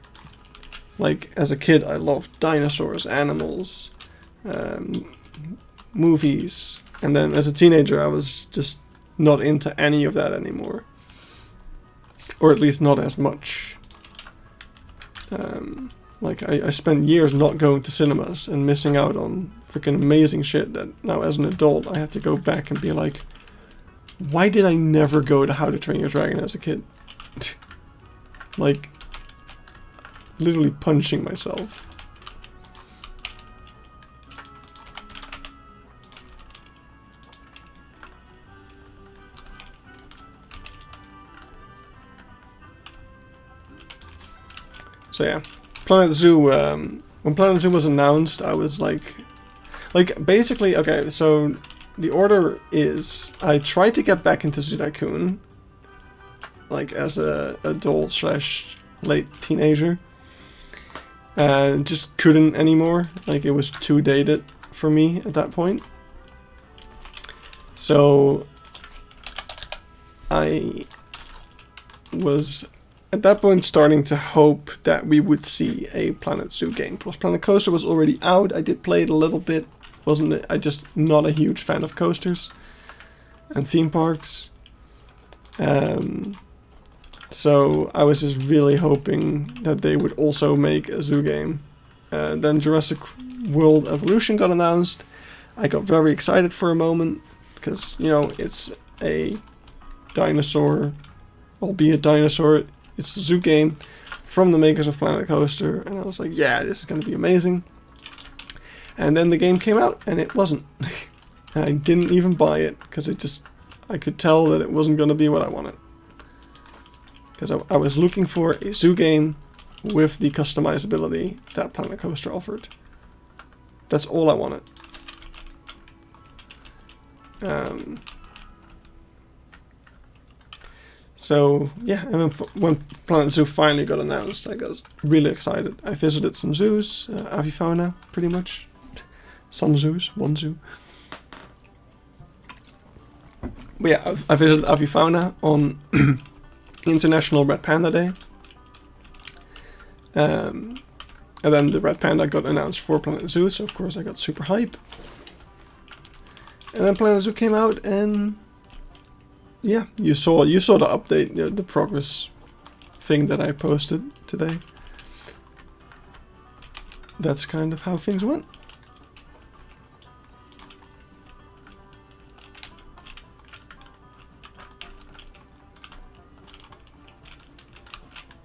Like, as a kid, I loved dinosaurs, animals, movies. And then as a teenager, I was just not into any of that anymore. Or at least not as much. Like, I spent years not going to cinemas and missing out on freaking amazing shit that now as an adult I had to go back and be like, why did I never go to How to Train Your Dragon as a kid? Like, literally punching myself. So yeah, Planet Zoo, when Planet Zoo was announced, I was like basically, okay, so the order is, I tried to get back into Zoo Tycoon, like as a adult / late teenager, and just couldn't anymore. Like, it was too dated for me at that point. So I was at that point starting to hope that we would see a Planet Zoo game. Plus Planet Coaster was already out. I did play it a little bit. I just not a huge fan of coasters. and theme parks. So I was just really hoping that they would also make a zoo game. Then Jurassic World Evolution got announced. I got very excited for a moment because, you know, it's a dinosaur, albeit dinosaur. It's a zoo game from the makers of Planet Coaster, and I was like, yeah, this is going to be amazing. And then the game came out, and it wasn't. I didn't even buy it because I could tell that it wasn't going to be what I wanted. Because I was looking for a zoo game with the customizability that Planet Coaster offered. That's all I wanted. So yeah, and then when Planet Zoo finally got announced, I got really excited. I visited some zoos, avifauna, pretty much. Some zoos, one zoo. But yeah, I visited avifauna on International Red Panda Day. And then the Red Panda got announced for Planet Zoo, so of course I got super hype. And then Planet Zoo came out, and yeah, you saw the update, the progress thing that I posted today. That's kind of how things went.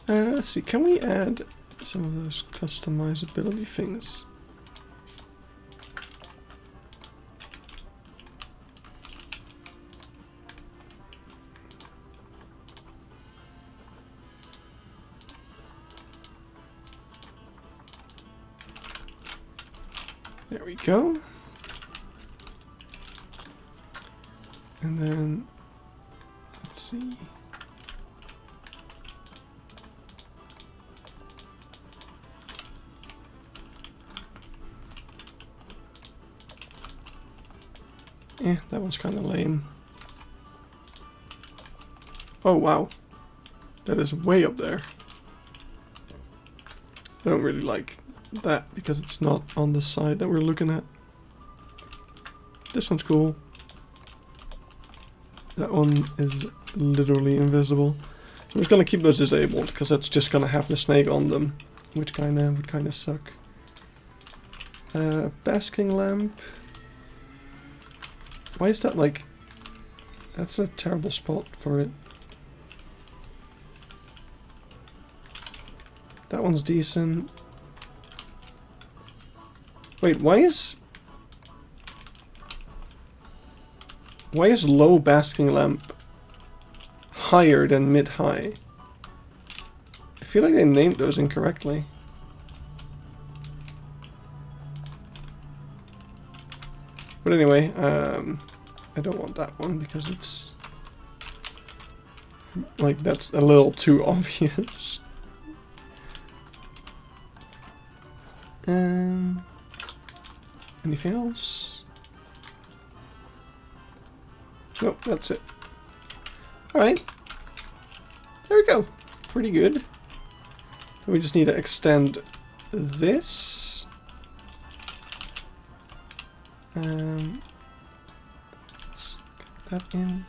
Let's see, can we add some of those customizability things? There we go. And then, let's see. Yeah, that one's kind of lame. Oh wow, that is way up there. I don't really like that because it's not on the side that we're looking at. This one's cool. That one is literally invisible. So I'm just gonna keep those disabled because that's just gonna have the snake on them, which would kind of suck. Basking lamp. Why is that like... That's a terrible spot for it. That one's decent. Wait, why is low basking lamp higher than mid-high? I feel like they named those incorrectly. But anyway, I don't want that one because it's like that's a little too obvious. Anything else? Nope, that's it. Alright. There we go. Pretty good. We just need to extend this. Let's get that in.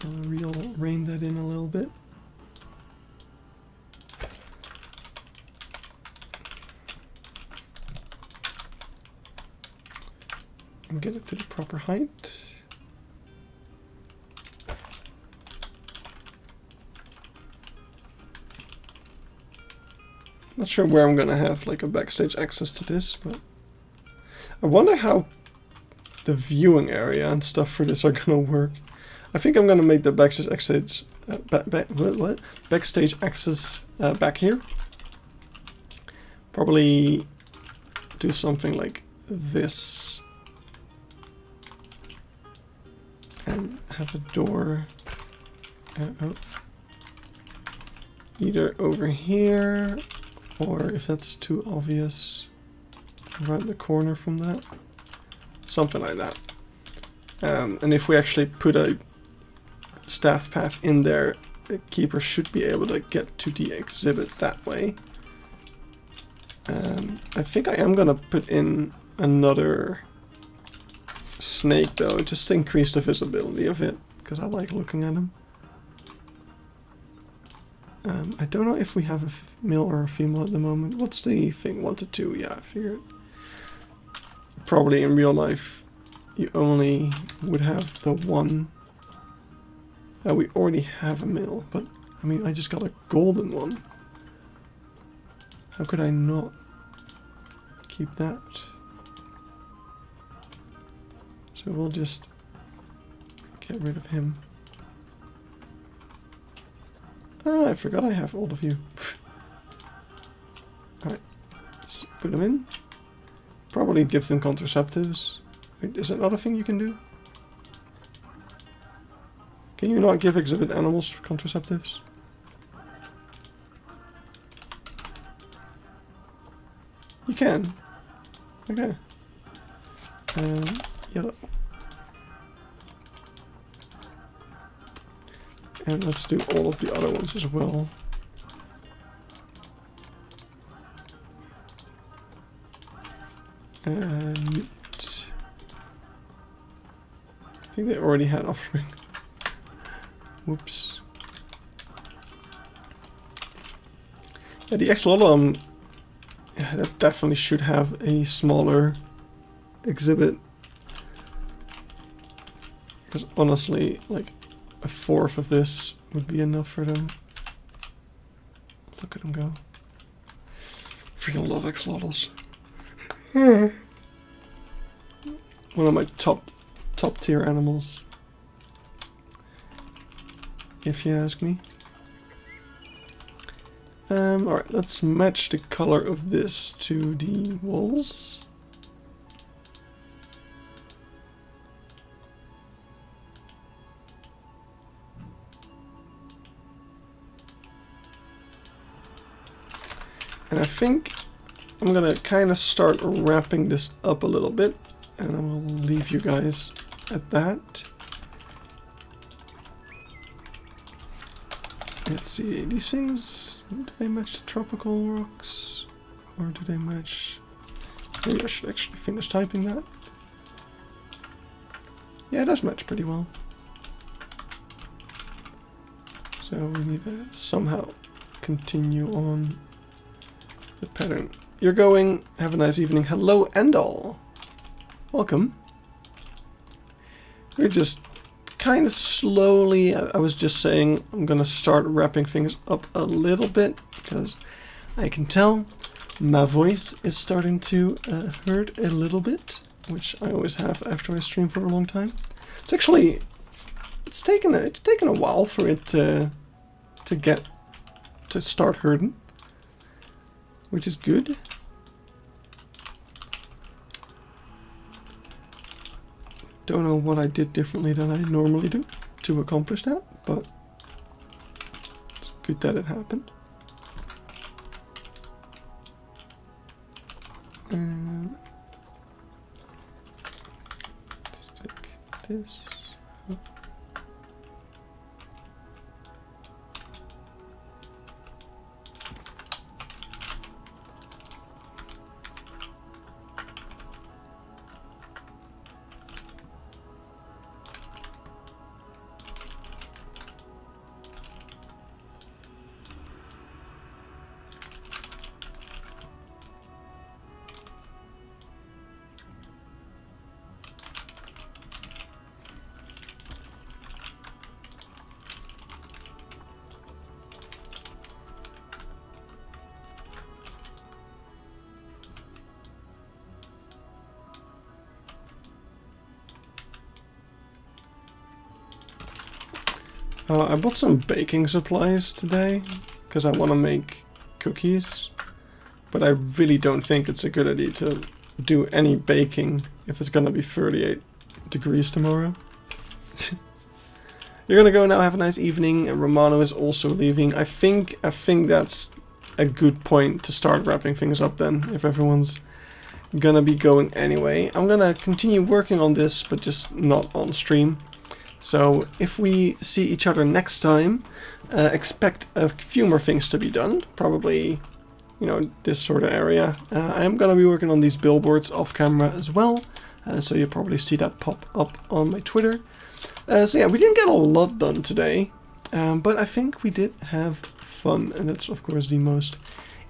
I'll rein that in a little bit. And get it to the proper height. Not sure where I'm gonna have like a backstage access to this, but I wonder how the viewing area and stuff for this are gonna work. I think I'm gonna make the backstage access backstage access back here. Probably do something like this and have a door either over here, or if that's too obvious, around the corner from that. Something like that. And if we actually put a staff path in there, the keeper should be able to get to the exhibit that way. I think I am gonna put in another snake though, just to increase the visibility of it, because I like looking at him. I don't know if we have a male or a female at the moment. What's the thing? 1 to 2? Yeah, I figured. Probably in real life, you only would have the one. We already have a male, but I mean, I just got a golden one. How could I not keep that? So we'll just get rid of him. Ah, I forgot I have all of you. Alright, let's put them in. Probably give them contraceptives. Wait, is that another thing you can do? Can you not give exhibit animals contraceptives? You can. Okay. Yellow. And let's do all of the other ones as well. And I think they already had offspring. Whoops. Yeah, the axolotl, yeah, that definitely should have a smaller exhibit. Because honestly, like, a fourth of this would be enough for them. Look at them go. Freaking love axolotls. One of my top tier animals, if you ask me. Alright, let's match the color of this to the walls. And I think I'm gonna kind of start wrapping this up a little bit, and I will leave you guys at that. Let's see, these things, do they match the tropical rocks? Or do they match... Maybe I should actually finish typing that. Yeah, it does match pretty well. So we need to somehow continue on the pattern. You're going. Have a nice evening. Hello and all. Welcome. We're just kind of slowly, I was just saying, I'm gonna start wrapping things up a little bit because I can tell my voice is starting to hurt a little bit, which I always have after I stream for a long time. It's actually, it's taken a while for it to start hurting, which is good. Don't know what I did differently than I normally do to accomplish that, but it's good that it happened. And let's take this. I bought some baking supplies today because I want to make cookies, but I really don't think it's a good idea to do any baking if it's gonna be 38 degrees tomorrow. You're gonna go now, have a nice evening, and Romano is also leaving. I think that's a good point to start wrapping things up then, if everyone's gonna be going anyway. I'm gonna continue working on this, but just not on stream. So if we see each other next time, expect a few more things to be done. Probably, you know, this sort of area. I am going to be working on these billboards off camera as well. so you'll probably see that pop up on my Twitter. So yeah, we didn't get a lot done today, but I think we did have fun, and that's of course the most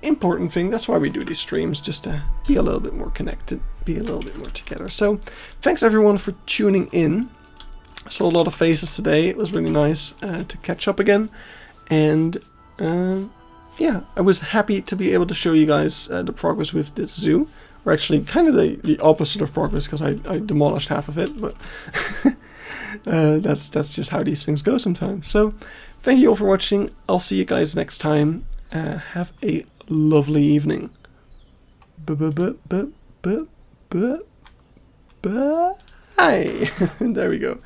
important thing. That's why we do these streams, just to be a little bit more connected, be a little bit more together. So thanks everyone for tuning in. I saw a lot of faces today. It was really nice to catch up again, and yeah, I was happy to be able to show you guys the progress with this zoo, or actually kind of the opposite of progress, because I demolished half of it, but that's just how these things go sometimes. So thank you all for watching. I'll see you guys next time. Have a lovely evening. Bye. There we go.